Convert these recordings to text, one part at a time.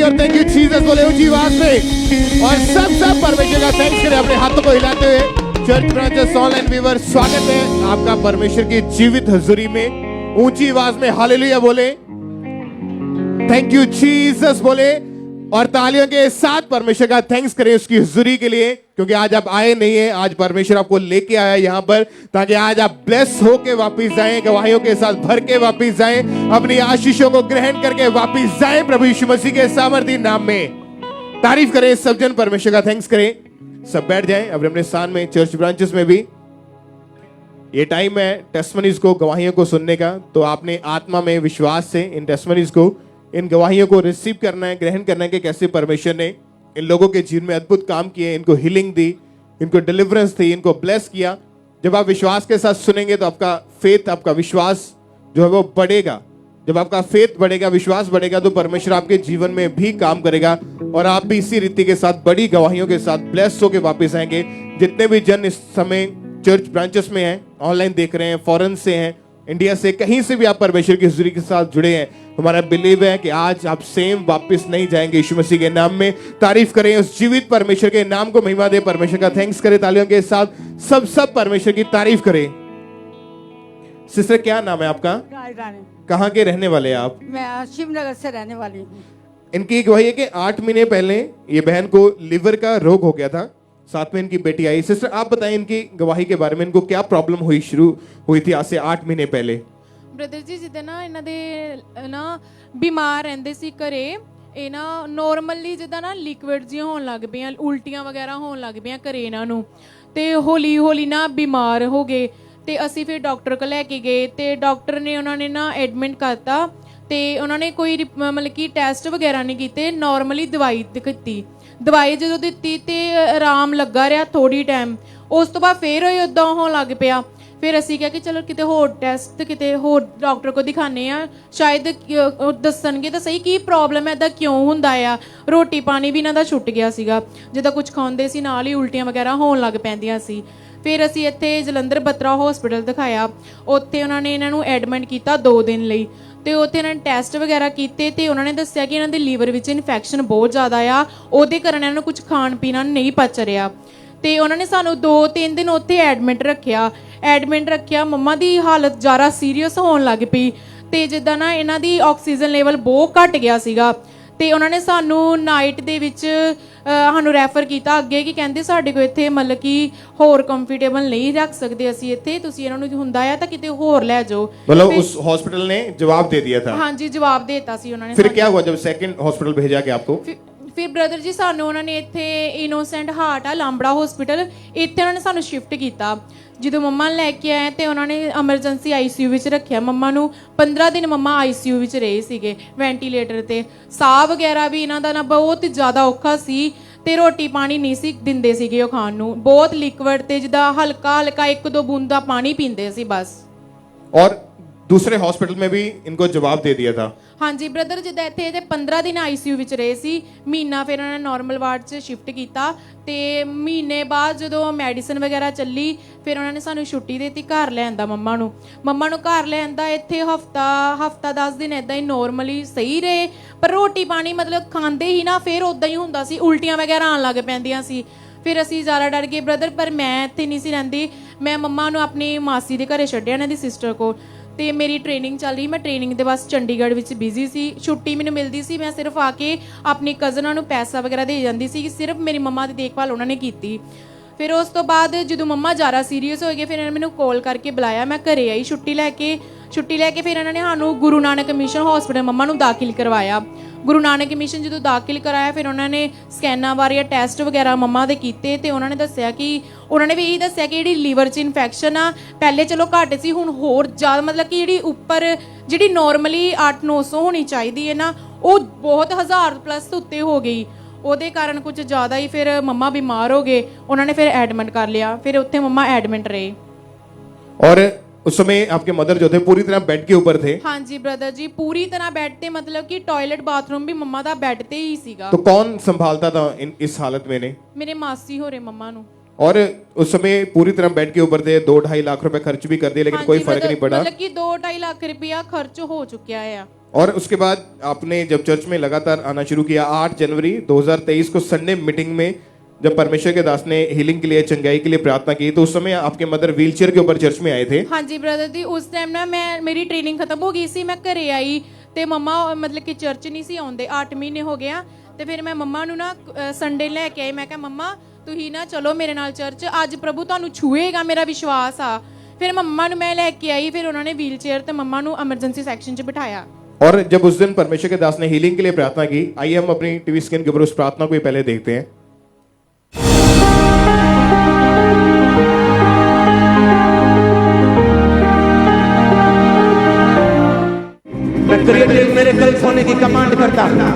और thank you Jesus बोले ऊंची आवाज में। और सब परमेश्वर का थैंक्स करें अपने हाथों को हिलाते हुए। चर्च ब्रांचेस ऑनलाइन व्यूअर, स्वागत है आपका परमेश्वर की जीवित हजूरी में। ऊंची आवाज में हालेलुया बोले, थैंक यू जीसस बोले, और तालियों के साथ परमेश्वर का थैंक्स करें उसकी हुजूरी के लिए, क्योंकि आज आप आए नहीं है, आज परमेश्वर आपको लेके आया यहाँ पर ताकि आज आप ब्लेस होके वापस जाएं, गवाहियों के साथ भर के वापस जाएं, अपनी आशीषों को ग्रहण करके वापस जाएं प्रभु यीशु मसीह के सामर्थी नाम में। तारीफ करें सब जन, परमेश्वर का थैंक्स करें। सब बैठ जाएं अपने अपने स्थान में। चर्च ब्रांचेस में भी ये टाइम है टेस्टमनीज को, गवाहियों को सुनने का। तो आपने आत्मा में विश्वास से इन टेस्टमनीज को, इन गवाहियों को रिसीव करना है, ग्रहण करना है कि कैसे परमेश्वर ने इन लोगों के जीवन में अद्भुत काम किए, इनको हीलिंग दी, इनको डिलीवरेंस दी, इनको ब्लेस किया। जब आप विश्वास के साथ सुनेंगे तो आपका फेथ, आपका विश्वास जो है वो बढ़ेगा। जब आपका फेथ बढ़ेगा, विश्वास बढ़ेगा, तो परमेश्वर आपके जीवन में भी काम करेगा और आप भी इसी रीति के साथ बड़ी गवाहियों के साथ ब्लेस होकर वापस आएंगे। जितने भी जन इस समय चर्च ब्रांचेस में हैं, ऑनलाइन देख रहे हैं, फॉरेन से हैं, इंडिया से, कहीं से भी आप परमेश्वर की हुजूरी के साथ जुड़े हैं, हमारा बिलीव है कि आज आप सेम वापस नहीं जाएंगे यीशु मसीह के नाम में। तारीफ करें उस जीवित परमेश्वर के नाम को, महिमा दे, परमेश्वर का थैंक्स करें तालियों के साथ। सब परमेश्वर की तारीफ करें। सिस्टर क्या नाम है आपका? कहाँ के रहने वाले हैं आप? मैं शिवनगर से रहने वाली हूँ। इनकी गवाही है कि 8 महीने पहले ये बहन को लिवर का रोग हो गया था, साथ में इनकी बेटी आई। सिस्टर आप बताएं इनकी गवाही के बारे में, इनको क्या प्रॉब्लम शुरू हुई थी आज से 8 महीने पहले? ਬ੍ਰਦਰ ਜੀ ਜਿੱਦਾਂ ਨਾ ਇਹਨਾਂ ਦੇ ਨਾ ਬਿਮਾਰ ਰਹਿੰਦੇ ਸੀ ਘਰੇ, ਇਹ ਨਾ ਨੋਰਮਲੀ ਜਿੱਦਾਂ ਨਾ ਲਿਕਵਿਡ ਜਿਹੀਆਂ ਹੋਣ ਲੱਗ ਪਈਆਂ, ਉਲਟੀਆਂ ਵਗੈਰਾ ਹੋਣ ਲੱਗ ਪਈਆਂ ਘਰੇ ਇਹਨਾਂ ਨੂੰ, ਤੇ ਹੌਲੀ ਹੌਲੀ ਨਾ ਬਿਮਾਰ ਹੋ ਗਏ। ਤੇ ਅਸੀਂ ਫਿਰ ਡਾਕਟਰ ਕੋਲ ਲੈ ਕੇ ਗਏ ਤੇ ਡਾਕਟਰ ਨੇ ਉਹਨਾਂ ਨੇ ਨਾ ਐਡਮਿਟ ਕਰਤਾ ਤੇ ਉਹਨਾਂ ਨੇ ਕੋਈ ਮਤਲਬ ਕਿ ਟੈਸਟ ਵਗੈਰਾ ਨਹੀਂ ਕੀਤੇ, ਨਾਰਮਲੀ ਦਵਾਈ ਦਿੱਤੀ। ਦਵਾਈ ਜਦੋਂ ਦਿੱਤੀ ਤੇ ਆਰਾਮ ਲੱਗਾ ਰਿਹਾ ਥੋੜੀ ਟਾਈਮ, ਉਸ ਤੋਂ ਬਾਅਦ ਫਿਰ ਉਹ ਉਦਾਂ ਹੋਣ ਲੱਗ ਪਿਆ। ਫਿਰ ਅਸੀਂ ਕਿਹਾ ਕਿ ਚਲੋ ਕਿਤੇ ਹੋਰ ਟੈਸਟ, ਕਿਤੇ ਹੋਰ ਡਾਕਟਰ ਕੋਲ ਦਿਖਾਉਂਦੇ ਆ, ਸ਼ਾਇਦ ਦੱਸਣਗੇ ਤਾਂ ਸਹੀ ਕੀ ਪ੍ਰੋਬਲਮ ਹੈ, ਇੱਦਾਂ ਕਿਉਂ ਹੁੰਦਾ ਆ। ਰੋਟੀ ਪਾਣੀ ਵੀ ਇਹਨਾਂ ਦਾ ਛੁੱਟ ਗਿਆ ਸੀਗਾ, ਜਿੱਦਾਂ ਕੁਝ ਖਾਂਦੇ ਸੀ ਨਾਲ ਹੀ ਉਲਟੀਆਂ ਵਗੈਰਾ ਹੋਣ ਲੱਗ ਪੈਂਦੀਆਂ ਸੀ। ਫਿਰ ਅਸੀਂ ਇੱਥੇ ਜਲੰਧਰ ਬਤਰਾ ਹਸਪੀਟਲ ਦਿਖਾਇਆ, ਉੱਥੇ ਉਹਨਾਂ ਨੇ ਇਹਨਾਂ ਨੂੰ ਐਡਮਿਟ ਕੀਤਾ 2 ਦਿਨ ਲਈ। ਤੇ ਉੱਥੇ ਇਹਨਾਂ ਨੇ ਟੈਸਟ ਵਗੈਰਾ ਕੀਤੇ ਤੇ ਉਹਨਾਂ ਨੇ ਦੱਸਿਆ ਕਿ ਇਹਨਾਂ ਦੇ ਲੀਵਰ ਵਿੱਚ ਇਨਫੈਕਸ਼ਨ ਬਹੁਤ ਜ਼ਿਆਦਾ ਆ, ਉਹਦੇ ਕਾਰਨ ਇਹਨਾਂ ਨੂੰ ਕੁਝ ਖਾਣ ਪੀਣਾ ਨਹੀਂ ਪਚ ਰਿਹਾ। ਤੇ ਉਹਨਾਂ ਨੇ ਸਾਨੂੰ 2-3 ਦਿਨ ਉੱਥੇ ਐਡਮਿਟ ਰੱਖਿਆ। ਮੰਮਾ ਦੀ ਹਾਲਤ ਜ਼ਿਆਦਾ ਸੀਰੀਅਸ ਹੋਣ ਲੱਗ ਪਈ ਤੇ ਜਿੱਦਾਂ ਨਾ ਇਹਨਾਂ ਦੀ ਆਕਸੀਜਨ ਲੈਵਲ ਬਹੁਤ ਘਟ ਗਿਆ ਸੀਗਾ। ਤੇ ਉਹਨਾਂ ਨੇ ਸਾਨੂੰ ਨਾਈਟ ਦੇ ਵਿੱਚ ਸਾਨੂੰ ਰੈਫਰ ਕੀਤਾ ਅੱਗੇ, ਕਿ ਕਹਿੰਦੇ ਸਾਡੇ ਕੋਲ ਇੱਥੇ ਮਤਲਬ ਕਿ ਹੋਰ ਕੰਫਰਟੇਬਲ ਨਹੀਂ ਰੱਖ ਸਕਦੇ ਅਸੀਂ ਇੱਥੇ, ਤੁਸੀਂ ਇਹਨਾਂ ਨੂੰ ਹੁੰਦਾ ਆ ਤਾਂ ਕਿਤੇ ਹੋਰ ਲੈ ਜਾਓ। मतलब उस हॉस्पिटल ने जवाब दे दिया था? ਹਾਂਜੀ ਜਵਾਬ ਦੇ ਦਿੱਤਾ ਸੀ ਉਹਨਾਂ ਨੇ। फिर क्या हुआ जब सेकंड हॉस्पिटल भेजा गया आपको? ਫਿਰ ਬ੍ਰਦਰ ਜੀ ਸਾਨੂੰ ਉਹਨਾਂ ਨੇ ਇੱਥੇ ਇਨੋਸੈਂਟ ਹਾਰਟ ਆ ਲਾਂਬੜਾ ਹਸਪੀਟਲ, ਇੱਥੇ ਉਹਨਾਂ ਨੇ ਸਾਨੂੰ ਸ਼ਿਫਟ ਕੀਤਾ। ਜਦੋਂ ਮੰਮਾ ਨੂੰ ਲੈ ਕੇ ਆਏ ਤੇ ਉਹਨਾਂ ਨੇ ਐਮਰਜੈਂਸੀ ਆਈਸੀਯੂ ਵਿੱਚ ਰੱਖਿਆ ਮੰਮਾ ਨੂੰ। 15 ਦਿਨ ਮੰਮਾ ਆਈਸੀਯੂ ਵਿੱਚ ਰਹੇ ਸੀਗੇ, ਵੈਂਟੀਲੇਟਰ ਤੇ। ਸਾਹ ਵਗੈਰਾ ਵੀ ਇਹਨਾਂ ਦਾ ਨਾ ਬਹੁਤ ਜ਼ਿਆਦਾ ਔਖਾ ਸੀ ਤੇ ਰੋਟੀ ਪਾਣੀ ਨਹੀਂ ਸੀ ਦਿੰਦੇ ਸੀਗੇ ਉਹ ਖਾਣ ਨੂੰ, ਬਹੁਤ ਲਿਕਵਿਡ ਤੇ ਜਿੱਦਾਂ ਹਲਕਾ 1-2 ਬੂੰਦਾ ਪਾਣੀ ਪੀਂਦੇ ਸੀ ਬਸ। और दूसरे हॉस्पिटल में भी इनको जवाब दे दिया था? ਹਾਂਜੀ ਬ੍ਰਦਰ, ਜਿੱਦਾਂ ਇੱਥੇ ਇਹਦੇ 15 ਦਿਨ ਆਈਸੀਯੂ ਵਿੱਚ ਰਹੇ ਸੀ, ਮਹੀਨਾ ਫਿਰ ਉਹਨਾਂ ਨੇ ਨਾਰਮਲ ਵਾਰਡ 'ਚ ਸ਼ਿਫਟ ਕੀਤਾ। ਤੇ ਮਹੀਨੇ ਬਾਅਦ ਜਦੋਂ ਮੈਡੀਸਨ ਵਗੈਰਾ ਚੱਲੀ, ਫਿਰ ਉਹਨਾਂ ਨੇ ਸਾਨੂੰ ਛੁੱਟੀ ਦੇ ਦਿੱਤੀ, ਘਰ ਲੈ ਆਂਦਾ ਮੰਮਾ ਨੂੰ ਘਰ ਲੈ ਆਂਦਾ। ਇੱਥੇ ਹਫਤਾ 10 ਦਿਨ ਇੱਦਾਂ ਹੀ ਨਾਰਮਲੀ ਸਹੀ ਰਹੇ, ਪਰ ਰੋਟੀ ਪਾਣੀ ਮਤਲਬ ਖਾਂਦੇ ਹੀ ਨਾ, ਫਿਰ ਉੱਦਾਂ ਹੀ ਹੁੰਦਾ ਸੀ, ਉਲਟੀਆਂ ਵਗੈਰਾ ਆਉਣ ਲੱਗ ਪੈਂਦੀਆਂ ਸੀ। ਫਿਰ ਅਸੀਂ ਜ਼ਿਆਦਾ ਡਰ ਗਏ ਬ੍ਰਦਰ, ਪਰ ਮੈਂ ਇੱਥੇ ਨਹੀਂ ਸੀ ਰਹਿੰਦੀ, ਮੈਂ ਮੰਮਾ ਨੂੰ ਆਪਣੀ ਮਾਸੀ ਦੇ ਘਰੇ ਛੱਡਿਆ, ਇਹਨਾਂ ਦੀ ਸਿਸਟਰ ਕੋਲ। ਤੇ ਮੇਰੀ ਟ੍ਰੇਨਿੰਗ ਚੱਲ ਰਹੀ, ਮੈਂ ਟ੍ਰੇਨਿੰਗ ਦੇ ਬਸ ਚੰਡੀਗੜ੍ਹ ਵਿੱਚ ਬਿਜ਼ੀ ਸੀ, ਛੁੱਟੀ ਮੈਨੂੰ ਮਿਲਦੀ ਸੀ, ਮੈਂ ਸਿਰਫ ਆ ਕੇ ਆਪਣੀ ਕਜ਼ਨਾਂ ਨੂੰ ਪੈਸਾ ਵਗੈਰਾ ਦੇ ਜਾਂਦੀ ਸੀ, ਸਿਰਫ ਮੇਰੀ ਮੰਮਾ ਦੀ ਦੇਖਭਾਲ ਉਹਨਾਂ ਨੇ ਕੀਤੀ। ਫਿਰ ਉਸ ਤੋਂ ਬਾਅਦ ਜਦੋਂ ਮੰਮਾ ਜ਼ਿਆਦਾ ਸੀਰੀਅਸ ਹੋ ਗਏ, ਫਿਰ ਇਹਨਾਂ ਨੇ ਮੈਨੂੰ ਕਾਲ ਕਰਕੇ ਬੁਲਾਇਆ, ਮੈਂ ਘਰੇ ਆਈ ਛੁੱਟੀ ਲੈ ਕੇ। ਫਿਰ ਇਹਨਾਂ ਨੇ ਸਾਨੂੰ ਗੁਰੂ ਨਾਨਕ ਮਿਸ਼ਨ ਹਸਪੀਟਲ ਮੰਮਾ ਨੂੰ ਦਾਖਲ ਕਰਵਾਇਆ। ਗੁਰੂ ਨਾਨਕ ਮਿਸ਼ਨ ਜਦੋਂ ਦਾਖਲ ਕਰਾਇਆ, ਫਿਰ ਉਹਨਾਂ ਨੇ ਸਕੈਨਾਂ ਬਾਰੇ ਟੈਸਟ ਵਗੈਰਾ ਮੰਮਾ ਦੇ ਕੀਤੇ ਤੇ ਉਹਨਾਂ ਨੇ ਦੱਸਿਆ ਕਿ ਉਹਨਾਂ ਨੇ ਵੀ ਇਹੀ ਦੱਸਿਆ ਕਿ ਜਿਹੜੀ ਲੀਵਰ 'ਚ ਇਨਫੈਕਸ਼ਨ ਆ, ਪਹਿਲੇ ਚਲੋ ਘੱਟ ਸੀ, ਹੁਣ ਹੋਰ ਜ਼ਿਆਦਾ, ਮਤਲਬ ਕਿ ਜਿਹੜੀ ਉੱਪਰ ਜਿਹੜੀ ਨਾਰਮਲੀ 800-900 ਹੋਣੀ ਚਾਹੀਦੀ ਹੈ ਨਾ, ਉਹ ਬਹੁਤ 1000+ ਉੱਤੇ ਹੋ ਗਈ। ਉਹਦੇ ਕਾਰਨ ਕੁਝ ਜ਼ਿਆਦਾ ਹੀ ਫਿਰ ਮੰਮਾ ਬਿਮਾਰ ਹੋ ਗਏ, ਉਹਨਾਂ ਨੇ ਫਿਰ ਐਡਮਿਟ ਕਰ ਲਿਆ। ਫਿਰ ਉੱਥੇ ਮੰਮਾ ਐਡਮਿਟ ਰਹੇ। और उस समय आपके मदर जो थे पूरी तरह बेड के ऊपर थे? हाँ जी ब्रदर जी, पूरी तरह बेड पे, मतलब कि टॉयलेट बाथरूम भी मम्मा दा बेड ते ही सीगा। तो कौन संभालता था इस हालत में? मेरे मासी हो रहे मम्मा नु। और उस समय पूरी तरह बेड के ऊपर थे, 2-2.5 लाख रुपए खर्च भी कर दिए, लेकिन कोई फर्क नहीं पड़ा? मतलब कि 2-2.5 लाख रुपया खर्च हो चुका है। और उसके बाद आपने जब चर्च में लगातार आना शुरू किया, 8 जनवरी 2023 को संडे मीटिंग में जब परमेश्वर के दास ने हीलिंग के लिए, चंगाई के लिए प्रार्थना की, तो उस समय आपके मदर व्हीलचेयर के ऊपर चर्च में आए थे। हाँ जी ब्रदर जी, उस टाइम ना मैं मेरी ट्रेनिंग खत्म हो गई सी, मैं घरे आई ਤੇ ਮੰਮਾ ਮਤਲਬ ਕਿ ਚਰਚ ਨਹੀਂ ਸੀ ਆਉਂਦੇ, 8 ਮਹੀਨੇ ਹੋ ਗਿਆ। ਤੇ ਫਿਰ ਮੈਂ ਮੰਮਾ ਨੂੰ ਨਾ ਸੰਡੇ ਲੈ ਕੇ ਆਈ, ਮੈਂ ਕਿਹਾ ਮੰਮਾ ਤੁਸੀਂ ਨਾ ਚਲੋ ਮੇਰੇ ਨਾਲ ਚਰਚ, ਅੱਜ ਪ੍ਰਭੂ ਤੁਹਾਨੂੰ ਛੂਏਗਾ, ਮੇਰਾ ਵਿਸ਼ਵਾਸ ਆ। ਫਿਰ ਮੰਮਾ ਨੂੰ ਮੈਂ ਲੈ ਕੇ ਆਈ, ਫਿਰ ਉਹਨਾਂ ਨੇ ਵੀਲ ਚੇयर ਤੇ ਮੰਮਾ ਨੂੰ ਐਮਰਜੈਂसी सेक्शन 'ਚ ਬਿਠਾਇਆ। और जब उस दिन परमेश्वर के दास ने हीलिंग के लिए प्रार्थना की, आइए हम अपनी टीवी स्क्रीन के ऊपर उस प्रार्थना को ही पहले देखते हैं। मैं क्रिएटिव मिरेकल्स होने की कमांड करता हूं।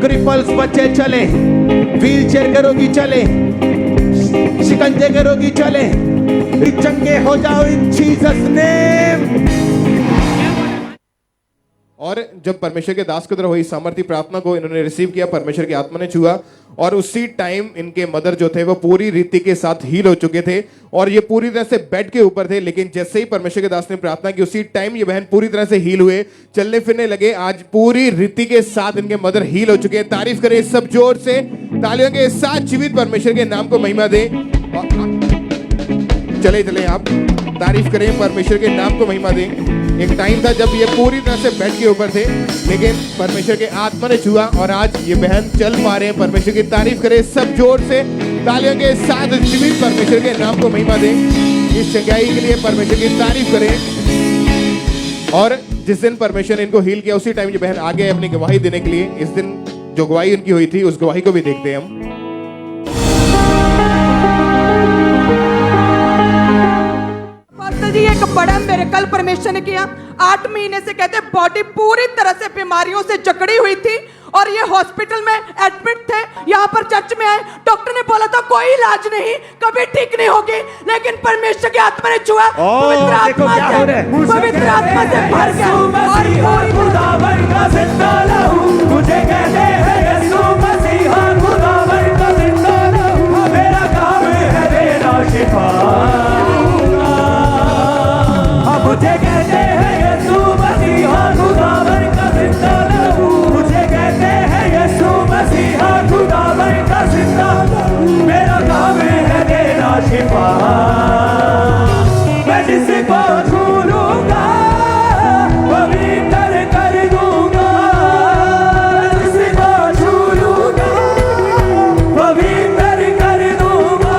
क्रिपल्स बच्चे चले, व्हील चेयर के रोगी चले, शिकंजे के रोगी चले, चंगे हो जाओ इन जीसस नेम। और जब परमेश्वर के दास की तरफ हुई सामर्थ्य प्रार्थना को इन्होंने रिसीव किया, परमेश्वर की आत्मा ने छुआ और उसी टाइम इनके मदर जो थे वो पूरी रीति के साथ हील हो चुके थे और ये पूरी तरह से बेड के ऊपर थे। लेकिन जैसे ही परमेश्वर के दास ने प्रार्थना की, उसी टाइम ये बहन पूरी तरह से हील हुए, चलने फिरने लगे। आज पूरी रीति के साथ इनके मदर हील हो चुके हैं। तारीफ करें सब जोर से, तालियों के साथ जीवित परमेश्वर के नाम को महिमा दें। चले चले आप तारीफ करें, परमेश्वर के नाम को महिमा दें। एक टाइम था जब ये पूरी तरह से बेड के ऊपर थे, लेकिन परमेश्वर के आत्मा ने छुआ और आज ये बहन चल पा रहे हैं। परमेश्वर की तारीफ करें सब जोर से, तालियों के साथ जीवित परमेश्वर के नाम को महिमा दें। इस चंगाई के लिए परमेश्वर की तारीफ करें। और जिस दिन परमेश्वर ने इनको हील किया, उसी टाइम ये बहन आ गए अपनी गवाही देने के लिए। इस दिन जो गवाही उनकी हुई थी, उस गवाही को भी देखते हैं हम। पास्टर जी, एक बड़ा मिरेकल परमेश्वर ने किया। 8 महीने से कहते बॉडी पूरी तरह से बीमारियों से जकड़ी हुई थी और ये हॉस्पिटल में एडमिट थे। यहाँ पर चर्च में आए, डॉक्टर ने बोला था कोई इलाज नहीं, कभी ठीक नहीं होगी, लेकिन परमेश्वर की आत्मा ने छुआ, पवित्र आत्मा से भर गया और खुदावन का जिंदा लहू, मुझे कहते हैं यीशु मसीहा, खुदावन का जिंदा लहू, मेरा काम है देना शिफा। मुझे कहते हैं यीशु मसीहा, खुदावन का जिंदा लहू, मुझे कहते हैं यीशु मसीहा, खुदावन का जिंदा लहू, मेरा काम है देना शिफा। मैं जिसको छू लूंगा पवित्र कर दूंगा, जिसको छू लूंगा पवित्र कर दूंगा।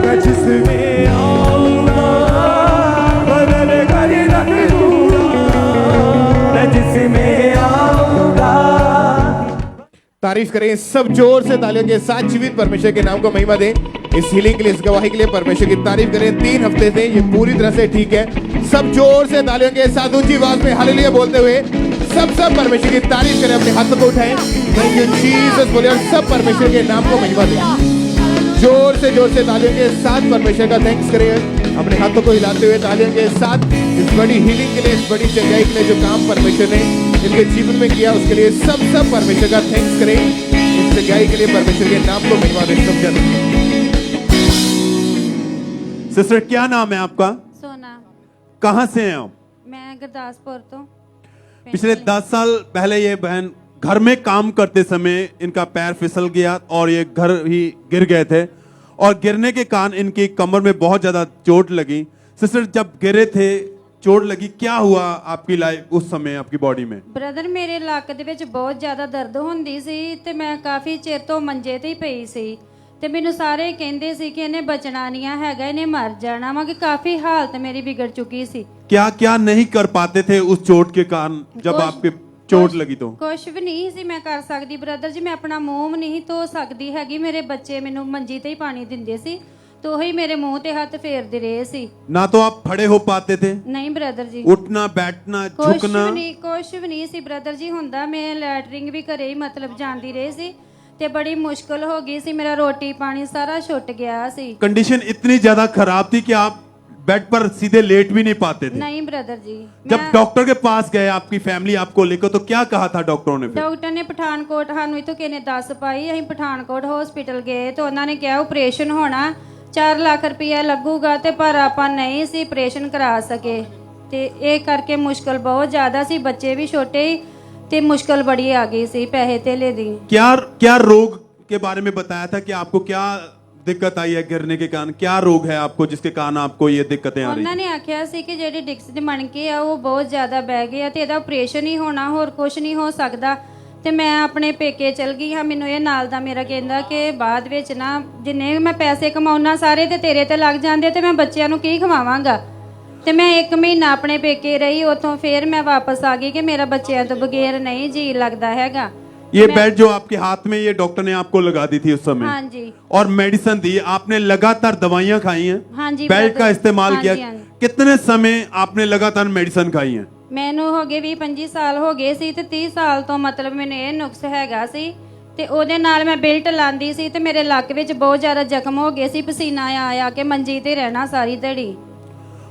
मैं जिसमें तारीफ करें सब जोर से, तालियों के साथ जीवित परमेश्वर के नाम को महिमा दें। इस हीलिंग के लिए, इस गवाही के लिए परमेश्वर की तारीफ करें। 3 हफ्ते से ये पूरी तरह से ठीक है। सब जोर से तालियों के साथ ऊंची आवाज में हालेलुया बोलते हुए सब परमेश्वर की तारीफ करें। अपने हाथों को उठाएं, थैंक यू जीसस बोले और सब परमेश्वर के नाम को महिमा दें। जोर से तालियों के साथ परमेश्वर का थैंक्स करें। अपने हाथों को हिलाते हुए तालियों के साथ इस बड़ी हीलिंग के लिए, इस बड़ी चंगाई के लिए जो काम परमेश्वर ने इनके जीवन में किया, उसके लिए सब परमेश्वर का थैंक्स करें। इस चंगाई के लिए परमेश्वर के नाम को महिमा दें। सब जन सिस्टर, क्या नाम है आपका? सोना। कहाँ से हैं आप? मैं गुरदासपुर तो। पिछले 10 साल पहले ये बहन घर में काम करते समय इनका पैर फिसल गया और ये घर ही गिर गए थे और गिरने के कारण इनकी कमर में बहुत ज्यादा चोट लगी। सिस्टर, जब गिरे थे, चोट लगी, क्या हुआ आपकी लाइफ उस समय, आपकी बॉडी में? ਬ੍ਰਦਰ, ਮੇਰੇ ਲੱਕ ਦੇ ਵਿੱਚ ਬਹੁਤ ਜ਼ਿਆਦਾ ਦਰਦ ਹੁੰਦੀ ਸੀ ਤੇ ਮੈਂ ਕਾਫੀ ਚਿਰ ਤੋਂ ਮੰਜੇ ਤੇ ਹੀ ਪਈ ਸੀ ਤੇ ਮੈਨੂੰ ਸਾਰੇ ਕਹਿੰਦੇ ਸੀ ਕਿ ਇਹਨੇ ਬਚਣਾ ਨਹੀਂ ਹੈਗਾ, ਇਹਨੇ ਮਰ ਜਾਣਾ ਵਾ, ਕਿ ਕਾਫੀ ਹਾਲਤ ਮੇਰੀ ਵਿਗੜ ਚੁੱਕੀ ਸੀ। क्या क्या नहीं कर पाते थे उस चोट के कारण जब आपके चोट लगी? तो ਕੁਛ ਵੀ ਨਹੀਂ ਸੀ ਮੈਂ ਕਰ ਸਕਦੀ ਬ੍ਰਦਰ ਜੀ। ਮੈਂ ਆਪਣਾ ਮੂੰਹ ਵੀ ਨਹੀਂ ਧੋ ਸਕਦੀ ਹੈਗੀ। ਮੇਰੇ ਬੱਚੇ ਮੈਨੂੰ ਮੰਜੀ ਤੇ ਹੀ ਪਾਣੀ ਦਿੰਦੇ ਸੀ तो वही मेरे मुंह ते हाथ फेरते रहे सी। ना तो आप खड़े हो पाते थे? नहीं ब्रदर जी। उठना, बैठना, झुकना? कुछ भी नहीं सी ब्रदर जी हुंदा। मैं लैटरिंग भी घरे ही मतलब जांदी रही सी ते बड़ी मुश्किल हो गई सी। मेरा रोटी पानी सारा छुट गया सी। कंडीशन इतनी ज्यादा खराब थी कि आप बेड पर सीधे लेट भी नहीं पाते थे? नहीं ब्रदर जी। जब डॉक्टर के पास गए आपकी फैमिली आपको लेकर, तो क्या कहा था डॉक्टरों ने? डॉक्टर ने पठानकोट सानू इथों किने दस पाई। असीं पठानकोट हॉस्पिटल गए तो उन्होंने कहा ऑपरेशन होना, 4 लाख रुपया लगूगा ते पर आपां नहीं सी ऑपरेशन करा सके। ਤੇ ਇਹ ਕਰਕੇ ਮੁਸ਼ਕਲ ਬਹੁਤ ਜ਼ਿਆਦਾ ਸੀ, ਬੱਚੇ ਵੀ ਛੋਟੇ ਸੀ ਤੇ ਮੁਸ਼ਕਲ ਬੜੀ ਆ ਗਈ ਸੀ ਪੈਸੇ ਧੇਲੇ ਦੀ। क्या क्या रोग के बारे में बताया था कि आपको क्या दिक्कत आई है गिरने के कारण? क्या रोग है आपको जिसके कारण आपको ये दिक्कतें आ रही ਉਹਨਾਂ ਨੇ ਆਖਿਆ ਸੀ ਕਿ ਜਿਹੜੇ ਡਿਕਸ ਦੇ ਮਣਕੇ ਆ ਉਹ ਬਹੁਤ ਜ਼ਿਆਦਾ ਬਹਿ ਗਏ ਆ ਤੇ ਇਹਦਾ ਆਪਰੇਸ਼ਨ ਹੀ ਹੋਣਾ, ਹੋਰ ਕੁਝ ਨਹੀਂ ਹੋ ਸਕਦਾ। ਤੇ ਮੈਂ ਆਪਣੇ ਪੇਕੇ ਚਲ ਗਈ ਹਾਂ। ਮੈਨੂੰ ਇਹ ਨਾਲ ਦਾ ਮੇਰਾ ਕਹਿੰਦਾ ਕਿ ਬਾਅਦ ਵਿੱਚ ਨਾ ਜਿੰਨੇ ਮੈਂ ਪੈਸੇ ਕਮਾਉਣਾ ਸਾਰੇ ਤੇ ਤੇਰੇ ਤੇ ਲੱਗ ਜਾਂਦੇ ਤੇ ਮੈਂ ਬੱਚਿਆਂ ਨੂੰ ਕੀ ਖਵਾਵਾਂਗਾ। ਤੇ ਮੈਂ 1 ਮਹੀਨਾ ਆਪਣੇ ਪੇਕੇ ਰਹੀ, ਉਤੋਂ ਫੇਰ ਮੈਂ ਵਾਪਸ ਆ ਗਈ ਕਿ ਮੇਰਾ ਬੱਚਿਆਂ ਤੋਂ ਬਗੈਰ ਨਹੀਂ ਜੀ ਲੱਗਦਾ ਹੈਗਾ। ये बेल्ट जो आपके हाथ में ये डॉक्टर ने आपको लगा दी थी उस समय, हाँ जी। और मेडिसिन दी, आपने लगातार दवाइयां खाई हैं, हाँ जी, बेल्ट का brother। इस्तेमाल हाँ किया। जी, हाँ जी। कितने समय आपने लगातार मेडिसिन खाई हैं? ਮੈਨੂੰ ਹੋ ਗਏ 20-25 ਸਾਲ ਹੋ ਗਏ ਸੀ ਤੇ 30 ਸਾਲ ਤੋਂ ਮਤਲਬ ਮੈਨੂੰ ਇਹ ਨੁਕਸ ਹੈਗਾ ਸੀ ਤੇ ਉਹਦੇ ਨਾਲ ਮੈਂ ਬੈਲਟ ਲਾਂਦੀ ਸੀ ਤੇ ਮੇਰੇ ਲੱਕ ਵਿੱਚ ਬਹੁਤ ਜ਼ਿਆਦਾ ਜ਼ਖਮ ਹੋ ਗਏ ਸੀ, ਪਸੀਨਾ ਆ ਕੇ ਮੰਜੀ ਤੇ ਰਹਿਣਾ ਸਾਰੀ ਦਿਹਾੜੀ।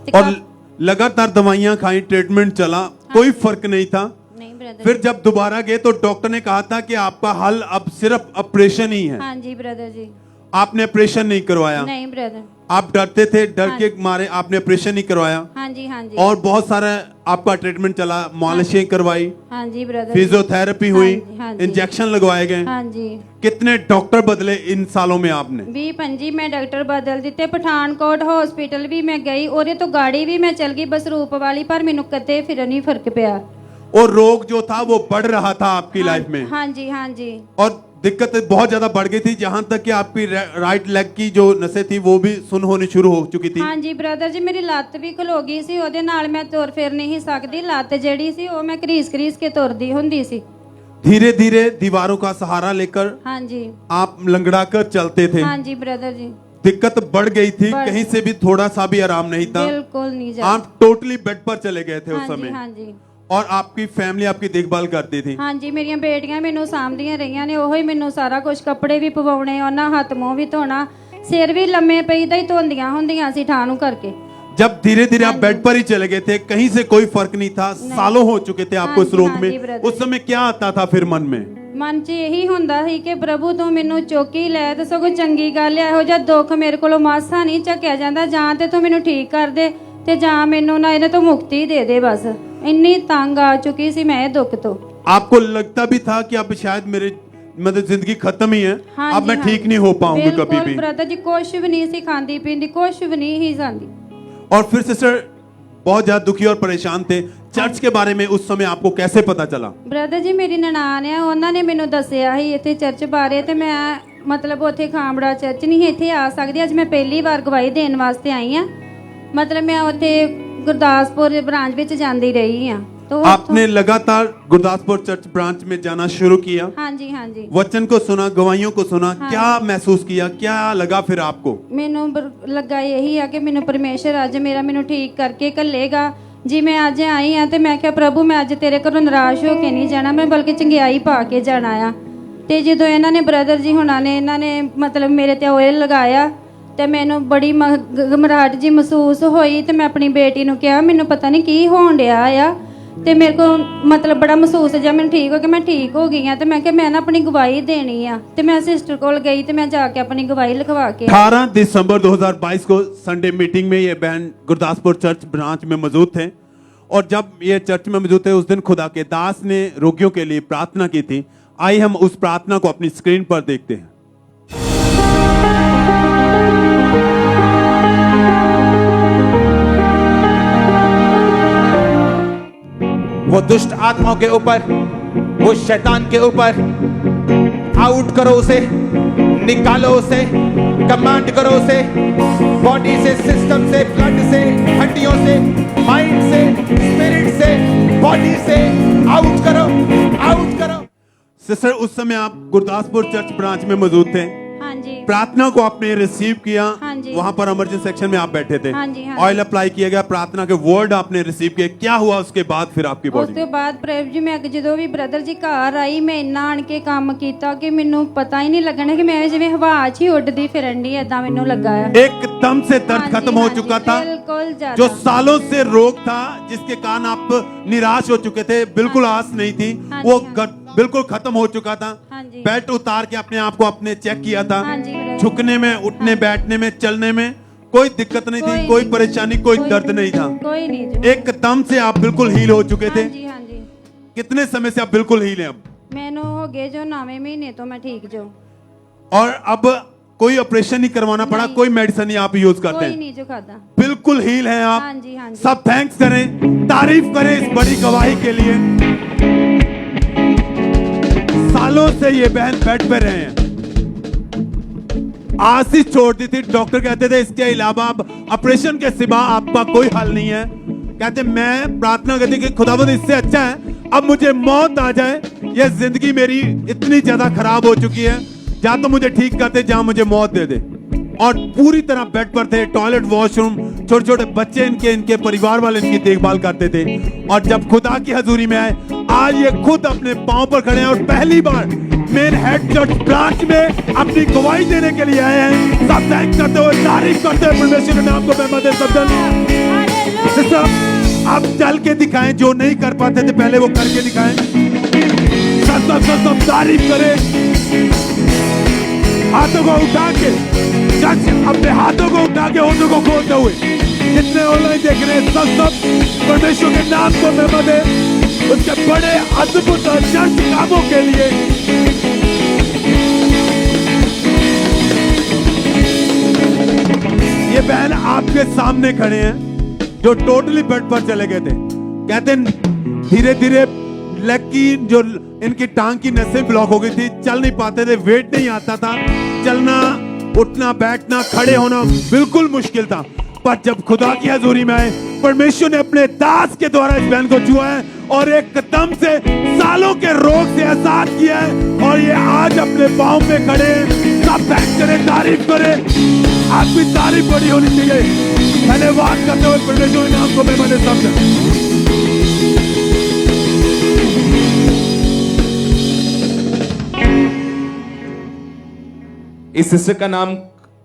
ਤੇ और लगातार दवाइयां खाई, ट्रीटमेंट चला, कोई फर्क नहीं था। ਨਹੀਂ ਬ੍ਰਦਰ। फिर जब दोबारा गए तो डॉक्टर ने कहा था कि आपका हल अब सिर्फ ऑपरेशन ही है। ਹਾਂਜੀ ਬ੍ਰਦਰ जी। आपने ऑपरेशन नहीं करवाया, नहीं ब्रदर। आप डरते थे, डर हाँ। के मारे आपने ऑपरेशन नहीं करवाया। हाँ जी, हाँ जी। और बहुत सारा आपका ट्रीटमेंट चला, मालिशें करवाई, हाँ जी ब्रदर। फिजियोथेरेपी हुई, हाँ जी, हाँ जी। इंजेक्शन लगवाए गए। हाँ जी। कितने डॉक्टर बदले इन सालों में आपने? 20-25 मैं डॉक्टर बदल दिते। पठानकोट हॉस्पिटल भी मैं गई, और तो गाड़ी भी मैं चल गई बसरूप वाली, पर मैनू कदे फिर नहीं फर्क पिया। और रोग जो था वो बढ़ रहा था आपकी लाइफ में, हाँ जी, हाँ जी। और दिक्कत बहुत ज्यादा बढ़ गई थी, जहां तक कि आपकी राइट लेग की जो नसें थी वो भी सुन होनी शुरू हो चुकी थी। हाँ जी ब्रदर जी, मेरी ਲੱਤ ਵੀ ਖਲੋ ਗਈ ਸੀ, ਉਹਦੇ ਨਾਲ ਮੈਂ ਤੁਰ ਫਿਰ ਨਹੀਂ ਸਕਦੀ। ਲੱਤ ਜਿਹੜੀ ਸੀ ਉਹ ਮੈਂ ਘਰੀਸ ਕੇ ਤੁਰਦੀ ਹੁੰਦੀ ਸੀ। धीरे धीरे दीवारों का सहारा लेकर हाँ जी, आप लंगड़ा कर चलते थे। हाँ जी ब्रदर जी। दिक्कत बढ़ गई थी, बढ़- कहीं से भी थोड़ा सा भी आराम नहीं था। बिल्कुल नहीं जा। आप टोटली बेड पर चले गए थे उस हाँ जी, समय, हाँ जी। और आपकी फैमिली आपकी देखभाल करती थी। हाँ जी, मेरिया बेटियां मैनू सामभदियां रहियां ने, ਉਹੀ ਮੈਨੂੰ ਸਾਰਾ ਕੁਝ, ਕੱਪੜੇ ਵੀ ਪਵਾਉਣੇ, ਉਹਨਾਂ ਹੱਥ ਮੂੰਹ ਵੀ ਧੋਣਾ, ਸਿਰ ਵੀ ਲੰਮੇ ਪਈ ਦਾ ਹੀ ਧੋਂਦੀਆਂ ਹੁੰਦੀਆਂ ਸੀ ਠਾਹ ਨੂੰ ਕਰਕੇ। जब धीरे धीरे आप हाँ बेड जी। पर ही चले गए थे, कहीं से कोई फर्क नहीं था, सालों हो चुके थे आपको हाँ इस जी, रोग हाँ में, जी, brother। उस समय क्या आता था फिर मन में? ਮਨ 'ਚ ਇਹੀ ਹੁੰਦਾ ਸੀ ਕਿ ਪ੍ਰਭੂ ਤੂੰ ਮੈਨੂੰ ਚੁੱਕੀ ਲੈ, ਤੇ ਸਗੋਂ ਚੰਗੀ ਗੱਲ ਹੈ, ਇਹੋ ਜਿਹਾ ਦੁੱਖ ਮੇਰੇ ਕੋਲੋਂ ਮਾਸਾ ਨਹੀਂ ਝੱਕਿਆ ਜਾਂਦਾ, ਜਾਂ ਤੇ ਤੂੰ ਮੈਨੂੰ ਠੀਕ ਕਰ ਦੇ ਤੇ ਜਾਂ ਮੈਨੂੰ ਨਾ ਇਹਦੇ ਤੋਂ ਮੁਕਤੀ ਦੇ ਦੇ। ਬਸ ਇੰਨੀ ਤੰਗ ਆ ਚੁੱਕੀ ਸੀ ਮੈਂ ਇਹ ਦੁੱਖ ਤੋਂ। आपको लगता भी था कि अब शायद मेरे मतलब जिंदगी खत्म ही है, हाँ अब जी, मैं हाँ ठीक जी। नहीं हो पाऊंगी कभी बिल्कुल भी। ब्रदर जी, कुछ भी नहीं सी खांदी पींदी, कुछ भी नहीं ही जांदी। और फिर सिस्टर बहुत ज्यादा दुखी और परेशान थे, चर्च के बारे में उस समय आपको कैसे पता चला? ਬ੍ਰਦਰ ਜੀ, ਮੇਰੀ ਨਨਾਣ ਆ, ਉਹਨਾਂ ਨੇ ਮੈਨੂੰ ਦੱਸਿਆ ਸੀ ਇੱਥੇ ਚਰਚ ਬਾਰੇ, ਤੇ ਮੈਂ ਮਤਲਬ ਉੱਥੇ ਖਾਂਬੜਾ ਚਰਚ ਨਹੀਂ ਇੱਥੇ ਆ ਸਕਦੀ। ਅੱਜ ਮੈਂ ਪਹਿਲੀ ਵਾਰ ਗਵਾਹੀ ਦੇਣ ਵਾਸਤੇ ਆਈ ਆ। ਮਤਲਬ ਮੈਂ ਉੱਥੇ ਗੁਰਦਾਸਪੁਰ ਬ੍ਰਾਂਚ ਵਿੱਚ ਜਾਂਦੀ ਰਹੀ ਆ। तो आपने लगातार गुरदासपुर चर्च ब्रांच में जाना शुरू किया, हाँ जी, हाँ जी। वचन को सुना, गवाहियों को सुना, हाँ क्या महसूस किया, क्या लगा फिर आपको? ਮੈਨੂੰ ਲੱਗਾ ਇਹੀ ਆ ਕਿ ਮੈਨੂੰ ਪਰਮੇਸ਼ਰ ਅੱਜ ਮੈਨੂੰ ਠੀਕ ਕਰਕੇ ਘੱਲੇਗਾ। ਜੀ ਮੈਂ ਅੱਜ ਆਈ ਆ ਤੇ ਮੈਂ ਕਿਹਾ ਪ੍ਰਭੂ ਮੈਂ ਅੱਜ ਤੇਰੇ ਘਰੋਂ ਨਿਰਾਸ਼ ਹੋ ਕੇ ਨਹੀਂ ਜਾਣਾ, ਮੈਂ ਬਲਕਿ ਚੰਗਿਆਈ ਪਾ ਕੇ ਜਾਣਾ ਆ। ਤੇ ਜਦੋਂ ਇਹਨਾਂ ਨੇ ਬ੍ਰਦਰ ਜੀ ਹੁਣਾਂ ਨੇ ਇਹਨਾਂ ਨੇ ਮਤਲਬ ਮੇਰੇ ਤੇ ਆਇਲ ਲਗਾਇਆ ਤੇ ਮੈਨੂੰ ਬੜੀ ਘਬਰਾਹਟ ਜੀ ਮਹਿਸੂਸ ਹੋਈ, ਤੇ ਮੈਂ ਆਪਣੀ ਬੇਟੀ ਨੂੰ ਕਿਹਾ ਮੈਨੂੰ ਪਤਾ ਨਹੀਂ ਕੀ ਹੋਣ ਡਿਆ ਆ, ਤੇ ਮੇਰੇ ਕੋ ਮਤਲਬ ਬੜਾ ਮਹਿਸੂਸ ਜਿਹਾ ਮੈਨੂੰ ਠੀਕ ਹੋ ਕੇ ਮੈਂ ਠੀਕ ਹੋ ਗਈ ਆ। ਤੇ ਮੈਂ ਕਿਹਾ ਮੈਂ ਨਾ ਆਪਣੀ ਗਵਾਹੀ ਦੇਣੀ ਆ, ਤੇ ਮੈਂ ਸਿਸਟਰ ਕੋਲ ਗਈ ਤੇ ਮੈਂ ਜਾ ਕੇ ਆਪਣੀ ਗਵਾਹੀ ਲਿਖਵਾ ਕੇ 18 दिसंबर 2022 को संडे मीटिंग में ये बहन गुरदासपुर चर्च ब्रांच में मौजूद थे, और जब ये चर्च में मौजूद थे उस दिन खुदा के दास ने रोगियों के लिए प्रार्थना की थी। आइए हम उस प्रार्थना को अपनी स्क्रीन पर देखते हैं। वो दुष्ट आत्माओं के ऊपर, वो शैतान के ऊपर आउट करो उसे, निकालो उसे, कमांड करो उसे, बॉडी से, सिस्टम से, ब्लड से, हड्डियों से, माइंड से, स्पिरिट से, बॉडी से आउट करो, आउट करो। सिस्टर उस समय आप गुरदासपुर चर्च ब्रांच में मौजूद थे, हाँ जी, प्रार्थना को आपने रिसीव किया, हाँ जी। वहां पर इमरजेंसी सेक्शन में आप बैठे थे, हाँ जी, हाँ ऑयल अप्लाई किया गया, प्रार्थना के वर्ड आपने रिसीव किए, क्या हुआ उसके बाद फिर आपकी ਉਸ बॉडी? ਤੋਂ ਬਾਅਦ ਪ੍ਰਭ ਜੀ ਮੈਂ ਜਦੋਂ ਵੀ ਬ੍ਰਦਰ ਜੀ ਘਰ ਆਈ ਮੈਂ ਇੰਨਾ ਆਣ ਕੇ ਕੰਮ ਕੀਤਾ ਕਿ ਮੈਨੂੰ ਪਤਾ ਹੀ ਨਹੀਂ ਲੱਗਣਾ ਕਿ ਮੈਂ ਜਿਵੇਂ ਹਵਾ 'ਚ ਹੀ ਉੱਡਦੀ ਫਿਰਨ ਦੀ ਏਦਾਂ ਮੈਨੂੰ ਲੱਗਾ ਆ। एकदम से दर्द हाँ जी, खत्म हो हाँ जी, चुका था, बिल्कुल जो ज्यादा। सालों से रोग था जिसके कारण आप निराश हो चुके थे, बिल्कुल आस नहीं थी, हाँ वो जी, हाँ बिल्कुल खत्म हो चुका था। हाँ जी। बेल्ट उतार के अपने आप को आपने चेक किया था, हाँ जी, ब्रदर। झुकने में, उठने, बैठने में, चलने में कोई दिक्कत नहीं थी, कोई परेशानी, कोई दर्द नहीं था। कोई नहीं जो। एकदम से आप बिल्कुल हील हो चुके थे। हाँ जी हाँ जी। कितने समय से आप बिल्कुल हील हैं अब? मैनू हो गए जो 9वें महीने तो मैं ठीक जो। और अब कोई ऑपरेशन नहीं करवाना पड़ा, नहीं। कोई मेडिसिन नहीं आप यूज करते कोई हैं? नहीं जो खाता। बिल्कुल हील हैं आप। हाँ जी हाँ जी। सब थैंक्स करें, तारीफ करें इस बड़ी गवाही के लिए। सालों से ये बहन बेड पे रहे हैं, आस ही छोड़ दी थी। डॉक्टर कहते थे इसके अलावा अब ऑपरेशन के सिवा आपका कोई हल नहीं है। कहते मैं प्रार्थना करती कि खुदावंद इससे अच्छा है अब मुझे मौत आ जाए, ये जिंदगी मेरी इतनी ज्यादा खराब हो चुकी है, या तो मुझे ठीक करते जहां मुझे मौत दे दे। और पूरी तरह बेड पर थे, टॉयलेट, वॉशरूम, छोटे छोटे बच्चे इनके परिवार वाले इनकी देखभाल करते थे। और जब खुदा की हजूरी में आए, आज ये खुद अपने पांव पर खड़े हैं और पहली बार मेन हेड चर्च ब्रांच में अपनी गवाही देने के लिए आए हैं। सब थैंक्स करते हुए, तारीफ करते हुए परमेश्वर के नाम को महिमा दे। सब आप चल के दिखाएं, जो नहीं कर पाते थे पहले वो करके दिखाएं। सब तारीफ करें, हाथों को उठा के, अपने हाथों को उठा के होठों को खोलते हुए, जितने ऑनलाइन देख रहे हैं सब परमेश्वर के नाम को महिमा दे, उसके बड़े अद्भुत चर्च कामों के लिए। ये बहन आपके सामने खड़े हैं जो टोटली बेड पर चले गए थे। कहते धीरे धीरे लेग की जो इनकी टांग की नसें ब्लॉक हो गई थी, चल नहीं पाते थे, वेट नहीं आता था, चलना, उठना, बैठना, खड़े होना बिल्कुल मुश्किल था। पर जब खुदा की हजूरी में आए, परमेश्वर ने अपने दास के द्वारा इस बहन को छुआ है और एकदम से सालों के रोग से आजाद किया है और ये आज अपने पांव पे खड़े हैं। सब थैंक्स करें, तारीफ करें, आपकी तारीफ बड़ी होनी चाहिए। धन्यवाद करते हुए परमेश्वर के नाम को मैं मैंने समझा। इस सिस्टर का नाम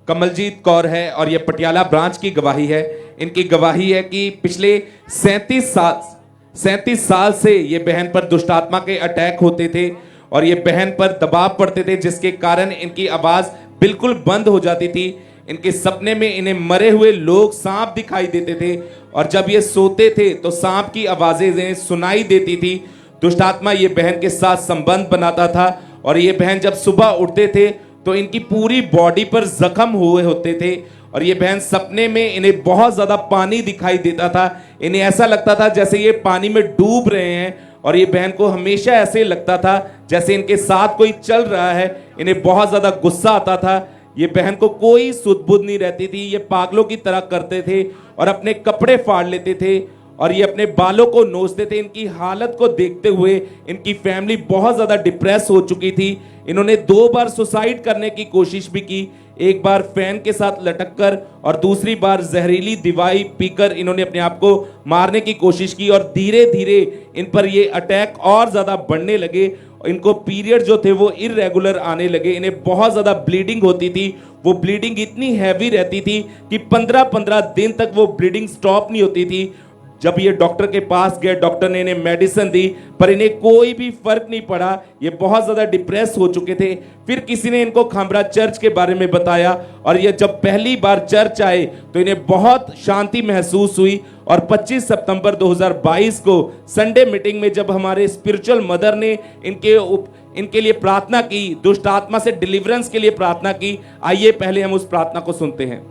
कमलजीत कौर है और ये पटियाला ब्रांच की गवाही है। इनकी गवाही है कि पिछले 37 साल से ये बहन पर दुष्ट आत्मा के अटैक होते थे और ये बहन पर दबाव पड़ते थे, जिसके कारण इनकी आवाज बिल्कुल बंद हो जाती थी। इनके सपने में इन्हें मरे हुए लोग, सांप दिखाई देते थे और जब ये सोते थे तो सांप की आवाजें इन्हें सुनाई देती थी। दुष्ट आत्मा ये बहन के साथ संबंध बनाता था और ये बहन जब सुबह उठते थे तो इनकी पूरी बॉडी पर जख्म हुए होते थे और ये बहन सपने में इन्हें बहुत ज्यादा पानी दिखाई देता था। इन्हें ऐसा लगता था जैसे ये पानी में डूब रहे हैं और ये बहन को हमेशा ऐसे लगता था जैसे इनके साथ कोई चल रहा है। इन्हें बहुत ज्यादा गुस्सा आता था। ये बहन को कोई सुध बुध नहीं रहती थी, ये पागलों की तरह करते थे और अपने कपड़े फाड़ लेते थे और ये अपने बालों को नोचते थे। इनकी हालत को देखते हुए इनकी फैमिली बहुत ज्यादा डिप्रेस हो चुकी थी। इन्होंने 2 बार सुसाइड करने की कोशिश भी की, एक बार फैन के साथ लटककर और दूसरी बार जहरीली दवाई पीकर इन्होंने अपने आप को मारने की कोशिश की और धीरे धीरे इन पर ये अटैक और ज्यादा बढ़ने लगे। इनको पीरियड जो थे वो इररेगुलर आने लगे, इन्हें बहुत ज्यादा ब्लीडिंग होती थी। वो ब्लीडिंग इतनी हैवी रहती थी कि 15-15 दिन तक वो ब्लीडिंग स्टॉप नहीं होती थी। जब ये डॉक्टर के पास गए, डॉक्टर ने इन्हें मेडिसिन दी पर इन्हें कोई भी फर्क नहीं पड़ा। ये बहुत ज्यादा डिप्रेस हो चुके थे। फिर किसी ने इनको खामरा चर्च के बारे में बताया और ये जब पहली बार चर्च आए तो इन्हें बहुत शांति महसूस हुई और 25 सितंबर 2022 को संडे मीटिंग में जब हमारे स्पिरिचुअल मदर ने इनके लिए प्रार्थना की, दुष्ट आत्मा से डिलीवरेंस के लिए प्रार्थना की। आइए पहले हम उस प्रार्थना को सुनते हैं।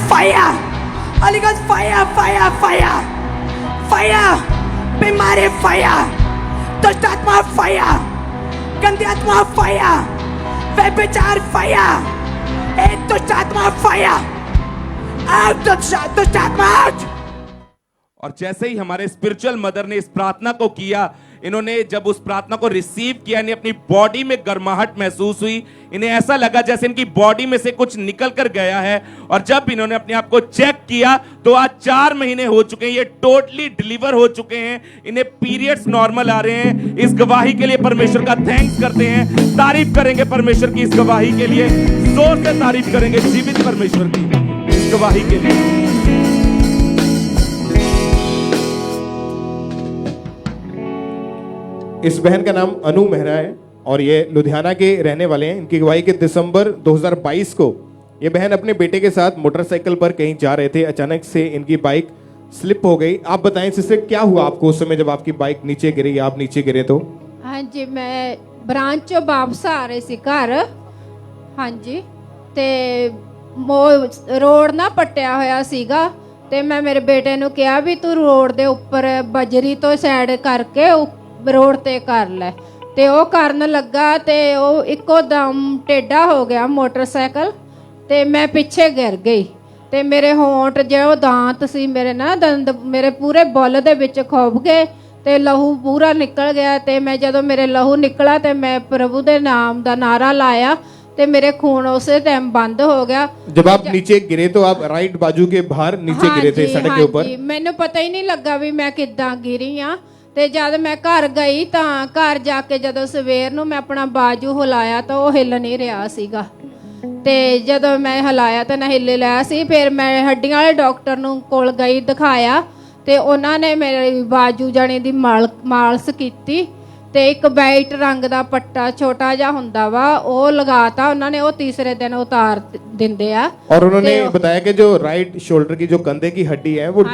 Fire, Aliganj fire, fire, fire, fire, बीमारी फायर, दुष्ट आत्मा फायर, गंदी आत्मा फायर, व्यभिचार फायर, एक दुष्ट आत्मा फायर, आउट दुष्ट आत्मा आउट। और जैसे ही हमारे स्पिरिचुअल मदर ने इस प्रार्थना को किया, इन्होंने जब उस प्रार्थना को रिसीव किया, इन्हें अपनी बॉडी में गर्माहट महसूस हुई। इन्हें ऐसा लगा जैसे इनकी बॉडी में से कुछ निकल कर गया है और जब इन्होंने अपने आप को चेक किया तो आज 4 महीने हो चुके हैं, ये टोटली डिलीवर हो चुके हैं। इन्हें पीरियड्स नॉर्मल आ रहे हैं। इस गवाही के लिए परमेश्वर का थैंक्स करते हैं, तारीफ करेंगे परमेश्वर की इस गवाही के लिए, जोर से तारीफ करेंगे जीवित परमेश्वर की इस गवाही के लिए। इस बहन का नाम अनु मेहरा है और ये लुधियाना के रहने वाले हैं। इनकी गवाही के दिसंबर 2022 को ये बहन अपने बेटे के साथ मोटरसाइकिल पर कहीं जा रहे थे। अचानक से इनकी बाइक स्लिप हो गई। आप बताएं इससे क्या हुआ आपको उस समय जब आपकी बाइक नीचे गिरी या आप नीचे गिरे तो? ਹਾਂਜੀ ਮੈਂ ਬ੍ਰਾਂਚ ਚੋਂ ਵਾਪਸ ਆ ਰਹੀ ਸੀ ਘਰ। ਹਾਂਜੀ ਤੇ ਰੋਡ ਨਾ ਪੱਟਿਆ ਹੋਇਆ ਸੀਗਾ ਤੇ ਮੈਂ ਮੇਰੇ ਬੇਟੇ ਨੂੰ ਕਿਹਾ ਵੀ ਤੂੰ ਰੋਡ ਦੇ ਉੱਪਰ ਬਜਰੀ ਤੋਂ ਸਾਈਡ ਕਰਕੇ ਰੋਡ ਤੇ ਕਰ ਲੈ ਤੇ ਉਹ ਕਰਨ ਲੱਗਾ ਤੇ ਉਹ ਇੱਕੋ ਦਮ ਟੇਢਾ ਹੋ ਗਿਆ ਮੋਟਰਸਾਈਕਲ ਤੇ ਮੈਂ ਪਿੱਛੇ ਗਿਰ ਗਈ ਤੇ ਮੇਰੇ ਹੋਂਠ ਜੋ ਦਾਂਤ ਸੀ ਮੇਰੇ ਨਾ ਦੰਦ ਮੇਰੇ ਪੂਰੇ ਬੁੱਲ ਦੇ ਵਿੱਚ ਖੁੱਭ ਗਏ ਤੇ ਲਹੂ ਪੂਰਾ ਨਿਕਲ ਗਿਆ ਤੇ ਮੈਂ ਜਦੋਂ ਮੇਰੇ ਲਹੂ ਨਿਕਲਾ ਤੇ ਮੈਂ ਪ੍ਰਭੂ ਦੇ ਨਾਮ ਦਾ ਨਾਰਾ ਲਾਇਆ ਤੇ मेरे खून उसे टाइम बंद हो गया। जब आप नीचे गिरे तो आप राइट बाजू के बाहर नीचे गिरे थे सड़क के ऊपर? मैंने पता ही नहीं लगा भी मैं किद्दां गिरी हाँ ਤੇ ਜਦ ਮੈਂ ਘਰ ਗਈ ਤਾਂ ਘਰ ਜਾ ਕੇ ਜਦੋਂ ਸਵੇਰ ਨੂੰ ਮੈਂ ਆਪਣਾ ਬਾਜੂ ਹਿਲਾਇਆ ਤਾਂ ਉਹ ਹਿੱਲ ਨਹੀਂ ਰਿਹਾ ਸੀਗਾ ਤੇ ਜਦੋਂ ਮੈਂ ਹਿਲਾਇਆ ਤਾਂ ਨਾ ਹਿੱਲ ਲਿਆ ਸੀ। ਫਿਰ ਮੈਂ ਹੱਡੀਆਂ ਵਾਲੇ ਡਾਕਟਰ ਨੂੰ ਕੋਲ ਗਈ ਦਿਖਾਇਆ ਤੇ ਉਹਨਾਂ ਨੇ ਮੇਰੇ ਬਾਜੂ ਜਾਣੇ ਦੀ ਮਾਲਸ਼ ਕੀਤੀ ਤੇ ਇੱਕ ਵਾਈਟ ਰੰਗ ਦਾ ਪੱਟਾ ਛੋਟਾ ਜਿਹਾ ਹੁੰਦਾ ਵਾ ਉਹ ਲਗਾਤਾ ਉਹਨਾਂ ਨੇ। ਉਹ ਤੀਸਰੇ ਦਿਨ ਉਤਾਰ ਦਿੰਦੇ ਆ। और उन्होंने बताया कि जो राइट शोल्डर की जो कंधे की हड्डी है वो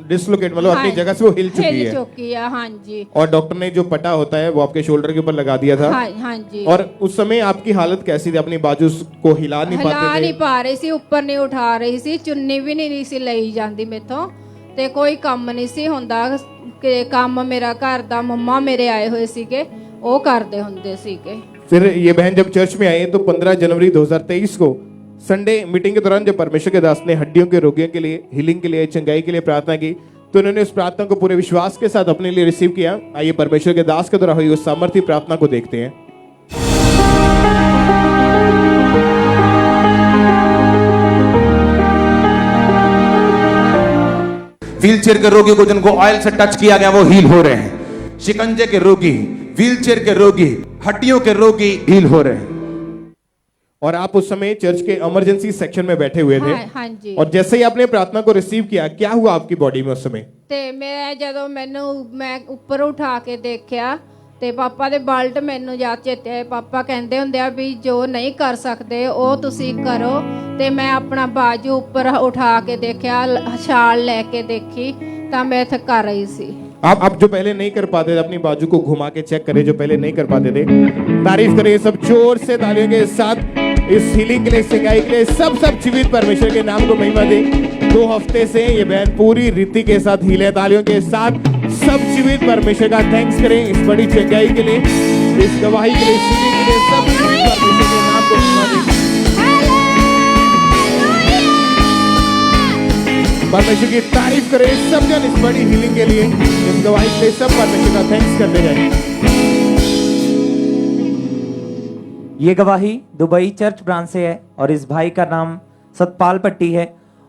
डिसलोकेट मतलब अपनी जगह से वो हिल चुकी है। हाँ जी। और डॉक्टर ने जो पट्टा होता है वो आपके शोल्डर के ऊपर लगा दिया था। हाँ जी। और उस समय आपकी हालत कैसी थी? अपनी बाजू को हिला नहीं पाते थे? नहीं पा रही सी, ऊपर नहीं उठा रही सी, चुन्नी भी नहीं सी ਲਈ ਜਾਂਦੀ ਮੇਥੋਂ ਤੇ ਕੋਈ ਕੰਮ ਨਹੀਂ ਸੀ ਹੁੰਦਾ ਕਿ ਕੰਮ ਮੇਰਾ ਘਰ ਦਾ ਮੰਮਾ ਮੇਰੇ ਆਏ ਹੋਏ ਸੀਗੇ ਉਹ ਕਰਦੇ ਹੁੰਦੇ ਸੀਗੇ। फिर ये बहन जब चर्च में आई तो 15 जनवरी 2023 को संडे मीटिंग के दौरान जब परमेश्वर के दास ने हड्डियों के रोगियों के लिए हीलिंग के लिए चंगाई के लिए प्रार्थना की तो उन्होंने उस प्रार्थना को पूरे विश्वास के साथ अपने लिए रिसीव किया। आइए परमेश्वर के दास के द्वारा हुई उस सामर्थ्य प्रार्थना को देखते हैं। व्हीलचेयर के रोगी को जिनको ऑयल से टच किया गया वो हील हो रहे हैं। शिकंजे के रोगी, व्हीलचेयर के रोगी, हड्डियों के रोगी हील हो रहे हैं। और आप उस समय चर्च के इमरजेंसी सेक्शन में बैठे हुए थे। हाँ जी। और जैसे ही आपने प्रार्थना को रिसीव किया क्या हुआ आपकी बॉडी में उस समय? ਤੇ ਮੈਂ ਜਦੋਂ ਮੈਂ ਉੱਪਰ ਉਠਾ ਕੇ ਦੇਖਿਆ ਤੇ ਪਾਪਾ ਦੇ ਬਾਲਟ ਮੈਨੂੰ ਯਾਦ ਚੇਤੇ ਪਾਪਾ ਕਹਿੰਦੇ ਹੁੰਦੇ ਆ ਵੀ ਜੋ ਨਹੀਂ ਕਰ ਸਕਦੇ ਉਹ ਤੁਸੀਂ ਕਰੋ ਤੇ ਮੈਂ ਆਪਣਾ ਬਾਜੂ ਉੱਪਰ ਉਠਾ ਕੇ ਦੇਖਿਆ ਛਾਲ ਲੈ ਕੇ ਦੇਖੀ ਤਾਂ ਮੈਂ ਇੱਥੇ ਕਰ ਰਹੀ ਸੀ। आप जो पहले नहीं कर पाते थे अपनी बाजू को घुमा के चेक करें, जो पहले नहीं कर पाते थे। तारीफ करें सब जोर से तालियों के साथ इस हीलिंग के लिए, सिंगाई के लिए। सब जीवित परमेश्वर के नाम को महिमा दे। 2 हफ्ते से ये बहन पूरी रीति के साथ हीले। तालियों के साथ सब जीवित परमेश्वर का थैंक्स करें इस बड़ी चंगाई के लिए, इस गवाही के लिए, इस हीलिंग के लिए। सब जीवित परमेश्वर के नाम को महिमा दे। परमेश्वर की तारीफ करें सब जन इस बड़ी हीलिंग के लिए, इस गवाही के लिए। सब परमेश्वर का थैंक्स करते जाएं। ये गवाही दुबई चर्च ब्रांच से है और इस भाई का नाम सतपाल पट्टी है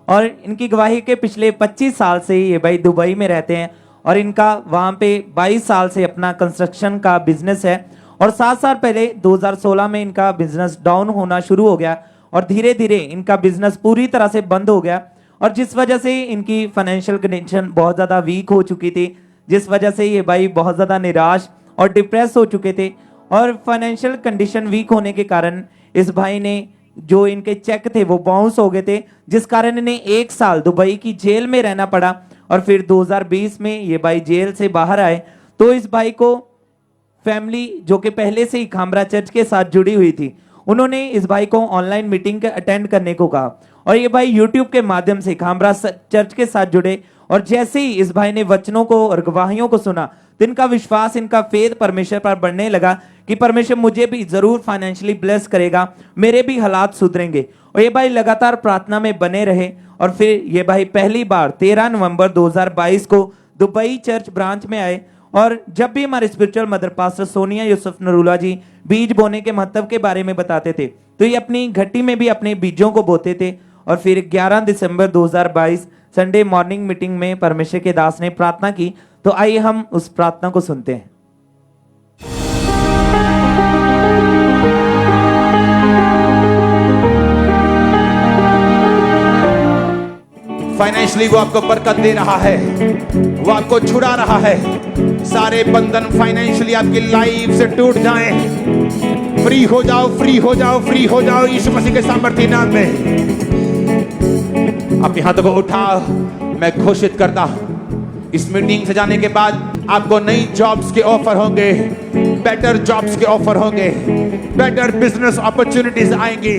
और इनकी गवाही के पिछले 25 साल से ये भाई दुबई में रहते हैं और इनका वहाँ पे 22 साल से अपना कंस्ट्रक्शन का बिजनेस है और 7 साल पहले 2016 में इनका बिजनेस डाउन होना शुरू हो गया और धीरे धीरे इनका बिजनेस पूरी तरह से बंद हो गया और जिस वजह से इनकी फाइनेंशियल कंडीशन बहुत ज़्यादा वीक हो चुकी थी, जिस वजह से ये भाई बहुत ज़्यादा निराश और डिप्रेस हो चुके थे और फाइनेंशियल कंडीशन वीक होने के कारण इस भाई ने जो इनके चेक थे वो बाउंस हो गए थे, जिस कारण इन्हें 1 साल दुबई की जेल में रहना पड़ा और फिर 2020 में ये भाई जेल से बाहर आए तो इस भाई को फैमिली जो कि पहले से ही खामरा चर्च के साथ जुड़ी हुई थी, उन्होंने इस भाई को ऑनलाइन मीटिंग अटेंड करने को कहा और ये भाई यूट्यूब के माध्यम से खामरा चर्च के साथ जुड़े और जैसे ही इस भाई ने वचनों को और गवाहियों को सुना तो इनका विश्वास, इनका फेथ परमेश्वर पर बढ़ने लगा कि परमेश्वर मुझे भी जरूर फाइनेंशियली ब्लेस करेगा, मेरे भी हालात सुधरेंगे। और ये भाई लगातार प्रार्थना में बने रहे और फिर ये भाई पहली बार 13 नवंबर 2022 को दुबई चर्च ब्रांच में आए और जब भी हमारे spiritual mother pastor Sonia Yusuf Narula ji बीज बोने के महत्व के बारे में बताते थे तो ये अपनी घटी में भी अपने बीजों को बोते थे और फिर 11 दिसंबर 2022 संडे मॉर्निंग मीटिंग में परमेश्वर के दास ने प्रार्थना की। तो आइए हम उस प्रार्थना को सुनते हैं। फाइनेंशियली वो आपको बरकत दे रहा है, वो आपको छुड़ा रहा है, सारे बंधन फाइनेंशियली आपकी लाइफ से टूट जाएं। फ्री हो जाओ, फ्री हो जाओ, फ्री हो जाओ यीशु मसीह के सामर्थ्य नाम में। अपने हाथों को उठाओ। मैं घोषित करता हूं, इस मीटिंग से जाने के बाद आपको नई जॉब्स के ऑफर होंगे, बेटर जॉब्स के ऑफर होंगे, बेटर बिजनेस अपॉर्चुनिटीज आएंगी।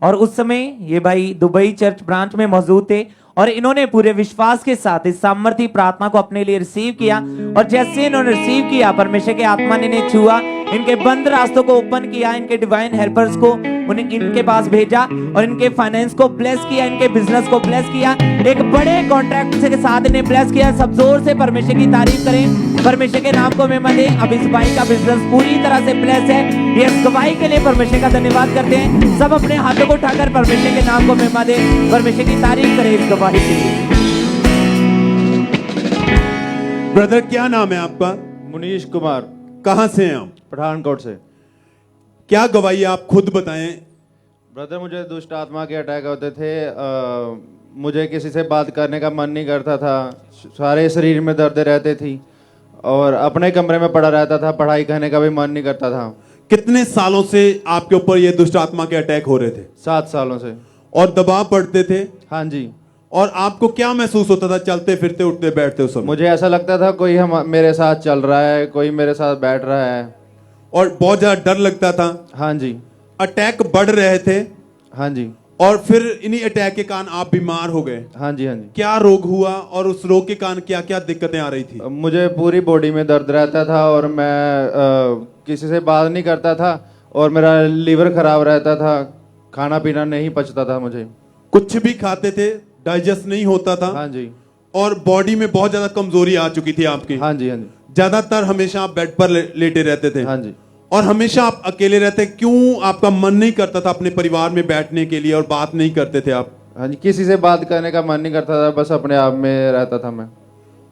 और उस समय ये भाई दुबई चर्च ब्रांच में मौजूद थे और इन्होंने पूरे विश्वास के साथ इस सामर्थी प्रार्थना को अपने लिए रिसीव किया। और जैसे इन्होंने रिसीव किया, परमेश्वर के आत्मा ने इन्हें छुआ, इनके बंद रास्तों को ओपन किया, इनके डिवाइन हेल्पर्स को उन्हें इनके पास भेजा और इनके फाइनेंस को ब्लेस किया, इनके बिजनेस को ब्लेस किया, एक बड़े कॉन्ट्रैक्ट के साथ इन्हें ब्लेस किया। सब जोर से परमेश्वर की तारीफ करें, परमेश्वर के नाम को महिमा दें। अब इस भाई का बिजनेस पूरी तरह से ब्लेस है। ये इस गवाही के लिए परमेश्वर का धन्यवाद करते हैं। सब अपने हाथों को उठाकर परमेश्वर के नाम को महिमा दें, परमेश्वर की तारीफ करें इस गवाही के लिए। ब्रदर क्या नाम है आपका? मुनीश कुमार, कहाँ से हैं आप? पठानकोट से। क्या गवाही आप खुद बताएं। ब्रदर, मुझे दुष्ट आत्मा के अटैक होते थे। मुझे किसी से बात करने का मन नहीं करता था, सारे शरीर में दर्द रहते थी और अपने कमरे में पड़ा रहता था, पढ़ाई करने का भी मन नहीं करता था। कितने सालों से आपके ऊपर ये दुष्ट आत्मा के अटैक हो रहे थे? 7 सालों से। और दबाव पड़ते थे? हाँ जी। और आपको क्या महसूस होता था चलते फिरते उठते बैठते उस समय? मुझे ऐसा लगता था कोई मेरे साथ चल रहा है, कोई मेरे साथ बैठ रहा है। और बहुत ज्यादा डर लगता था? हाँ जी। अटैक बढ़ रहे थे? हाँ जी। और फिर इन्हीं अटैक के कारण आप बीमार हो गए? हाँ जी। हाँ जी। क्या रोग हुआ और उस रोग के कारण क्या क्या दिक्कतें आ रही थी? मुझे पूरी बॉडी में दर्द रहता था और मैं किसी से बात नहीं करता था और मेरा लीवर खराब रहता था, खाना पीना नहीं पचता था मुझे। कुछ भी खाते थे डाइजेस्ट नहीं होता था? हाँ जी। और बॉडी में बहुत ज्यादा कमजोरी आ चुकी थी आपकी? हाँ जी। हाँ जी। ज्यादातर हमेशा आप बेड पर लेटे रहते थे? हाँ जी। और हमेशा आप अकेले रहते, क्यों आपका मन नहीं करता था अपने परिवार में बैठने के लिए और बात नहीं करते थे आप? हाँ जी, किसी से बात करने का मन नहीं करता था, बस अपने आप में रहता था मैं।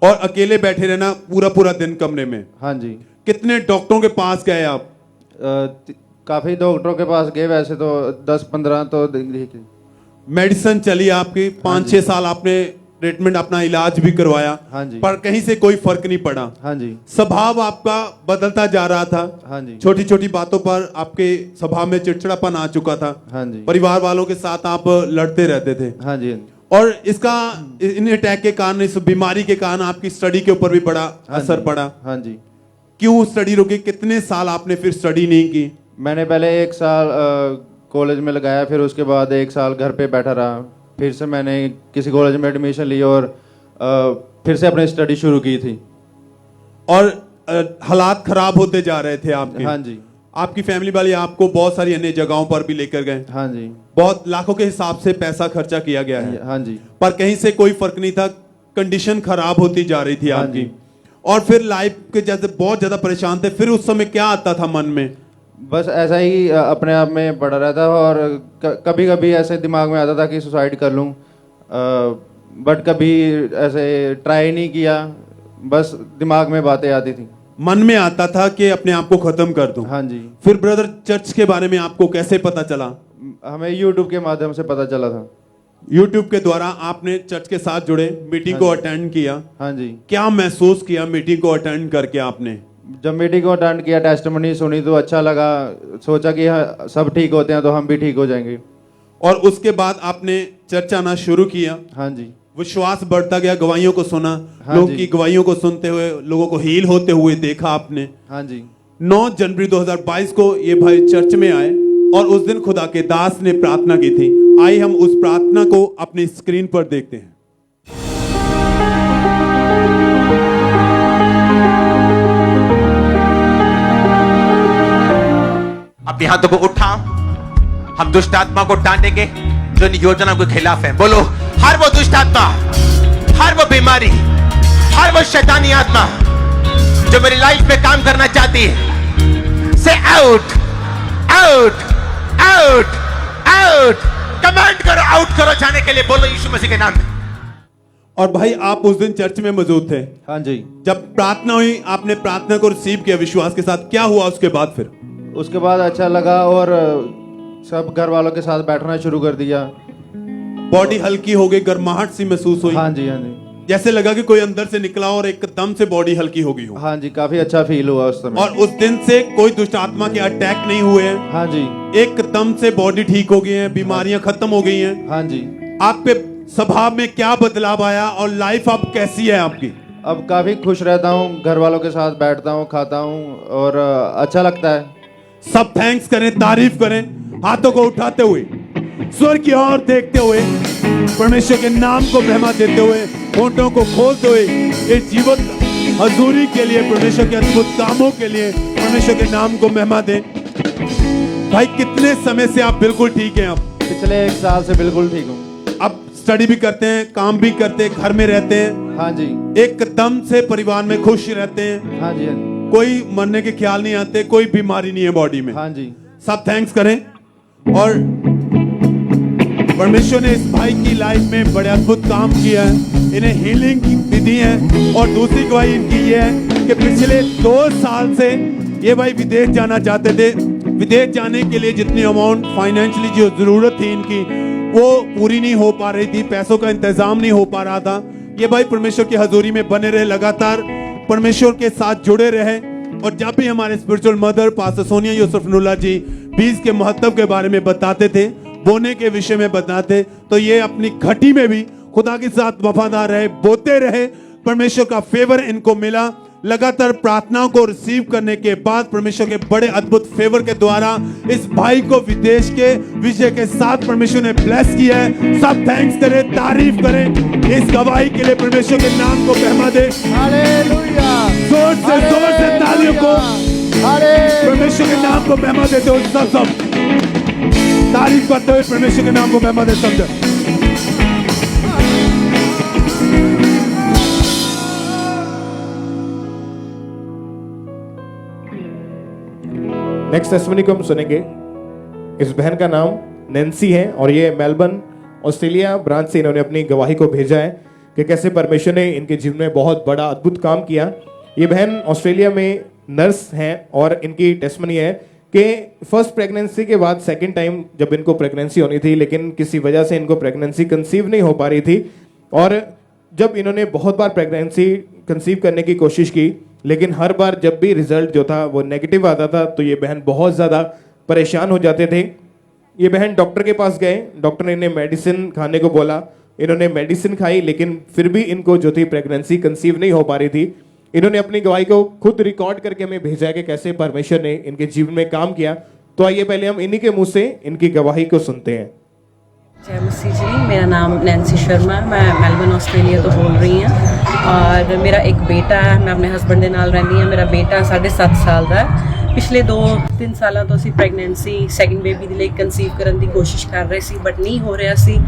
और अकेले बैठे रहना पूरा पूरा दिन कमरे में? हाँ जी। कितने डॉक्टरों के पास गए आप? काफी डॉक्टरों के पास गए, वैसे तो 10-15 तो मेडिसिन चली आपकी, 5-6 साल आपने ट्रीटमेंट अपना इलाज भी करवाया? हाँ जी। पर कहीं से कोई फर्क नहीं पड़ा? हाँ जी। स्वभाव आपका बदलता जा रहा था? हाँ जी। छोटी छोटी बातों पर आपके स्वभाव में चिड़चिड़ापन आ चुका था? हाँ जी। परिवार वालों के साथ आप लड़ते रहते थे? हाँ जी। और इसका इन अटैक के कारण, इस बीमारी के कारण आपकी स्टडी के ऊपर भी बड़ा असर पड़ा? हाँ जी। क्यों स्टडी रुकी? कितने साल आपने फिर स्टडी नहीं की? मैंने पहले 1 साल कॉलेज में लगाया, फिर उसके बाद 1 साल घर पे बैठा रहा, फिर से मैंने किसी कॉलेज में एडमिशन ली और फिर से अपनी स्टडी शुरू की थी। और हालात खराब होते जा रहे थे आपके? हाँ जी। आपकी फैमिली वाले आपको बहुत सारी अन्य जगहों पर भी लेकर गए? हाँ जी। बहुत लाखों के हिसाब से पैसा खर्चा किया गया है? हाँ जी। पर कहीं से कोई फर्क नहीं था, कंडीशन खराब होती जा रही थी आपकी। और फिर लाइफ के जैसे बहुत ज्यादा परेशान थे, फिर उस समय क्या आता था मन में? बस ऐसा ही अपने आप में पड़ा रहता और कभी कभी ऐसे दिमाग में आता था कि सुसाइड कर लूं, बट कभी ऐसे ट्राई नहीं किया, बस दिमाग में बातें आती थी। मन में आता था कि अपने आप को खत्म कर दूं? हाँ जी। फिर ब्रदर चर्च के बारे में आपको कैसे पता चला? हमें यूट्यूब के माध्यम से पता चला था। यूट्यूब के द्वारा आपने चर्च के साथ जुड़े, मीटिंग को अटेंड किया? हाँ जी। क्या महसूस किया मीटिंग को अटेंड करके आपने? जब मीटिंग को अटेंड किया, टेस्टिमनी सुनी तो अच्छा लगा, सोचा कि हाँ, सब ठीक होते हैं तो हम भी ठीक हो जाएंगे। और उसके बाद आपने चर्च आना शुरू किया? हाँ जी। विश्वास बढ़ता गया, गवाहियों को सुना? हाँ लोग जी। की गवाहियों को सुनते हुए लोगों को हील होते हुए देखा आपने? हाँ जी। 9 जनवरी 2022 को ये भाई चर्च में आए और उस दिन खुदा के दास ने प्रार्थना की थी। आइए हम उस प्रार्थना को अपनी स्क्रीन पर देखते हैं। अपने हाथों को उठाओ, हम दुष्ट आत्मा को डांटेंगे जो इन योजनाओं के खिलाफ है। बोलो, हर वो दुष्ट आत्मा, हर वो बीमारी, हर वो शैतानी आत्मा जो मेरी लाइफ में काम करना चाहती है, से out out out out, command करो, आउट करो जाने के लिए। बोलो यीशु मसीह के नाम में। और भाई आप उस दिन चर्च में मौजूद थे? हाँ जी। जब प्रार्थना हुई, आपने प्रार्थना को रिसीव किया विश्वास के साथ, क्या हुआ उसके बाद? फिर उसके बाद अच्छा लगा और सब घर वालों के साथ बैठना शुरू कर दिया। बॉडी हल्की हो गई, गर्माहट सी महसूस हुई? हाँ जी। हाँ जी। जैसे लगा कि कोई अंदर से निकला और एकदम से बॉडी हल्की हो गई हो। हाँ जी, काफी अच्छा फील हुआ उस समय। और उस दिन से कोई दुष्ट आत्मा के अटैक नहीं हुए हैं। हाँ जी, एकदम से बॉडी ठीक हो गई है, बीमारियां खत्म हो गई हैं। हाँ जी। आप पे स्वभाव में क्या बदलाव आया और लाइफ अब कैसी है आपकी? अब काफी खुश रहता हूँ, घर वालों के साथ बैठता हूँ, खाता हूँ और अच्छा लगता है। सब थैंक्स करें, तारीफ करें, हाथों को उठाते हुए, स्वर्ग की ओर देखते हुए, परमेश्वर के नाम को महिमा देते हुए, होठों को खोलते हुए, इस जीवन हजूरी के लिए, परमेश्वर के अद्भुत कामों के लिए परमेश्वर के नाम को महिमा दें। भाई कितने समय से आप बिल्कुल ठीक हैं? अब पिछले 1 साल से बिल्कुल ठीक हूँ। अब स्टडी भी करते हैं, काम भी करते हैं, घर में रहते हैं। हाँ जी। एकदम से परिवार में खुश रहते हैं। हाँ जी। कोई मरने के ख्याल नहीं आते, कोई बीमारी नहीं है बॉडी में। हाँ जी। सब थैंक्स करें। और परमेश्वर ने इस भाई की लाइफ में बड़े अद्भुत काम किया है, इन्हें हीलिंग भी दी है। और दूसरी गवाही इनकी ये है कि पिछले 2 साल से ये भाई विदेश जाना चाहते थे। विदेश जाने के लिए जितनी अमाउंट फाइनेंशियली जो जरूरत थी इनकी, वो पूरी नहीं हो पा रही थी, पैसों का इंतजाम नहीं हो पा रहा था। ये भाई परमेश्वर की हजूरी में बने रहे, लगातार परमेश्वर के साथ जुड़े रहे। और जब भी हमारे स्पिरिचुअल मदर पास्टर सोनिया यूसुफनुल्लाह जी बीज के महत्व के बारे में बताते थे, बोने के विषय में बताते, तो ये अपनी घटी में भी खुदा के साथ वफादार रहे, बोते रहे। परमेश्वर का फेवर इनको मिला। लगातार प्रार्थनाओं को रिसीव करने के बाद परमेश्वर के बड़े अद्भुत फेवर के द्वारा इस भाई को विदेश के विजय के साथ परमेश्वर ने ब्लेस किया है। सब थैंक्स करें, तारीफ करें इस गवाही के लिए, परमेश्वर के नाम को महिमा दे। हालेलुया। जोर से तालियों को परमेश्वर के नाम को महिमा देते हो। सब तारीफ करते हुए परमेश्वर के नाम को महिमा दे। समझो नेक्स्ट टेस्टिमनी को हम सुनेंगे। इस बहन का नाम नैन्सी है और ये मेलबर्न ऑस्ट्रेलिया ब्रांच से इन्होंने अपनी गवाही को भेजा है कि कैसे परमेश्वर ने इनके जीवन में बहुत बड़ा अद्भुत काम किया। ये बहन ऑस्ट्रेलिया में नर्स हैं और इनकी टेस्टिमनी है कि फर्स्ट प्रेगनेंसी के बाद सेकंड टाइम जब इनको प्रेगनेंसी होनी थी, लेकिन किसी वजह से इनको प्रेगनेंसी कंसीव नहीं हो पा रही थी। और जब इन्होंने बहुत बार प्रेगनेंसी कंसीव करने की कोशिश की, लेकिन हर बार जब भी रिजल्ट जो था वो नेगेटिव आता था, तो ये बहन बहुत ज़्यादा परेशान हो जाते थे। ये बहन डॉक्टर के पास गए, डॉक्टर ने इन्हें मेडिसिन खाने को बोला, इन्होंने मेडिसिन खाई, लेकिन फिर भी इनको जो थी प्रेगनेंसी कंसीव नहीं हो पा रही थी। इन्होंने अपनी गवाही को खुद रिकॉर्ड करके हमें भेजा कि कैसे परमेश्वर ने इनके जीवन में काम किया। तो आइए पहले हम इन्हीं के मुंह से इनकी गवाही को सुनते हैं। जय मसीह जी, मेरा नाम नैन्सी शर्मा, मैं मेलबर्न ऑस्ट्रेलिया तो बोल रही ਹਾਂ और मेरा एक बेटा है, मैं अपने हस्बैंड ਦੇ ਨਾਲ ਰਹਿੰਦੀ ਹਾਂ। ਮੇਰਾ ਬੇਟਾ 7.5 ਸਾਲ ਦਾ ਹੈ। ਪਿਛਲੇ 2-3 ਸਾਲਾਂ ਤੋਂ ਅਸੀਂ ਪ੍ਰੈਗਨੈਂਸੀ ਸੈਕਿੰਡ ਬੇਬੀ ਦੇ ਲਈ ਕਨਸੀਵ ਕਰਨ ਦੀ ਕੋਸ਼ਿਸ਼ ਕਰ ਰਹੇ ਸੀ, ਬਟ ਨਹੀਂ ਹੋ ਰਿਹਾ ਸੀ।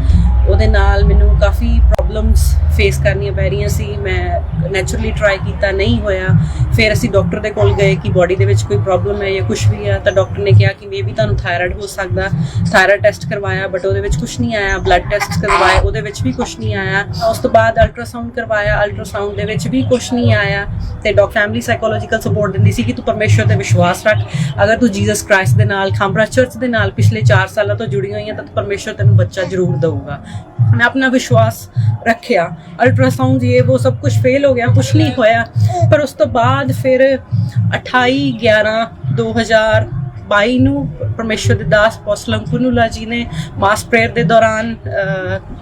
ਉਹਦੇ ਨਾਲ ਮੈਨੂੰ ਕਾਫੀ ਪ੍ਰੋਬਲਮਸ ਫੇਸ ਕਰਨੀਆਂ ਪੈ ਰਹੀਆਂ ਸੀ। ਮੈਂ ਨੈਚੁਰਲੀ ਟਰਾਈ ਕੀਤਾ, ਨਹੀਂ ਹੋਇਆ। ਫਿਰ ਅਸੀਂ ਡਾਕਟਰ ਦੇ ਕੋਲ ਗਏ ਕਿ ਬੋਡੀ ਦੇ ਵਿੱਚ ਕੋਈ ਪ੍ਰੋਬਲਮ ਹੈ ਜਾਂ ਕੁਝ ਵੀ ਹੈ, ਤਾਂ ਡਾਕਟਰ ਨੇ ਕਿਹਾ ਕਿ ਮੇਬੀ ਤੁਹਾਨੂੰ ਥਾਇਰਾਇਡ ਹੋ ਸਕਦਾ। ਥਾਇਰਾਇਡ ਟੈਸਟ ਕਰਵਾਇਆ, ਬਟ ਉਹਦੇ ਵਿੱਚ ਕੁਝ ਨਹੀਂ ਆਇਆ। ਬਲੱਡ ਟੈਸਟ ਕਰਵਾਏ, ਉਹਦੇ ਵਿੱਚ ਵੀ ਕੁਝ ਨਹੀਂ ਆਇਆ। ਉਸ ਤੋਂ ਬਾਅਦ ਅਲਟਰਾਸਾਊਂਡ ਕਰਵਾਇਆ, ਅਲਟਰਾਸਾਊਂਡ ਦੇ ਵਿੱਚ ਵੀ ਕੁਝ ਨਹੀਂ ਆਇਆ। ਤੇ ਡਾਕਟਰ ਫੈਮਿਲੀ ਸਾਈਕੋਲੋਜੀਕਲ ਸਪੋਰਟ ਦਿੰਦੀ ਸੀ ਕਿ ਤੂੰ ਪਰਮੇਸ਼ਵਰ ਤੇ ਵਿਸ਼ਵਾਸ ਰੱਖ, ਅਗਰ ਤੂੰ ਜੀਸਸ ਕ੍ਰਾਈਸਟ ਦੇ ਨਾਲ, ਖਾਂਬਰਾ ਚਰਚ ਦੇ ਨਾਲ ਪਿਛਲੇ 4 ਸਾਲਾਂ ਤੋਂ ਜੁੜੀ ਹੋਈ ਹੈ, ਤਾਂ ਪਰਮੇਸ਼ਵਰ ਤੈਨੂੰ ਬੱਚਾ ਜ਼ਰੂਰ ਦੇਊਗਾ। मैं अपना विश्वास रखिया। अल्ट्रासाउंड ये वो सब कुछ फेल हो गया, कुछ नहीं होया। पर उस तो बाद फिर 28/11/2022 ਨੂੰ ਪਰਮੇਸ਼ਵਰ ਦੇ ਦਾਸ ਅਪੋਸਟਲ ਅੰਕੁਨੂਲਾ ਜੀ ਨੇ ਮਾਸ ਪ੍ਰੇਅਰ ਦੇ ਦੌਰਾਨ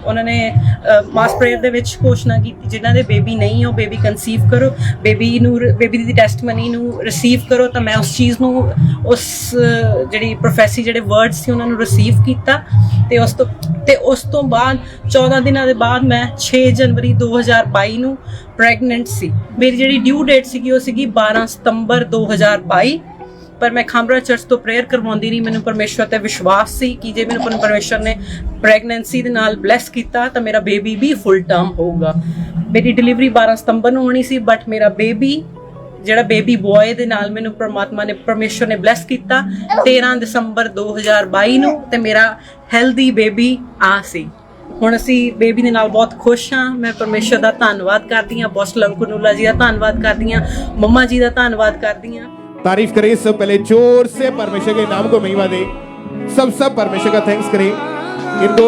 ਉਹਨਾਂ ਨੇ ਮਾਸ ਪ੍ਰੇਅਰ ਦੇ ਵਿੱਚ ਘੋਸ਼ਣਾ ਕੀਤੀ, ਜਿਨ੍ਹਾਂ ਦੇ ਬੇਬੀ ਨਹੀਂ ਉਹ ਬੇਬੀ ਕਨਸੀਵ ਕਰੋ, ਬੇਬੀ ਦੀ ਟੈਸਟਮਨੀ ਨੂੰ ਰਿਸੀਵ ਕਰੋ। ਤਾਂ ਮੈਂ ਉਸ ਚੀਜ਼ ਨੂੰ, ਉਸ ਜਿਹੜੀ ਪ੍ਰੋਫੈਸੀ, ਜਿਹੜੇ ਵਰਡਸ ਸੀ ਉਹਨਾਂ ਨੂੰ ਰਿਸੀਵ ਕੀਤਾ। ਤੇ ਉਸ ਤੋਂ ਬਾਅਦ 14 ਦਿਨਾਂ ਦੇ ਬਾਅਦ ਮੈਂ 6 ਜਨਵਰੀ 2022 ਨੂੰ ਪ੍ਰੈਗਨੈਂਟ ਸੀ। ਮੇਰੀ ਜਿਹੜੀ ਡਿਊ ਡੇਟ ਸੀਗੀ ਉਹ ਸੀਗੀ 12 ਸਤੰਬਰ 2022। ਪਰ ਮੈਂ ਖਾਂਬਰਾ ਚਰਚ ਤੋਂ ਪ੍ਰੇਅਰ ਕਰਵਾਉਂਦੀ ਰਹੀ। ਮੈਨੂੰ ਪਰਮੇਸ਼ਵਰ ਤੇ ਵਿਸ਼ਵਾਸ ਸੀ ਕਿ ਜੇ ਮੈਨੂੰ ਪਰਮੇਸ਼ਵਰ ਨੇ ਪ੍ਰੈਗਨੈਂਸੀ ਦੇ ਨਾਲ ਬਲੈਸ ਕੀਤਾ ਤਾਂ ਮੇਰਾ ਬੇਬੀ ਵੀ ਫੁੱਲ ਟਰਮ ਹੋਊਗਾ। ਮੇਰੀ ਡਿਲੀਵਰੀ 12 ਸਤੰਬਰ ਨੂੰ ਹੋਣੀ ਸੀ, ਬਟ ਮੇਰਾ ਬੇਬੀ, ਜਿਹੜਾ ਬੇਬੀ ਬॉय ਦੇ ਨਾਲ ਮੈਨੂੰ ਪਰਮਾਤਮਾ ਨੇ, ਪਰਮੇਸ਼ਵਰ ਨੇ ਬਲੈਸ ਕੀਤਾ 13 ਦਸੰਬਰ 2022 ਨੂੰ, ਤੇ ਮੇਰਾ ਹੈਲਦੀ ਬੇਬੀ ਆ ਸੀ। ਹੁਣ ਅਸੀਂ ਬੇਬੀ ਦੇ ਨਾਲ ਬਹੁਤ ਖੁਸ਼ ਹਾਂ। ਮੈਂ ਪਰਮੇਸ਼ਵਰ ਦਾ ਧੰਨਵਾਦ ਕਰਦੀ ਹਾਂ, ਅਪੋਸਟਲ ਅੰਕੁਨੂਲਾ ਜੀ ਦਾ ਧੰਨਵਾਦ ਕਰਦੀ ਹਾਂ, ਮੰਮਾ ਜੀ ਦਾ ਧੰਨਵਾਦ ਕਰਦੀ ਹਾਂ। तारीफ करें सब, पहले जोर से परमेश्वर के नाम को महिमा दे। सब परमेश्वर का थैंक्स करें। इनको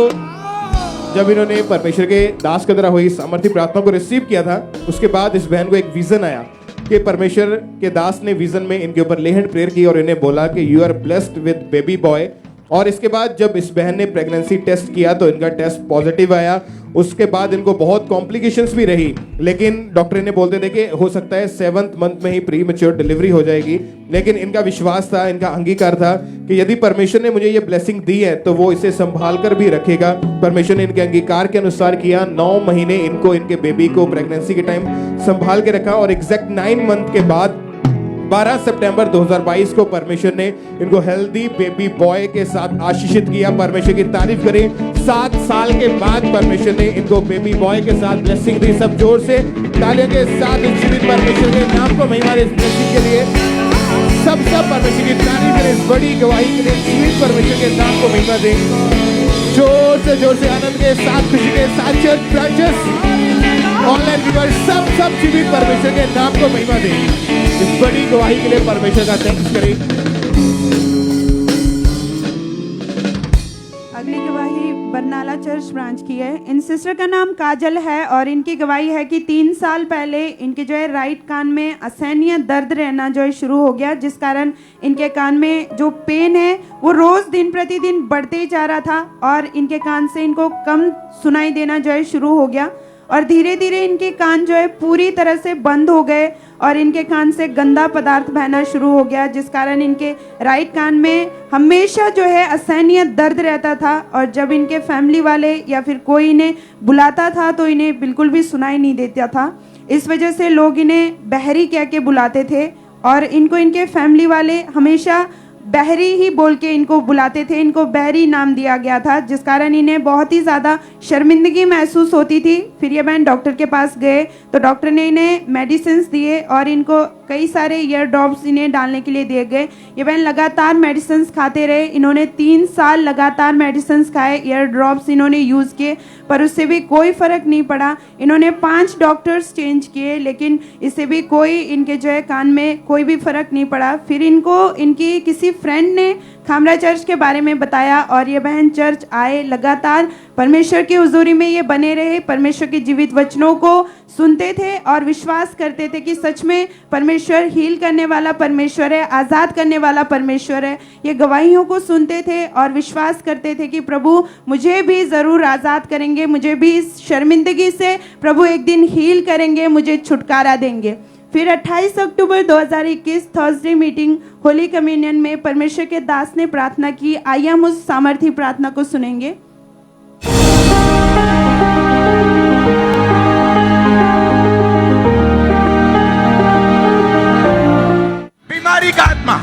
जब इन्होंने परमेश्वर के दास के द्वारा हुई सामर्थ्य प्रार्थना को रिसीव किया था, उसके बाद इस बहन को एक विजन आया कि परमेश्वर के दास ने विजन में इनके ऊपर ले हैंड प्रेयर की और इन्हें बोला कि you are blessed with baby boy. और इसके बाद जब इस बहन ने प्रेगनेंसी टेस्ट किया तो इनका टेस्ट पॉजिटिव आया। उसके बाद इनको बहुत कॉम्प्लिकेशंस भी रही, लेकिन डॉक्टर ने बोलते थे कि हो सकता है 7th मंथ में ही प्री मैच्योर डिलीवरी हो जाएगी। लेकिन इनका विश्वास था, इनका अंगीकार था कि यदि परमेश्वर ने मुझे ये ब्लेसिंग दी है तो वो इसे संभाल कर भी रखेगा। परमेश्वर ने इनके अंगीकार के अनुसार किया। 9 महीने इनको, इनके बेबी को प्रेगनेंसी के टाइम संभाल के रखा और एग्जैक्ट 9 मंथ के बाद 12 सितंबर 2022 को परमेश्वर ने इनको हेल्दी बेबी बॉय के साथ आशीषित किया। परमेश्वर की तारीफ करें। 7 साल के बाद परमेश्वर ने इनको बेबी बॉय के साथ ब्लेसिंग दी। सब जोर से तालियों के साथ इस जीवित परमेश्वर के नाम को महिमा दें। इस ब्लेसिंग के लिए सब परमेश्वर की तारीफ करें। इस बड़ी गवाही के लिए जीवित परमेश्वर के नाम को महिमा दें। जोर से आनंद के साथ, खुशी के साथ चर्च ब्रांचेस ऑनलाइन व्यूअर्स सब जीवित परमेश्वर के नाम को महिमा दें। इस बड़ी गवाही के लिए परमेश्वर का थैंक्स करें। अगली गवाही बरनाला चर्च ब्रांच की है। इन सिस्टर का नाम काजल है और इनकी गवाही है कि 3 साल पहले इनके जो है राइट कान में असहनीय दर्द रहना जो है शुरू हो गया, जिस कारण इनके कान में जो पेन है वो रोज दिन प्रतिदिन बढ़ते ही जा रहा था और इनके कान से इनको कम सुनाई देना जो है शुरू हो गया और धीरे धीरे इनके कान जो है पूरी तरह से बंद हो गए और इनके कान से गंदा पदार्थ बहना शुरू हो गया, जिस कारण इनके राइट कान में हमेशा जो है असहनीय दर्द रहता था और जब इनके फैमिली वाले या फिर कोई इन्हें बुलाता था तो इन्हें बिल्कुल भी सुनाई नहीं देता था। इस वजह से लोग इन्हें बहरी कह के बुलाते थे और इनको इनके फैमिली वाले हमेशा बहरी ही बोल के इनको बुलाते थे। इनको बहरी नाम दिया गया था, जिस कारण इन्हें बहुत ही ज़्यादा शर्मिंदगी महसूस होती थी। फिर ये बहन डॉक्टर के पास गए तो डॉक्टर ने इन्हें मेडिसिन दिए और इनको कई सारे ईयर ड्रॉप्स इन्हें डालने के लिए दिए गए। ये बहन लगातार मेडिसिन खाते रहे। इन्होंने 3 साल लगातार मेडिसिन खाए, ईयर ड्रॉप्स इन्होंने यूज़ किए, पर उससे भी कोई फ़र्क नहीं पड़ा। इन्होंने 5 डॉक्टर्स चेंज किए, लेकिन इससे भी कोई इनके जो है कान में कोई भी फ़र्क नहीं पड़ा। फिर इनको इनकी किसी फ्रेंड ने खामरा चर्च के बारे में बताया और ये बहन चर्च आए। लगातार परमेश्वर की हुजूरी में ये बने रहे, परमेश्वर के जीवित वचनों को सुनते थे और विश्वास करते थे कि सच में परमेश्वर हील करने वाला परमेश्वर है, आज़ाद करने वाला परमेश्वर है। ये गवाहियों को सुनते थे और विश्वास करते थे कि प्रभु मुझे भी ज़रूर आज़ाद करेंगे, मुझे भी इस शर्मिंदगी से प्रभु एक दिन हील करेंगे, मुझे छुटकारा देंगे। फिर 28 अक्टूबर 2021 थर्सडे मीटिंग होली कम्युनियन में परमेश्वर के दास ने प्रार्थना की। आइए हम उस सामर्थी प्रार्थना को सुनेंगे। बीमारी का आत्मा,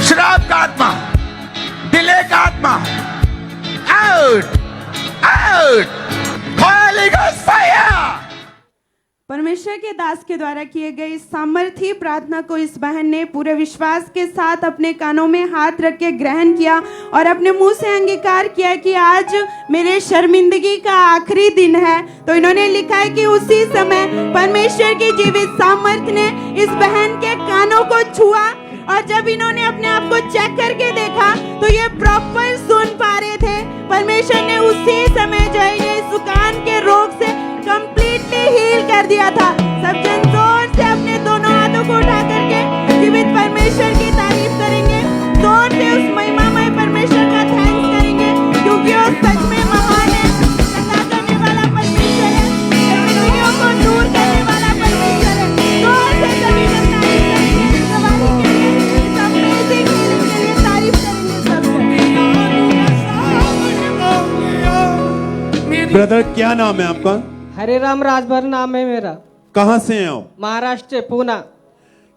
शराब का आत्मा, डिले का आत्मा, out out, Holi ghost fire. परमेश्वर के दास के द्वारा किए गए इस सामर्थी प्रार्थना को इस बहन ने पूरे विश्वास के साथ अपने कानों में हाथ रख के ग्रहण किया और अपने मुंह से अंगीकार किया कि आज मेरे शर्मिंदगी का आखिरी दिन है। तो इन्होंने लिखा है कि उसी समय परमेश्वर की जीवित सामर्थ ने इस बहन के कानों को छुआ और जब इन्होंने अपने आप को चेक करके देखा तो ये प्रॉपर सुन पा रहे थे। परमेश्वर ने उसी समय जो है ये इस कान के रोग से कंप्लीटली हील कर दिया था। सब जन जोर से अपने दोनों हाथों को उठा करके जीवित परमेश्वर की तारीफ करेंगे, जोर से उस महिमामय परमेश्वर का थैंक्स करेंगे, क्योंकि वो सच में महान है, सदा करने वाला परमेश्वर है, शर्मिंदगियों को दूर करने वाला परमेश्वर है। जोर से सभी लोग तारीफ करेंगे, गवाही के लिए, इस अमेजिंग हीलिंग के लिए तारीफ करेंगे सबसे। ब्रदर क्या नाम है आपका? हरे राम राजभर नाम है मेरा। कहाँ से हैं आप? महाराष्ट्र पूना।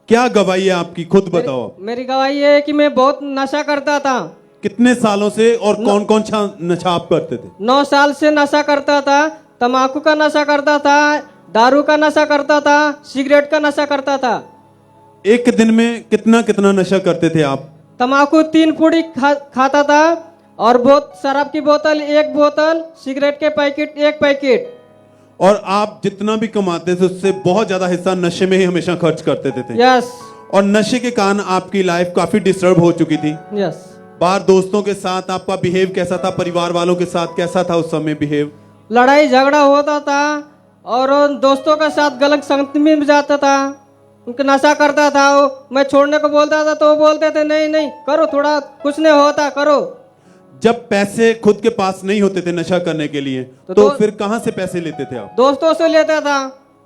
क्या गवाही है आपकी, खुद बताओ। मेरी गवाही है कि मैं बहुत नशा करता था। कितने सालों से और कौन कौन सा नशा आप करते थे? 9 साल से नशा करता था। तंबाकू का नशा करता था, दारू का नशा करता था, सिगरेट का नशा करता था। एक दिन में कितना कितना नशा करते थे आप? तंबाकू 3 पूड़ी खाता था और बहुत शराब की बोतल 1 बोतल, सिगरेट के पैकेट 1 पैकेट। और आप जितना भी कमाते थे उससे बहुत ज्यादा हिस्सा नशे में ही हमेशा खर्च करते थे। यस। और नशे के कारण आपकी लाइफ काफी डिस्टर्ब हो चुकी थी। यस। बाहर दोस्तों के साथ आपका बिहेव कैसा था, परिवार वालों के साथ कैसा था उस समय बिहेव? लड़ाई झगड़ा होता था और दोस्तों के साथ गलत संगति में भी जाता था, उनका नशा करता था। वो मैं छोड़ने को बोलता था तो वो बोलते थे नहीं नहीं करो, थोड़ा कुछ नहीं होता करो। जब पैसे खुद के पास नहीं होते थे नशा करने के लिए तो फिर कहां से पैसे लेते थे आप? दोस्तों से लेता था,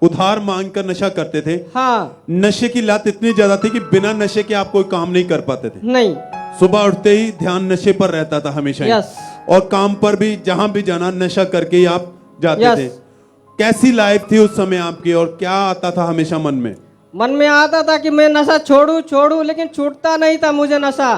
उधार मांग कर नशा करते थे। हाँ। नशे की लत इतनी ज्यादा थी कि बिना नशे के आप कोई काम नहीं कर पाते थे। नहीं। सुबह उठते ही ध्यान नशे पर रहता था हमेशा ही। यस। और काम पर भी जहां भी जाना नशा करके ही आप जाते यस। थे। कैसी लाइफ थी उस समय आपकी और क्या आता था हमेशा मन में? मन में आता था कि मैं नशा छोड़ू छोड़ू, लेकिन छूटता नहीं था मुझे नशा।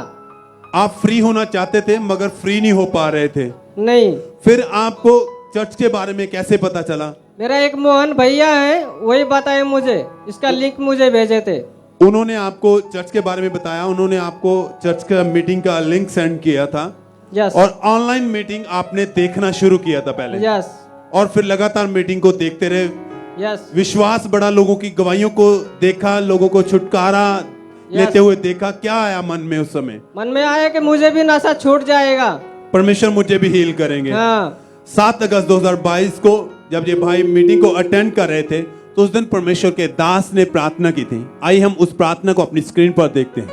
आप फ्री होना चाहते थे मगर फ्री नहीं हो पा रहे थे। नहीं। फिर आपको चर्च के बारे में कैसे पता चला? मेरा एक मोहन भैया है, वही बताए मुझे, इसका लिंक मुझे भेजे थे। उन्होंने आपको चर्च के बारे में बताया, उन्होंने आपको चर्च का मीटिंग का लिंक सेंड किया था। यस। और ऑनलाइन मीटिंग आपने देखना शुरू किया था पहले। यस। और फिर लगातार मीटिंग को देखते रहे। यस। विश्वास बढ़ा, लोगों की गवाहियों को देखा, लोगों को छुटकारा लेते हुए देखा। क्या आया मन में उस समय? मन में आया कि मुझे भी नशा छूट जाएगा, परमेश्वर मुझे भी हील करेंगे। हाँ। 7 अगस्त 2022 को जब ये भाई मीटिंग को अटेंड कर रहे थे तो उस दिन परमेश्वर के दास ने प्रार्थना की थी। आइए हम उस प्रार्थना को अपनी स्क्रीन पर देखते हैं।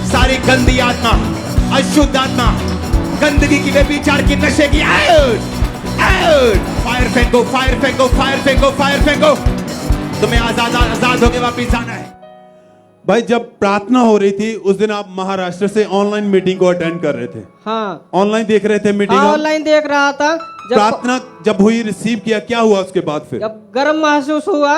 सारी गंदी आत्मा, अशुद्ध आत्मा, गंदगी की, व्यभिचार की, नशे की, आउट आउट। फायर फेंको, फायर फेंको, फायर फेंको, फायर फेंको। तुम्हें आजाद आजाद होके वापिस जाना है। भाई जब प्रार्थना हो रही थी उस दिन आप महाराष्ट्र से ऑनलाइन मीटिंग को अटेंड कर रहे थे। हाँ। ऑनलाइन देख रहे थे मीटिंग? हाँ, ऑनलाइन देख रहा था। प्रार्थना जब हुई, रिसीव किया, क्या हुआ उसके बाद? फिर जब गर्म महसूस हुआ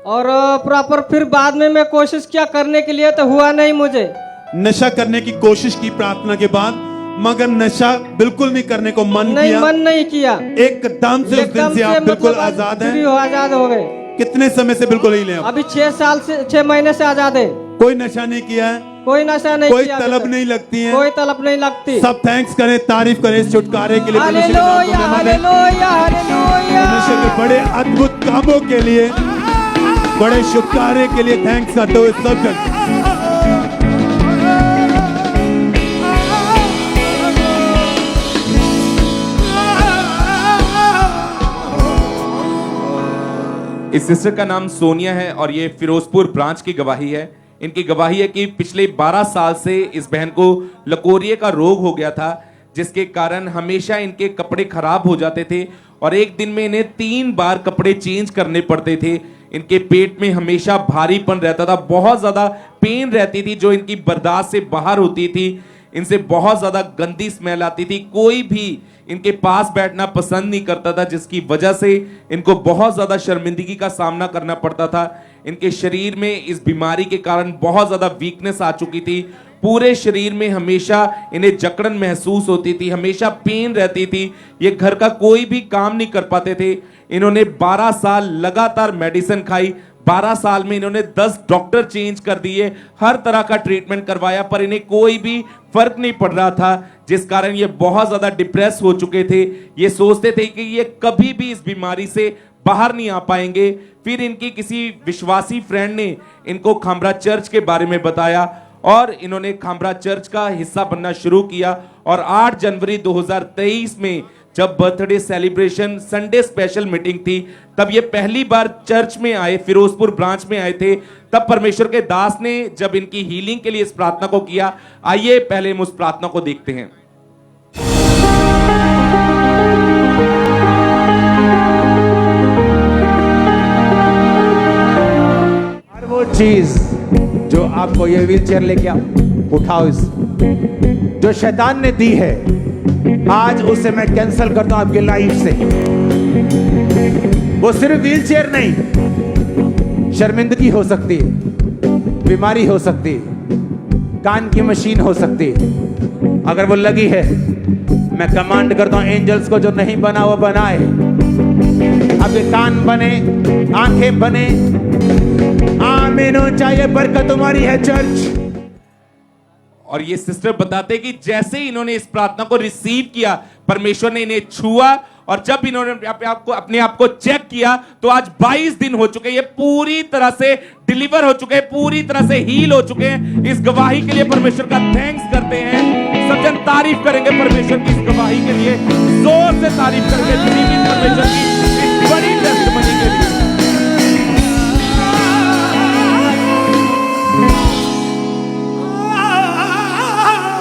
और प्रॉपर, फिर बाद में मैं कोशिश किया करने के लिए तो हुआ नहीं मुझे। नशा करने की कोशिश की प्रार्थना के बाद, मगर नशा बिल्कुल नहीं करने को मन नहीं, किया? मन नहीं किया। एकदम से उस दिन से आप बिल्कुल आजाद हैं? आजाद हो गए। कितने समय से बिल्कुल ही नहीं? अभी 6 महीने से आजाद है। कोई नशा नहीं किया है? कोई नशा नहीं कोई किया, तलब नहीं लगती है? कोई तलब नहीं लगती। सब थैंक्स करें, तारीफ करें इस छुटकारे के लिए, हालेलुया, हालेलुया, हालेलुया। परमेश्वर के बड़े अद्भुत कामों के लिए, बड़े छुटकारे के लिए थैंक्स करते हुए सब जन। इस सिस्टर का नाम सोनिया है और ये फिरोजपुर ब्रांच की गवाही है। इनकी गवाही है कि पिछले 12 साल से इस बहन को लकोरिये का रोग हो गया था, जिसके कारण हमेशा इनके कपड़े खराब हो जाते थे और एक दिन में इन्हें 3 बार कपड़े चेंज करने पड़ते थे। इनके पेट में हमेशा भारीपन रहता था, बहुत ज्यादा पेन रहती थी जो इनकी बर्दाश्त से बाहर होती थी। इनसे बहुत ज्यादा गंदी स्मेल आती थी, कोई भी इनके पास बैठना पसंद नहीं करता था, जिसकी वजह से इनको बहुत ज्यादा शर्मिंदगी का सामना करना पड़ता था। इनके शरीर में इस बीमारी के कारण बहुत ज्यादा वीकनेस आ चुकी थी। पूरे शरीर में हमेशा इन्हें जकड़न महसूस होती थी, हमेशा पेन रहती थी। ये घर का कोई भी काम नहीं कर पाते थे। इन्होंने 12 साल लगातार मेडिसिन खाई। 12 साल में इन्होंने 10 डॉक्टर चेंज कर दिए, हर तरह का ट्रीटमेंट करवाया, पर इन्हें कोई भी फर्क नहीं पड़ रहा था, जिस कारण ये बहुत ज्यादा डिप्रेस हो चुके थे। ये सोचते थे कि ये कभी भी इस बीमारी से बाहर नहीं आ पाएंगे। फिर इनकी किसी विश्वासी फ्रेंड ने इनको खामरा चर्च के बारे में बताया और इन्होंने खामरा चर्च का हिस्सा बनना शुरू किया। और 8 जनवरी 2023 में जब birthday celebration Sunday special meeting थी, तब ये पहली बार चर्च में आए, फिरोजपुर ब्रांच में आए थे। तब परमेश्वर के दास ने जब इनकी हीलिंग के लिए इस प्रार्थना को किया। आइए पहले हम उस प्रार्थना को देखते हैं। हर वो चीज जो आपको ये व्हीलचेयर लेके उठाओ, इस जो शैतान ने दी है, आज उसे मैं कैंसिल करता हूं आपकी लाइफ से। वो सिर्फ व्हीलचेयर नहीं, शर्मिंदगी हो सकती है, बीमारी हो सकती है, कान की मशीन हो सकती है। अगर वो लगी है, मैं कमांड करता हूं एंजल्स को, जो नहीं बना वो बनाए। आपके कान बने, आंखें बने। आमीन हो, चाहिए बरकत तुम्हारी है चर्च। और ये सिस्टर बताते कि जैसे ही इन्होंने इस प्रार्थना को रिसीव किया, परमेश्वर ने इन्हें छुआ और जब इन्होंने अपने आप को चेक किया तो आज 22 दिन हो चुके, ये पूरी तरह से डिलीवर हो चुके हैं, पूरी तरह से हील हो चुके हैं। इस गवाही के लिए परमेश्वर का थैंक्स करते हैं। सब जन तारीफ करेंगे परमेश्वर की इस गवाही के लिए, जोर से तारीफ करेंगे जीवित परमेश्वर की इस बड़ी टेस्टमनी के लिए।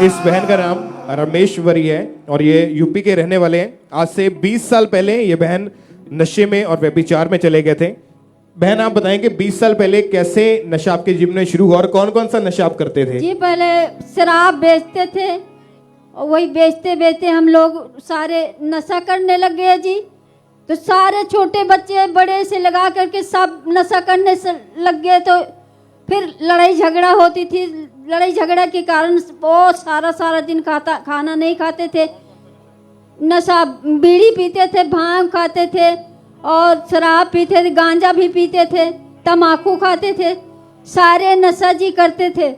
इस बहन का नाम रमेश्वरी है और ये यूपी के रहने वाले हैं। आज से 20 साल पहले ये बहन नशे में और व्यभिचार में चले गए थे। बहन आप बताएं कि 20 साल पहले कैसे नशा आपके जीवन में शुरू हुआ और कौन कौन सा नशा आप करते थे? जी पहले शराब बेचते थे और वही बेचते बेचते हम लोग सारे नशा करने लग गए जी। तो सारे छोटे बच्चे बड़े से लगा करके सब नशा करने से लग गए। तो फिर लड़ाई झगड़ा होती थी, लड़ाई झगड़ा के कारण वो सारा दिन खाना नहीं खाते थे, नशा बीड़ी पीते थे, भांग खाते थे और शराब पीते थे, गांजा भी पीते थे, तम्बाकू खाते थे, सारे नशा जी करते थे।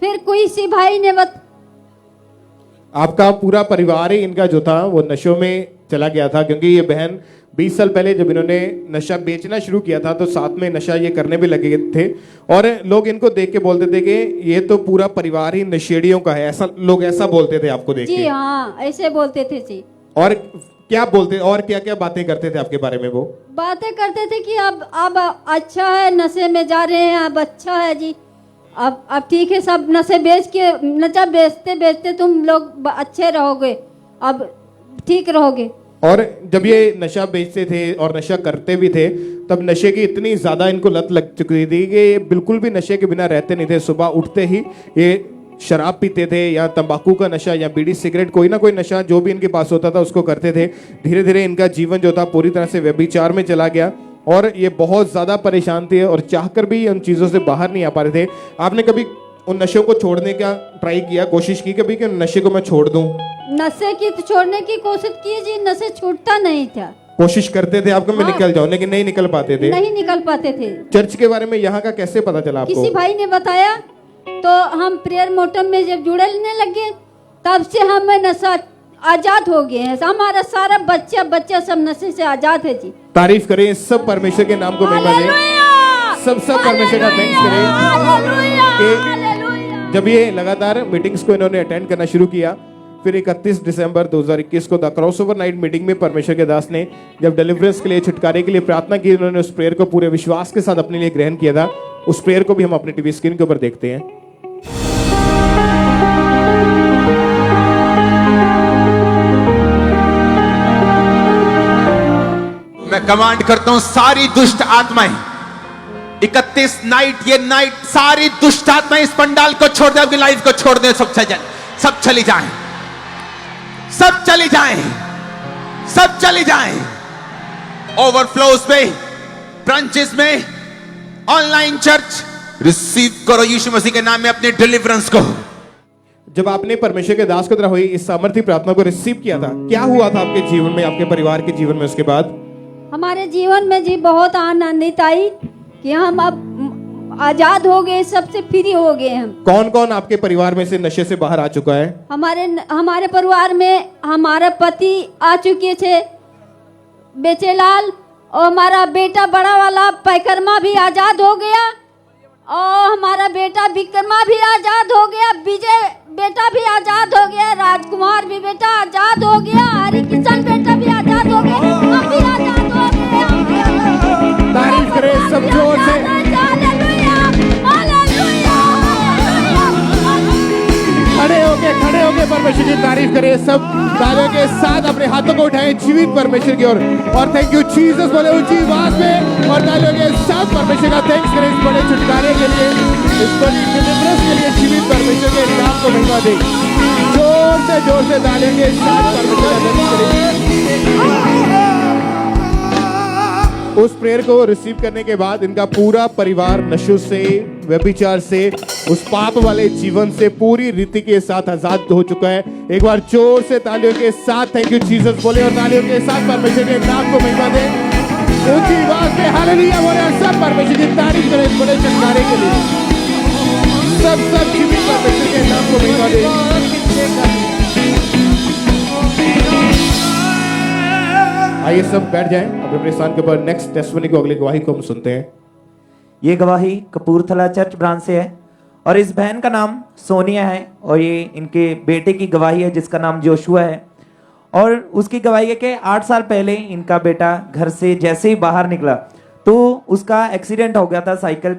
फिर कोई सी भाई ने आपका पूरा परिवार ही इनका जो था वो नशों में चला गया था, क्योंकि ये बहन 20 साल पहले जब इन्होंने नशा बेचना शुरू किया था तो साथ में नशा ये करने भी लगे थे और लोग इनको देख के बोलते थे कि ये तो पूरा परिवार ही नशेड़ियों का है, ऐसा लोग ऐसा बोलते थे आपको देख के? जी हाँ, ऐसे बोलते थे जी। और क्या बोलते और क्या क्या बातें करते थे आपके बारे में? वो बातें करते थे कि अब अच्छा है, नशे में जा रहे हैं, अब अच्छा है जी, अब ठीक है, सब नशे बेच के नशा बेचते बेचते तुम लोग अच्छे रहोगे, अब ठीक रहोगे। और जब ये नशा बेचते थे और नशा करते भी थे तब नशे की इतनी ज्यादा इनको लत लग चुकी थी कि ये बिल्कुल भी नशे के बिना रहते नहीं थे। सुबह उठते ही ये शराब पीते थे या तंबाकू का नशा या बीड़ी सिगरेट, कोई ना कोई नशा जो भी इनके पास होता था उसको करते थे। धीरे धीरे इनका जीवन जो था पूरी तरह से व्यभिचार में चला गया और ये बहुत ज्यादा परेशान थे और चाहकर भी उन चीजों से बाहर नहीं आ पा रहे थे। आपने कभी उन नशों को छोड़ने का ट्राई किया, कोशिश की कभी कि उन नशे को मैं छोड़ दूं? नशे की छोड़ने की कोशिश की जी, नशे छूटता नहीं था। कोशिश करते थे आपको मैं निकल जाऊं, लेकिन नहीं निकल पाते थे? नहीं निकल पाते थे। चर्च के बारे में यहाँ का कैसे पता चला आपको? किसी भाई ने बताया तो हम प्रेयर मोटम में जब जुड़ने लगे तब से हम नशा आजाद हो गए हैं। हमारा सारा बच्चा सब नशे से आजाद है जी। तारीफ करें सब परमेश्वर के नाम को महिमा दें, सब परमेश्वर का थैंक्स करें। जब ये लगातार मीटिंग्स को इन्होंने अटेंड करना शुरू किया, फिर 31 दिसंबर 2021 को द क्रॉसओवर नाइट मीटिंग में परमेश्वर के दास ने जब डिलीवरेंस के लिए, छुटकारे के लिए प्रार्थना की, उन्होंने उस प्रेयर को पूरे विश्वास के साथ अपने लिए ग्रहण किया था। उस प्रेयर को भी हम अपने टीवी स्क्रीन के ऊपर देखते हैं। मैं कमांड करता हूं सारी दुष्ट आत्माएं 31 नाइट, ये नाइट सारी दुष्ट आत्माएं इस पंडाल को छोड़ दे, अपनी लाइफ को छोड़ दे, सब चली जाएं, सब चली जाएं, सब चली जाएं। ओवरफ्लोज में, ब्रांचेस में, ऑनलाइन चर्च, रिसीव करो यीशु मसीह के नाम में अपने डिलीवरेंस को। जब आपने परमेश्वर के दास की तरह हुई इस सामर्थ्य प्रार्थना को रिसीव किया था, क्या हुआ था आपके जीवन में, आपके परिवार के जीवन में? उसके बाद हमारे जीवन में जी बहुत आनंदित आई कि हम अब आजाद हो गए, सबसे फ्री हो गए हम। कौन कौन आपके परिवार में से नशे से बाहर आ चुका है? हमारे परिवार में हमारा पति आ चुके थे बेचेलाल, और हमारा बेटा बड़ा वाला पैकरमा भी आजाद हो गया, और हमारा बेटा विक्रमा भी आजाद हो गया, विजय बेटा भी आजाद हो गया, राजकुमार भी बेटा आजाद हो गया, हरि किशन बेटा भी आजाद हो गए, हम भी आजाद हो गए। तारीफ करें सब जोर से। खड़े होके परमेश्वर की तारीफ करें सब, तालियों के साथ अपने हाथों को उठाएं जीवित परमेश्वर की ओर और थैंक यू जीसस बोले ऊंची आवाज में, और तालियों के साथ परमेश्वर का थैंक्स करें इस बड़े छुटकारे के लिए, इस बड़ी डिलीवरेंस के लिए। जीवित परमेश्वर के नाम को महिमा दें, जोर से तालियों के साथ परमेश्वर का थैंक्स करें। उस प्रेयर को रिसीव करने के बाद इनका पूरा परिवार नशों से, व्यभिचार से, उस पाप वाले जीवन से पूरी रीति के साथ आजाद हो चुका है। एक बार जोर से तालियों के साथ थैंक यू जीसस बोले और तालियों के साथ परमेश्वर के नाम को महिमा दें, ऊंची आवाज में हालेलुया बोले और सब परमेश्वर की तारीफ करें इस बड़े छुटकारे के लिए। सब जीवित परमेश्वर के नाम को महिमा दें। आइए सब बैठ जाएं अपने अपने स्थान के ऊपर। नेक्स्ट टेस्टिमनी को, अगली गवाही को हम सुनते हैं। ये गवाही कपूरथला चर्च ब्रांच से है और इस बहन का नाम सोनिया है और ये इनके बेटे की गवाही है जिसका नाम जोशुआ है। और उसकी गवाही है कि 8 साल पहले इनका बेटा घर से जैसे ही बाहर निकला तो उसका एक्सीडेंट हो गया था साइकिल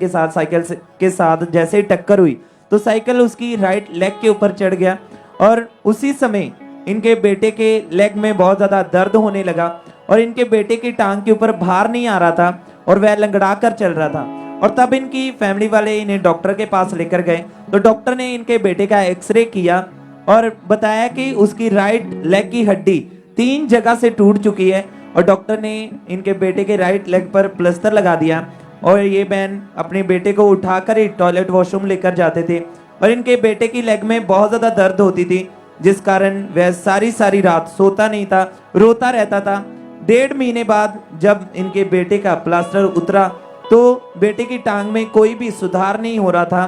के साथ जैसे ही टक्कर हुई तो साइकिल उसकी राइट लेग के ऊपर चढ़ गया और उसी समय इनके बेटे के लेग में बहुत ज़्यादा दर्द होने लगा और इनके बेटे की टांग के ऊपर भार नहीं आ रहा था और वह लंगड़ा कर चल रहा था। और तब इनकी फैमिली वाले इन्हें डॉक्टर के पास लेकर गए तो डॉक्टर ने इनके बेटे का एक्सरे किया और बताया कि उसकी राइट लेग की हड्डी 3 जगह से टूट चुकी है और डॉक्टर ने इनके बेटे के राइट लेग पर प्लास्टर लगा दिया। और ये बहन अपने बेटे को उठाकर ही टॉयलेट वॉशरूम लेकर जाते थे और इनके बेटे की लेग में बहुत ज़्यादा दर्द होती थी जिस कारण वह सारी रात सोता नहीं था, रोता रहता था। 1.5 महीने बाद जब इनके बेटे का प्लास्टर उतरा तो बेटे की टांग में कोई भी सुधार नहीं हो रहा था।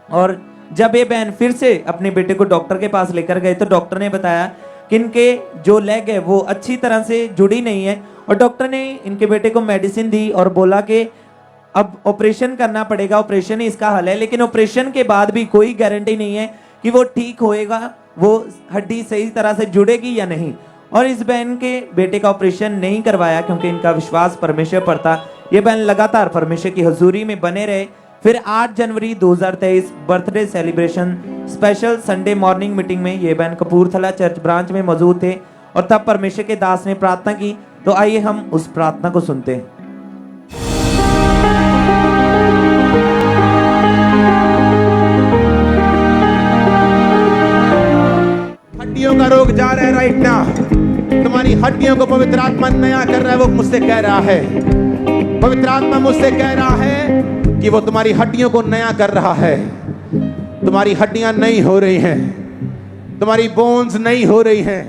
और जब ये बहन फिर से अपने बेटे को डॉक्टर के पास लेकर गए तो डॉक्टर ने बताया कि इनके जो लेग है वो अच्छी तरह से जुड़ी नहीं है और डॉक्टर ने इनके बेटे को मेडिसिन दी और बोला कि अब ऑपरेशन करना पड़ेगा, ऑपरेशन ही इसका हल है। लेकिन ऑपरेशन के बाद भी कोई गारंटी नहीं है कि वो ठीक होएगा, वो हड्डी सही तरह से जुड़ेगी या नहीं। और इस बहन के बेटे का ऑपरेशन नहीं करवाया क्योंकि इनका विश्वास परमेश्वर पर था। ये बहन लगातार परमेश्वर की हजूरी में बने रहे। फिर 8 जनवरी 2023 birthday celebration special Sunday morning meeting में ये बहन कपूरथला चर्च ब्रांच में मौजूद थे और तब परमेश्वर के दास ने प्रार्थना की। तो आइए हम उस प्रार्थना को सुनते हैं। हड्डियों का रोग जा रहा है राइट ना, तुम्हारी हड्डियों को पवित्र आत्मा नया कर रहा है। वो मुझसे कह रहा है, पवित्र आत्मा मुझसे कह रहा है कि वो तुम्हारी हड्डियों को नया कर रहा है। तुम्हारी हड्डियां नई हो रही हैं, तुम्हारी बोन्स नई हो रही हैं।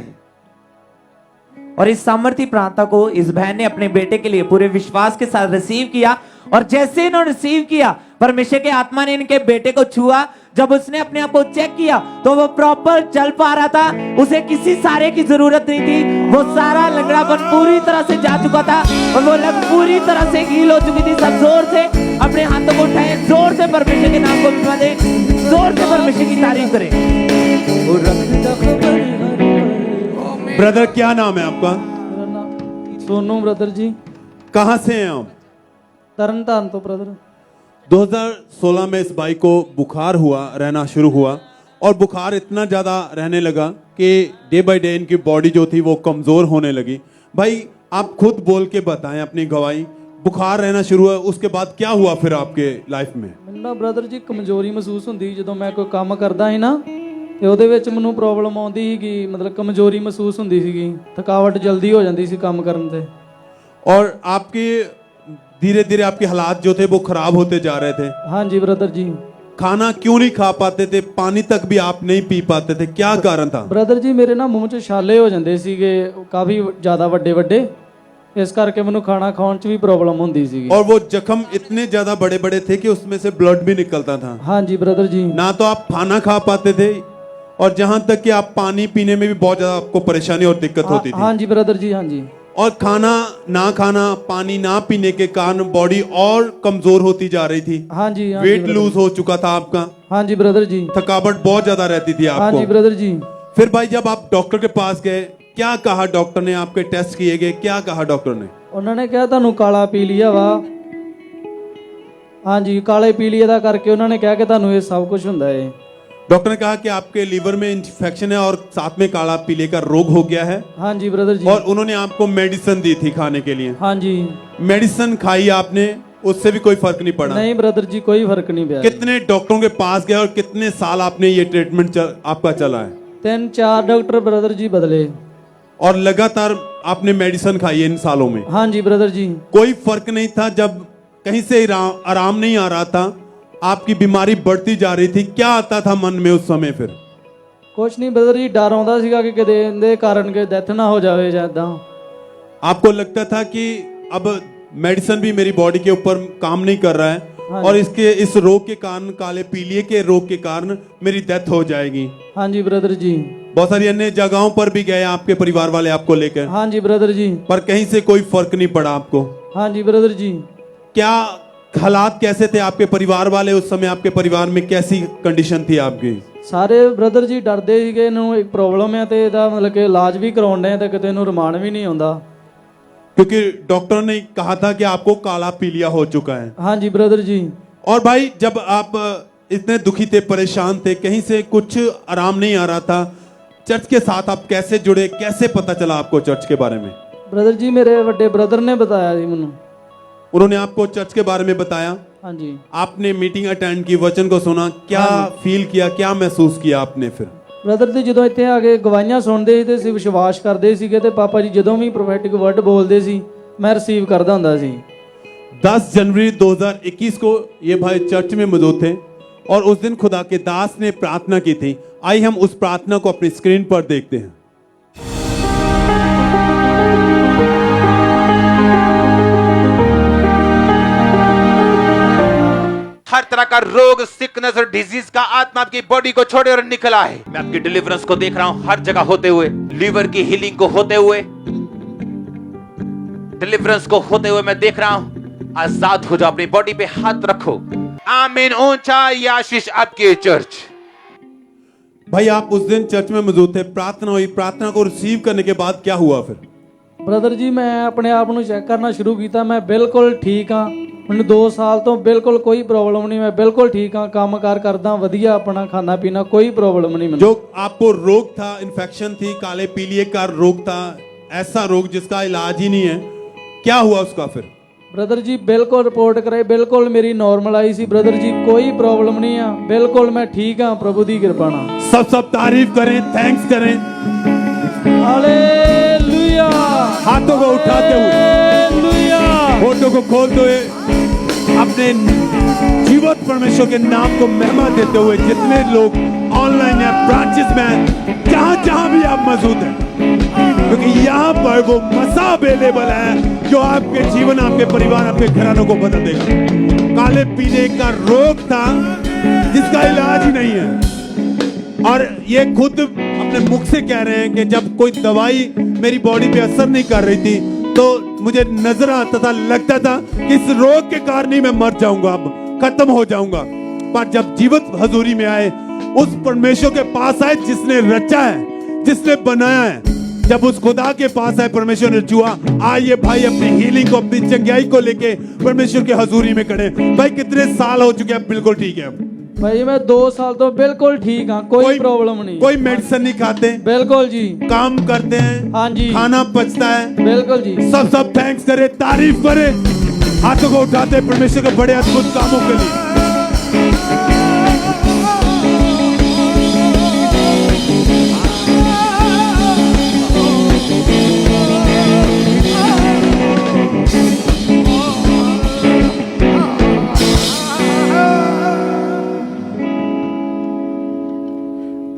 और इस सामर्थ्य प्रार्थना को इस बहन ने अपने बेटे के लिए पूरे विश्वास के साथ रिसीव किया और जैसे इन्होंने रिसीव किया परमेश्वर के आत्मा ने इनके बेटे को छुआ। जब उसने अपने आप को चेक किया तो वो प्रॉपर चल पा रहा था, उसे किसी सहारे की जरूरत नहीं थी। वो सारा लंगड़ापन पूरी तरह से जा चुका था और वो लग पूरी तरह से हील हो चुकी थी। सब जोर से अपने हाथों को उठाए, जोर से परमेश्वर के नाम को उठा दे, जोर से परमेश्वर की तारीफ करें। ब्रदर क्या नाम है आपका? सोनू ब्रदर जी। कहाँ से हैं आप? तरन तारण तो ब्रदर। 2016 में इस भाई को बुखार हुआ, रहना शुरू हुआ और बुखार इतना ज़्यादा रहने लगा कि डे बाय डे इनकी बॉडी जो थी वो कमज़ोर होने लगी। भाई आप खुद बोल के बताएं अपनी गवाही। बुखार रहना शुरू हुआ, उसके बाद क्या हुआ फिर आपके लाइफ में? ਮੈਨੂੰ ਬ੍ਰਦਰ ਜੀ ਕਮਜ਼ੋਰੀ ਮਹਿਸੂਸ ਹੁੰਦੀ ਜਦੋਂ ਮੈਂ ਕੋਈ ਕੰਮ ਕਰਦਾ ਸੀ ਨਾ ਤੇ ਉਹਦੇ ਵਿੱਚ ਮੈਨੂੰ ਪ੍ਰੋਬਲਮ ਆਉਂਦੀ ਸੀਗੀ, ਮਤਲਬ ਕਮਜ਼ੋਰੀ ਮਹਿਸੂਸ ਹੁੰਦੀ ਸੀਗੀ, ਥਕਾਵਟ ਜਲਦੀ ਹੋ ਜਾਂਦੀ ਸੀ ਕੰਮ ਕਰਨ ਤੇ। और आपके धीरे धीरे आपके हालात जो थे वो खराब होते जा रहे थे। हाँ जी ब्रदर जी। खाना क्यों नहीं खा पाते थे, पानी तक भी आप नहीं पी पाते थे, क्या कारण था? ब्रदर जी मेरे ना मूंह 'ਚ ਛਾਲੇ ਹੋ ਜਾਂਦੇ ਸੀਗੇ ਕਾਫੀ ਜ਼ਿਆਦਾ ਵੱਡੇ ਵੱਡੇ, ਇਸ ਕਰਕੇ ਮੈਨੂੰ ਖਾਣਾ ਖਾਣ 'ਚ ਵੀ ਪ੍ਰੋਬਲਮ ਹੁੰਦੀ ਸੀਗੀ। और वो जख्म इतने ज्यादा बड़े बड़े थे कि उसमें से ब्लड भी निकलता था। हाँ जी ब्रदर जी। ना तो आप खाना खा पाते थे और जहां तक कि आप पानी पीने में भी बहुत ज्यादा आपको परेशानी और दिक्कत होती थी। हाँ जी ब्रदर जी। हाँ जी। और खाना ना खाना, पानी ना पीने के कारण बॉडी और कमजोर होती जा रही थी। हाँ जी। वेट लूज हो चुका था आपका। हाँ जी ब्रदर जी। थकावट बहुत ज्यादा रहती थी आपको। हाँ जी ब्रदर जी। फिर भाई जब आप डॉक्टर के पास गए, क्या कहा डॉक्टर ने? आपके टेस्ट किए गए, क्या कहा डॉक्टर ने? उन्होंने कहा ਤੁਹਾਨੂੰ ਕਾਲਾ ਪੀਲੀਆ ਵਾ। हाँ जी, ਕਾਲੇ ਪੀਲੀਏ ਦਾ ਕਰਕੇ ਉਹਨਾਂ ਨੇ ਕਿਹਾ ਕਿ ਤੁਹਾਨੂੰ ਇਹ ਸਭ ਕੁਝ ਹੁੰਦਾ ਹੈ। डॉक्टर ने कहा कि आपके लीवर में इन्फेक्शन है और साथ में काला पीले का रोग हो गया है। हाँ जी ब्रदर जी। और उन्होंने आपको मेडिसिन दी थी खाने के लिए। हाँ जी। मेडिसिन खाई आपने, उससे भी कोई फर्क नहीं पड़ा? नहीं ब्रदर जी, कोई फर्क नहीं पड़ा। कितने डॉक्टरों के पास गए और कितने साल आपने ये ट्रीटमेंट आपका चला है? 3-4 डॉक्टर ब्रदर जी बदले और लगातार आपने मेडिसिन खाई है इन सालों में? हाँ जी ब्रदर जी। कोई फर्क नहीं था? जब कहीं से आराम नहीं आ रहा था, आपकी बीमारी बढ़ती जा रही थी, क्या आता था मन में उस समय? फिर कुछ नहीं ब्रदर जी, डर आਉਂਦਾ ਸੀਗਾ कि किते ਇਹਦੇ कारण के डेथ ना हो जावे ਜਾਂ ਇਦਾਂ। आपको लगता था कि अब मेडिसिन भी मेरी बॉडी के ऊपर काम नहीं कर रहा है और इसके इस रोग के कारण, काले पीलिए के रोग के कारण मेरी डेथ हो जाएगी। हाँ जी ब्रदर जी। बहुत सारी अन्य जगहों पर भी गए आपके परिवार वाले आपको लेकर। हाँ जी ब्रदर जी। पर कहीं से कोई फर्क नहीं पड़ा आपको। हाँ जी ब्रदर जी। क्या हालात कैसे थे आपके परिवार वाले उस समय? आपके परिवार में कैसी कंडीशन थी आपकी? ਸਾਰੇ ਬ੍ਰਦਰ ਜੀ ਡਰਦੇ ਸੀਗੇ ਇਹਨੂੰ ਇੱਕ ਪ੍ਰੋਬਲਮ ਹੈ ਤੇ ਇਹਦਾ ਮਤਲਬ ਕਿ ਇਲਾਜ ਵੀ ਕਰਾਉਣੇ ਤੇ ਕਿਤੇ ਇਹਨੂੰ ਰਮਾਨ ਵੀ ਨਹੀਂ ਆਉਂਦਾ। क्योंकि डॉक्टर ने कहा था कि आपको काला पीलिया हो चुका है। हाँ जी ब्रदर जी। और भाई जब आप इतने दुखी थे, परेशान थे, कहीं से कुछ आराम नहीं आ रहा था, चर्च के साथ आप कैसे जुड़े? कैसे पता चला आपको चर्च के बारे में? ब्रदर जी मेरे बड़े ब्रदर ने बताया जी मैनू। उन्होंने आपको चर्च के बारे में बताया? हाँ जी। आपने मीटिंग अटेंड की, वचन को सुना, क्या फील किया, क्या महसूस किया आपने फिर? ਬ੍ਰਦਰ ਤੇ ਜਦੋਂ ਇੱਥੇ ਆ ਕੇ ਗਵਾਹੀਆਂ ਸੁਣਦੇ ਸੀ ਤੇ ਅਸੀਂ ਵਿਸ਼ਵਾਸ ਕਰਦੇ ਸੀਗੇ ਤੇ ਪਾਪਾ ਜੀ ਜਦੋਂ ਵੀ ਪ੍ਰੋਫੈਟਿਕ ਵਰਡ ਬੋਲਦੇ ਸੀ मैं रिसीव करता ਹੁੰਦਾ ਸੀ। 10 जनवरी 2021 को ये भाई चर्च में मौजूद थे और उस दिन खुदा के दास ने प्रार्थना की थी। आइए हम उस प्रार्थना को अपनी स्क्रीन पर देखते हैं। हर तरह का रोग, सिकनेस और डिजीज का आत्मा आपकी बॉडी को छोड़े और निकला है। मैं आपकी डिलीवरेंस को देख रहा हूं हर जगह होते हुए, लीवर की हीलिंग को होते हुए, डिलीवरेंस को होते हुए मैं देख रहा हूं। आजाद हो जाओ, अपनी बॉडी पे हाथ रखो। आमीन। ऊंचा ये आशीष आपके चर्च। भाई आप उस दिन चर्च में मौजूद थे, प्रार्थना हुई, प्रार्थना को रिसीव करने के बाद क्या हुआ फिर? ब्रदर जी मैं अपने आप ਨੂੰ ਚੈੱਕ ਕਰਨਾ ਸ਼ੁਰੂ ਕੀਤਾ। मैं बिल्कुल ठीक हाँ, ਮੈਨੂੰ 2 ਸਾਲ ਤੋਂ ਬਿਲਕੁਲ ਕੋਈ ਪ੍ਰੋਬਲਮ ਨਹੀਂ। मैं बिल्कुल ठीक हाँ, ਕੰਮਕਾਰ ਕਰਦਾ ਵਧੀਆ, ਆਪਣਾ ਖਾਣਾ ਪੀਣਾ ਕੋਈ ਪ੍ਰੋਬਲਮ नहीं ਮੈਨੂੰ। जो आपको रोग था, इन्फेक्शन थी, काले पीलिए का रोग था, ऐसा रोग जिसका इलाज ही नहीं है, क्या हुआ उसका फिर? ब्रदर जी बिल्कुल रिपोर्ट कराई, बिल्कुल मेरी नॉर्मल आई सी। ब्रदर जी कोई प्रॉब्लम नहीं है, बिल्कुल मैं ठीक हाँ प्रभु दी कृपा नाल। सब तारीफ करें, थैंक्स करें। हालेलुया। हाथों को उठाते हुए, हालेलुया, होठों को खोलते हुए अपने जीवित परमेश्वर के नाम को महिमा देते हुए जितने लोग ऑनलाइन है, ब्रांचेस में, जहां भी आप मौजूद हैं, क्योंकि यहाँ पर वो मसा अवेलेबल है जो आपके जीवन, आपके परिवार, आपके घरानों को बदल देगा। काले पीले का रोग था जिसका इलाज ही नहीं है, और ये खुद अपने मुख से कह रहे हैं कि जब कोई दवाई मेरी बॉडी पे असर नहीं कर रही थी तो मुझे नजर आता था, लगता था कि इस रोग के कारण ही मैं मर जाऊंगा, अब खत्म हो जाऊंगा। पर जब जीवित हजूरी में आए, उस परमेश्वर के पास आए जिसने रचा है, जिसने बनाया है, जब उस खुदा के पास आए, परमेश्वर ने जुआ, आइए भाई अपनी हीलिंग को, अपनी चंगाई को लेके परमेश्वर के हजूरी में खड़े। भाई कितने साल हो चुके हैं? बिल्कुल ठीक है भाई, मैं 2 साल तो बिल्कुल ठीक हाँ, कोई प्रॉब्लम नहीं। कोई मेडिसिन नहीं खाते? बिल्कुल जी। काम करते हैं? हाँ जी। खाना पचता है? बिल्कुल जी। सब थैंक्स करे, तारीफ करे, हाथों को उठाते परमेश्वर के बड़े अद्भुत कामों के लिए।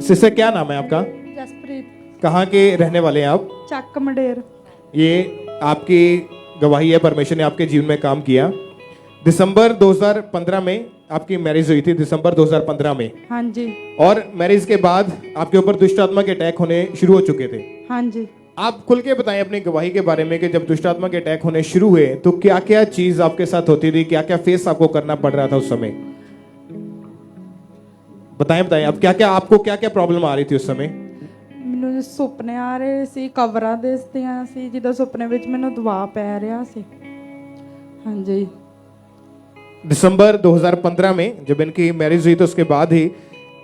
सिस्टर क्या नाम है आपका? जसप्रीत। कहाँ के रहने वाले हैं आप? चक मंडेर। ये आपकी गवाही है, परमेश्वर ने आपके जीवन में काम किया। दिसंबर 2015 में आपकी मैरिज हुई थी, दिसंबर 2015 में। हाँ जी। और मैरिज के बाद आपके ऊपर दुष्ट आत्मा के अटैक होने शुरू हो चुके थे। हाँ जी। आप खुल के बताएं अपनी गवाही के बारे में कि जब दुष्ट आत्मा के अटैक होने शुरू हुए तो क्या क्या चीज आपके साथ होती थी, क्या क्या फेस आपको करना पड़ रहा था उस समय? बताएं अब आपको क्या क्या प्रॉब्लम आ रही थी उस समय? ਮੈਨੂੰ ਸੁਪਨੇ ਆ ਰਹੇ ਸੀ, ਕਵਰਾਂ ਦਿਸਦੀਆਂ ਸੀ, ਜਿੱਦਾਂ ਸੁਪਨੇ ਵਿੱਚ ਮੈਨੂੰ ਦਬਾਅ ਪੈ ਰਿਹਾ ਸੀ। ਹਾਂਜੀ। दिसंबर 2015 में जब इनकी मैरिज हुई तो उसके बाद ही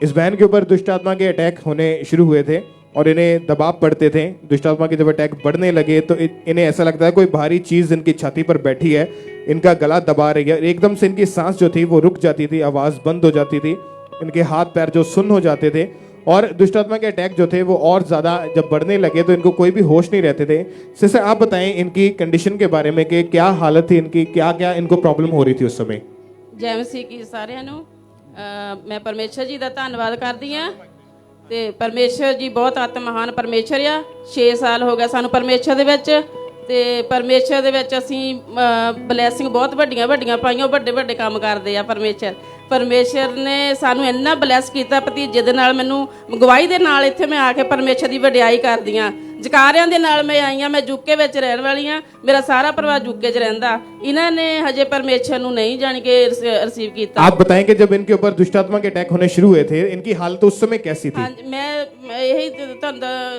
इस बहन के ऊपर दुष्ट आत्मा के अटैक होने शुरू हुए थे और इन्हें दबाव पड़ते थे। दुष्ट आत्मा के जब अटैक बढ़ने लगे तो इन्हें ऐसा लगता है कोई भारी चीज इनकी छाती पर बैठी है, इनका गला दबा रही है। एकदम से इनकी सांस जो थी वो रुक जाती थी, आवाज बंद हो जाती थी, इनके हाथ पैर जो सुन्न हो जाते थे, और दुष्ट आत्मा के अटैक जो थे वो और ज्यादा जब बढ़ने लगे तो इनको कोई भी होश नहीं रहते थे। सिस्टर आप बताएं इनकी कंडीशन के बारे में कि क्या हालत थी इनकी, क्या क्या इनको प्रॉब्लम हो रही थी उस समय? जय मसीह की सारिਆਂ ਨੂੰ मैं परमेश्वर जी ਦਾ ਧੰਨਵਾਦ ਕਰਦੀ ਆ ਤੇ ਪਰਮੇਸ਼ਰ ਜੀ ਬਹੁਤ ਆਤਮਹਾਨ ਪਰਮੇਸ਼ਰ ਆ। 6 ਸਾਲ ਹੋ ਗਏ ਸਾਨੂੰ ਪਰਮੇਸ਼ਰ ਦੇ ਵਿੱਚ, ਤੇ ਪਰਮੇਸ਼ਰ ਦੇ ਵਿੱਚ ਅਸੀਂ ਬਲੇਸਿੰਗ ਬਹੁਤ ਵੱਡੀਆਂ ਵੱਡੀਆਂ ਪਾਈਆਂ, ਵੱਡੇ ਵੱਡੇ ਕੰਮ ਕਰਦੇ ਆ ਪਰਮੇਸ਼ਰ। ਪਰਮੇਸ਼ਰ ਨੇ ਸਾਨੂੰ ਇੰਨਾ ਬਲੈਸ ਕੀਤਾ ਭਤੀਜੇ ਦੇ ਨਾਲ। ਮੈਨੂੰ ਗਵਾਹੀ ਦੇ ਨਾਲ ਇੱਥੇ ਮੈਂ ਆ ਕੇ ਪਰਮੇਸ਼ਰ ਦੀ ਵਡਿਆਈ ਕਰਦੀ ਹਾਂ। ਜਕਾਰਿਆਂ ਦੇ ਨਾਲ ਮੈਂ ਆਈ ਹਾਂ। ਮੈਂ ਯੂਕੇ ਵਿੱਚ ਰਹਿਣ ਵਾਲੀ ਹਾਂ। ਮੇਰਾ ਸਾਰਾ ਪਰਿਵਾਰ ਯੂਕੇ 'ਚ ਰਹਿੰਦਾ। ਇਹਨਾਂ ਨੇ ਹਜੇ ਪਰਮੇਸ਼ਰ ਨੂੰ नहीं जान के रिसीव किया। आप बताएं कि जब इनके ऊपर दुष्टात्मा के अटैक होने शुरू हुए थे, इनकी हालत उस समय कैसी थी? मैं यही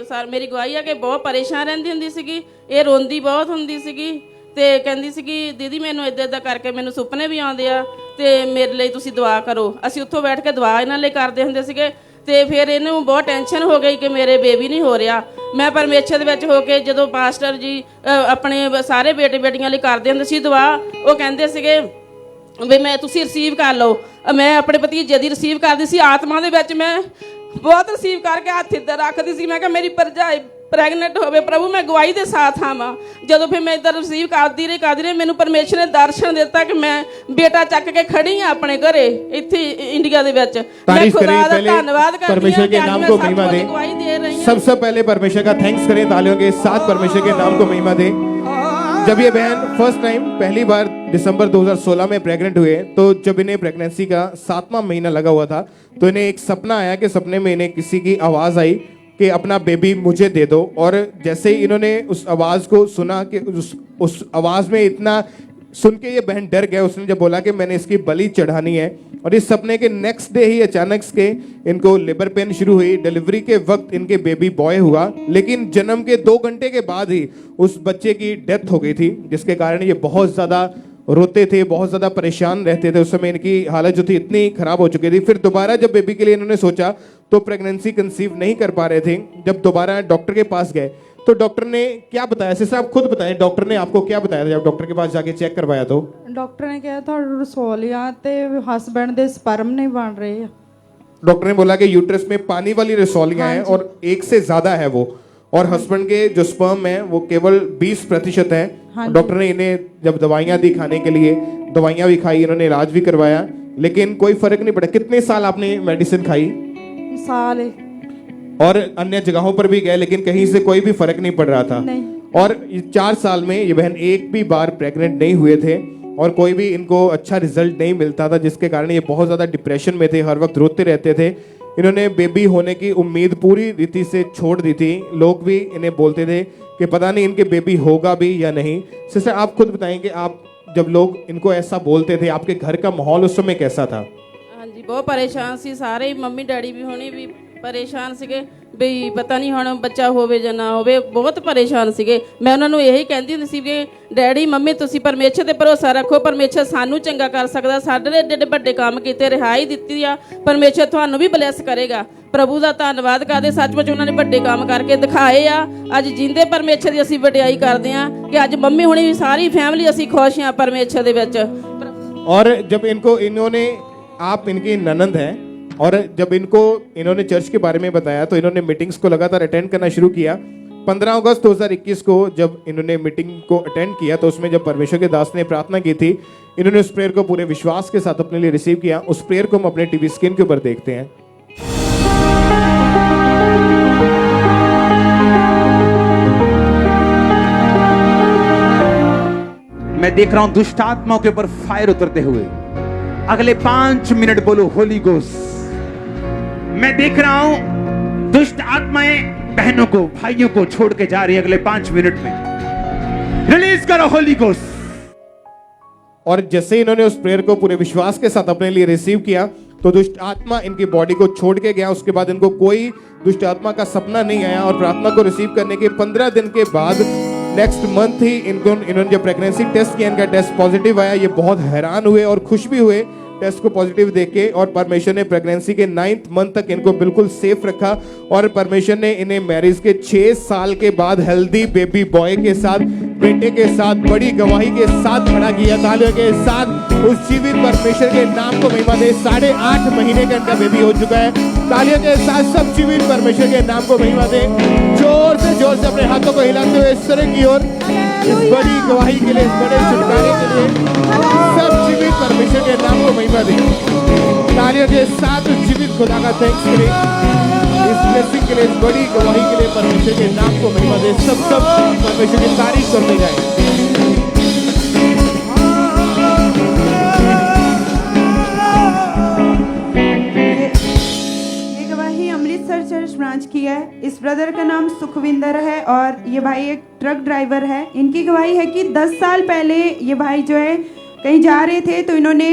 सर मेरी गवाही है कि बहुत परेशान रहती हुंदी सीगी। ये रोंदी बहुत हुंदी सीगी ਤੇ ਕਹਿੰਦੀ ਸੀਗੀ ਦੀਦੀ ਮੈਨੂੰ ਇਦਾਂ ਇਦਾਂ ਕਰਕੇ ਮੈਨੂੰ ਸੁਪਨੇ ਵੀ ਆਉਂਦੇ ਆ ਤੇ ਮੇਰੇ ਲਈ ਤੁਸੀਂ ਦੁਆ ਕਰੋ। ਅਸੀਂ ਉੱਥੋਂ ਬੈਠ ਕੇ ਦੁਆ ਇਹਨਾਂ ਲਈ ਕਰਦੇ ਹੁੰਦੇ ਸੀਗੇ। ਤੇ ਫਿਰ ਇਹਨੂੰ ਬਹੁਤ ਟੈਨਸ਼ਨ ਹੋ ਗਈ ਕਿ ਮੇਰੇ ਬੇਬੀ ਨਹੀਂ ਹੋ ਰਿਹਾ। ਮੈਂ ਪਰਮੇਸ਼ਰ ਦੇ ਵਿੱਚ ਹੋ ਕੇ ਜਦੋਂ ਪਾਸਟਰ ਜੀ ਆਪਣੇ ਸਾਰੇ ਬੇਟੇ ਬੇਟੀਆਂ ਲਈ ਕਰਦੇ ਹੁੰਦੇ ਸੀ ਦੁਆ, ਉਹ ਕਹਿੰਦੇ ਸੀਗੇ ਵੀ ਮੈਂ ਤੁਸੀਂ ਰਿਸੀਵ ਕਰ ਲਓ। ਮੈਂ ਆਪਣੇ ਭਤੀਜੇ ਦੀ ਰਿਸੀਵ ਕਰਦੀ ਸੀ ਆਤਮਾ ਦੇ ਵਿੱਚ। ਮੈਂ ਬਹੁਤ ਰਿਸੀਵ ਕਰਕੇ ਹੱਥ ਇੱਧਰ ਰੱਖਦੀ ਸੀ। ਮੈਂ ਕਿਹਾ ਮੇਰੀ ਭਰਜਾਈ ਪ੍ਰੈਗਨੈਂਟ ਹੋਵੇ ਪ੍ਰਭੂ ਮੈਂ ਗਵਾਹੀ ਦੇ ਸਾਥ ਆਵਾਂ। ਜਦੋਂ ਫਿਰ ਮੈਂ ਇੱਧਰ ਰਿਸੀਵ ਕਰਦੀ ਰਹੀ ਮੈਨੂੰ ਪਰਮੇਸ਼ਰ ਨੇ ਦਰਸ਼ਨ ਦਿੱਤਾ ਕਿ ਮੈਂ ਬੇਟਾ ਚੱਕ ਕੇ ਖੜੀ ਹਾਂ ਆਪਣੇ ਘਰੇ ਇੱਥੇ ਇੰਡੀਆ ਦੇ ਵਿੱਚ। ਮੈਂ ਖੁਦਾ ਦਾ ਧੰਨਵਾਦ ਕਰਦੀ ਹਾਂ परमेश्वर के नाम को महिमा दे। सबसे पहले परमेश्वर का थैंक्स करें तालियों के साथ, परमेश्वर के नाम को महिमा दे। जब ये बहन फर्स्ट टाइम पहली बार दिसंबर 2016 में प्रेग्नेंट हुए, तो जब इन्हें प्रेगनेंसी का 7वां महीना लगा हुआ था, तो इन्हें एक सपना आया कि सपने में इन्हें किसी की आवाज़ आई कि अपना बेबी मुझे दे दो। और जैसे ही इन्होंने उस आवाज़ को सुना कि उस आवाज़ में इतना सुन के ये बहन डर गए। उसने जब बोला कि मैंने इसकी बलि चढ़ानी है, और इस सपने के नेक्स्ट डे ही अचानक से इनको लेबर पेन शुरू हुई। डिलीवरी के वक्त इनके बेबी बॉय हुआ, लेकिन जन्म के 2 घंटे के बाद ही उस बच्चे की डेथ हो गई थी, जिसके कारण ये बहुत ज़्यादा रोते थे, बहुत ज़्यादा परेशान रहते थे। उस समय इनकी हालत जो थी इतनी खराब हो चुकी थी। फिर दोबारा जब बेबी के लिए इन्होंने सोचा तो प्रेगनेंसी कंसीव नहीं कर पा रहे थे। जब दोबारा डॉक्टर के पास गए तो डॉक्टर ने क्या बताया? सिस्टर आप खुद बताएं, डॉक्टर ने आपको क्या बताया था जब डॉक्टर के पास जाके चेक करवाया? तो डॉक्टर ने कहा था रसोलियां ते हस्बैंड दे स्पर्म नहीं बन रहे। डॉक्टर ने बोला कि यूट्रस में पानी वाली रसौलियां हैं और 1 से ज्यादा है वो, और हस्बैंड के जो स्पर्म है वो केवल 20% है। डॉक्टर ने इन्हें जब दवाइयां दी खाने के लिए, दवाइयां भी खाई, इन्होंने इलाज भी करवाया, लेकिन कोई फर्क नहीं पड़ा। कितने साल आपने मेडिसिन खाई? साल। और अन्य जगहों पर भी गए, लेकिन कहीं से कोई भी फर्क नहीं पड़ रहा था। नहीं। और 4 साल में ये बहन एक भी बार प्रेग्नेंट नहीं हुए थे, और कोई भी इनको अच्छा रिजल्ट नहीं मिलता था, जिसके कारण ये बहुत ज़्यादा डिप्रेशन में थे, हर वक्त रोते रहते थे। इन्होंने बेबी होने की उम्मीद पूरी रीति से छोड़ दी थी। लोग भी इन्हें बोलते थे कि पता नहीं इनके बेबी होगा भी या नहीं। सिस्टर आप खुद बताएं कि आप जब लोग इनको ऐसा बोलते थे, आपके घर का माहौल उस समय कैसा था? हाँ जी बहुत परेशान सी सारे, मम्मी डैडी भी होनी भी परेशान ਸੀਗੇ ਵੀ ਪਤਾ ਨਹੀਂ ਹੁਣ ਬੱਚਾ ਹੋਵੇ ਜਾਂ ਨਾ ਹੋਵੇ। ਬਹੁਤ ਪਰੇਸ਼ਾਨ ਸੀਗੇ। ਮੈਂ ਉਹਨਾਂ ਨੂੰ ਇਹੀ ਕਹਿੰਦੀ ਹੁੰਦੀ ਸੀ ਕਿ ਡੈਡੀ ਮੰਮੀ ਤੁਸੀਂ ਪਰਮੇਸ਼ਰ ਤੇ ਭਰੋਸਾ ਰੱਖੋ, ਪਰਮੇਸ਼ਰ ਸਾਨੂੰ ਚੰਗਾ ਕਰ ਸਕਦਾ। ਸਾਡੇ ਲਈ ਏਡੇ ਵੱਡੇ ਕੰਮ ਕੀਤੇ, ਰਿਹਾਈ ਦਿੱਤੀ ਆ, ਪਰਮੇਸ਼ਰ ਤੁਹਾਨੂੰ ਵੀ ਬਲੈਸ ਕਰੇਗਾ। ਪ੍ਰਭੂ ਦਾ ਧੰਨਵਾਦ ਕਰਦੇ, ਸੱਚਮੁੱਚ ਉਹਨਾਂ ਨੇ ਵੱਡੇ ਕੰਮ ਕਰਕੇ ਦਿਖਾਏ ਆ। ਅੱਜ ਜਿੰਦੇ ਪਰਮੇਸ਼ਰ ਦੀ ਅਸੀਂ ਵਡਿਆਈ ਕਰਦੇ ਆ ਕਿ ਅੱਜ ਮੰਮੀ ਹੁਣੀ ਵੀ ਸਾਰੀ ਫੈਮਿਲੀ ਅਸੀਂ ਖੁਸ਼ ਆ ਪਰਮੇਸ਼ਰ ਦੇ ਵਿੱਚ। और जब इनको इन्होंने, आप इनकी ननंद हैं, और जब इनको इन्होंने चर्च के बारे में बताया तो इन्होंने मीटिंग्स को लगातार अटेंड करना शुरू किया। 15 अगस्त 2021 को जब इन्होंने मीटिंग को अटेंड किया, तो उसमें जब परमेश्वर के दास ने प्रार्थना की थी, इन्होंने उस प्रेयर को पूरे विश्वास के साथ अपने लिए रिसीव किया। उस प्रेयर को हम अपने टीवी स्क्रीन के ऊपर देखते हैं। मैं देख रहा हूं दुष्ट आत्माओं के ऊपर फायर उतरते हुए। अगले 5 मिनट बोलो होली गोस्ट। मैं देख रहा हूं दुष्ट आत्माएं बहनों को, भाइयों को छोड़ के जा रही है। अगले 5 मिनट में रिलीज करो होली गोस्ट। और जैसे इन्होंने उस प्रेयर को पूरे विश्वास के साथ अपने लिए रिसीव किया, तो दुष्ट आत्मा इनकी बॉडी को छोड़ के गया। उसके बाद इनको कोई दुष्ट आत्मा का सपना नहीं आया। और प्रार्थना को रिसीव करने के 15 दिन के बाद नेक्स्ट मंथ ही इन्होंने जब प्रेगनेंसी टेस्ट किया, इनका टेस्ट पॉजिटिव आया। ये बहुत हैरान हुए और खुश भी हुए टेस्ट को पॉजिटिव देख के। और परमेश्वर ने प्रेगनेंसी के 9th मंथ तक इनको बिल्कुल सेफ रखा। और परमेश्वर ने इन्हें मैरिज के 6 साल के बाद हेल्दी बेबी बॉय के साथ, बेटे के साथ, बड़ी गवाही के साथ खड़ा किया। तालियों के साथ उस जीवित परमेश्वर के नाम को महिमा दे। 8.5 महीने का इनका बेबी हो चुका है। तालियों के साथ सब जीवित परमेश्वर के नाम को महिमा दे। जोर से अपने हाथों को हिलाते हुए ईश्वर की ओर, इस बड़ी गवाही के लिए, इस बड़े छुटकारे के लिए सब जीवित परमेश्वर के नाम को महिमा दे। तालियों के साथ जीवित खुदा का थैंक्स करें इस ब्लेसिंग के लिए, इस बड़ी गवाही के लिए। परमेश्वर के नाम को महिमा दे। सब परमेश्वर की तारीफ करते जाए। अमृतसर चर्च ब्रांच की है। इस ब्रदर का नाम सुखविंदर है और ये भाई एक ट्रक ड्राइवर है। इनकी गवाही है कि 10 साल पहले ये भाई जो है कहीं जा रहे थे तो इन्होंने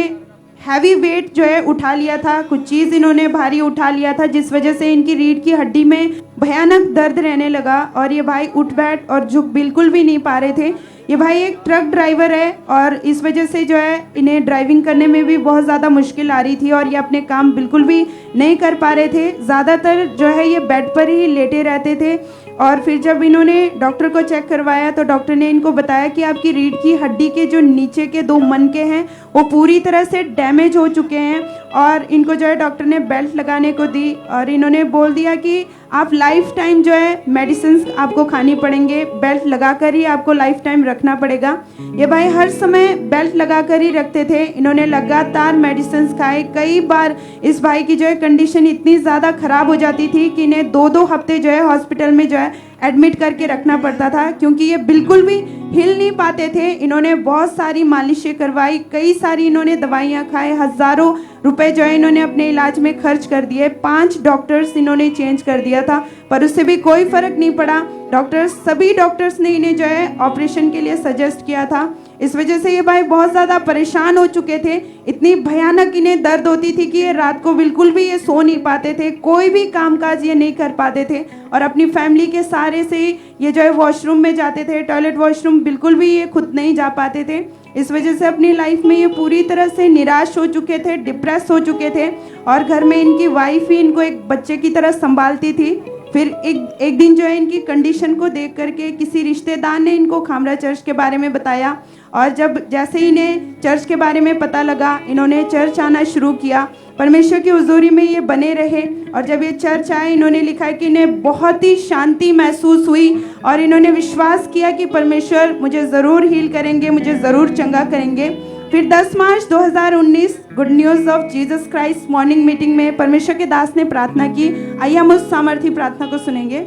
हैवी वेट जो है उठा लिया था, कुछ चीज़ इन्होंने भारी उठा लिया था जिस वजह से इनकी रीढ़ की हड्डी में भयानक दर्द रहने लगा और ये भाई उठ बैठ और झुक बिल्कुल भी नहीं पा रहे थे। ये भाई एक ट्रक ड्राइवर है और इस वजह से जो है इन्हें ड्राइविंग करने में भी बहुत ज़्यादा मुश्किल आ रही थी और ये अपने काम बिल्कुल भी नहीं कर पा रहे थे। ज़्यादातर जो है ये बेड पर ही लेटे रहते थे और फिर जब इन्होंने डॉक्टर को चेक करवाया तो डॉक्टर ने इनको बताया कि आपकी रीढ़ की हड्डी के जो नीचे के 2 मनके हैं वो पूरी तरह से डैमेज हो चुके हैं और इनको जो है डॉक्टर ने बेल्ट लगाने को दी और इन्होंने बोल दिया कि आप लाइफ टाइम जो है मेडिसिन आपको खानी पड़ेंगे, बेल्ट लगाकर ही आपको लाइफ टाइम रखना पड़ेगा। ये भाई हर समय बेल्ट लगाकर ही रखते थे। इन्होंने लगातार मेडिसिन खाए। कई बार इस भाई की जो है कंडीशन इतनी ज़्यादा ख़राब हो जाती थी कि इन्हें 2-2 हफ्ते जो है हॉस्पिटल में जो है एडमिट करके रखना पड़ता था क्योंकि ये बिल्कुल भी हिल नहीं पाते थे। इन्होंने बहुत सारी मालिशें करवाई, कई सारी इन्होंने दवाइयाँ खाए, हज़ारों रुपए जो है इन्होंने अपने इलाज में खर्च कर दिए। 5 डॉक्टर्स इन्होंने चेंज कर दिया था पर उससे भी कोई फ़र्क नहीं पड़ा। सभी डॉक्टर्स ने इन्हें जो है ऑपरेशन के लिए सजेस्ट किया था। इस वजह से ये भाई बहुत ज़्यादा परेशान हो चुके थे। इतनी भयानक इन्हें दर्द होती थी कि ये रात को बिल्कुल भी ये सो नहीं पाते थे, कोई भी कामकाज ये नहीं कर पाते थे और अपनी फैमिली के सहारे से ये जो है वॉशरूम में जाते थे, टॉयलेट वॉशरूम बिल्कुल भी ये खुद नहीं जा पाते थे। इस वजह से अपनी लाइफ में ये पूरी तरह से निराश हो चुके थे, डिप्रेस हो चुके थे और घर में इनकी वाइफ ही इनको एक बच्चे की तरह संभालती थी। फिर एक दिन जो है इनकी कंडीशन को देख करके किसी रिश्तेदार ने इनको खामरा चर्च के बारे में बताया और जैसे ही इन्हें चर्च के बारे में पता लगा इन्होंने चर्च आना शुरू किया। परमेश्वर की हुजूरी में ये बने रहे और जब ये चर्च आए इन्होंने लिखा है कि इन्हें बहुत ही शांति महसूस हुई और इन्होंने विश्वास किया कि परमेश्वर मुझे ज़रूर हील करेंगे, मुझे ज़रूर चंगा करेंगे। फिर 10 मार्च 2019 good news of Jesus Christ morning meeting में परमेश्वर के दास ने प्रार्थना की। आइए हम उस सामर्थी प्रार्थना को सुनेंगे।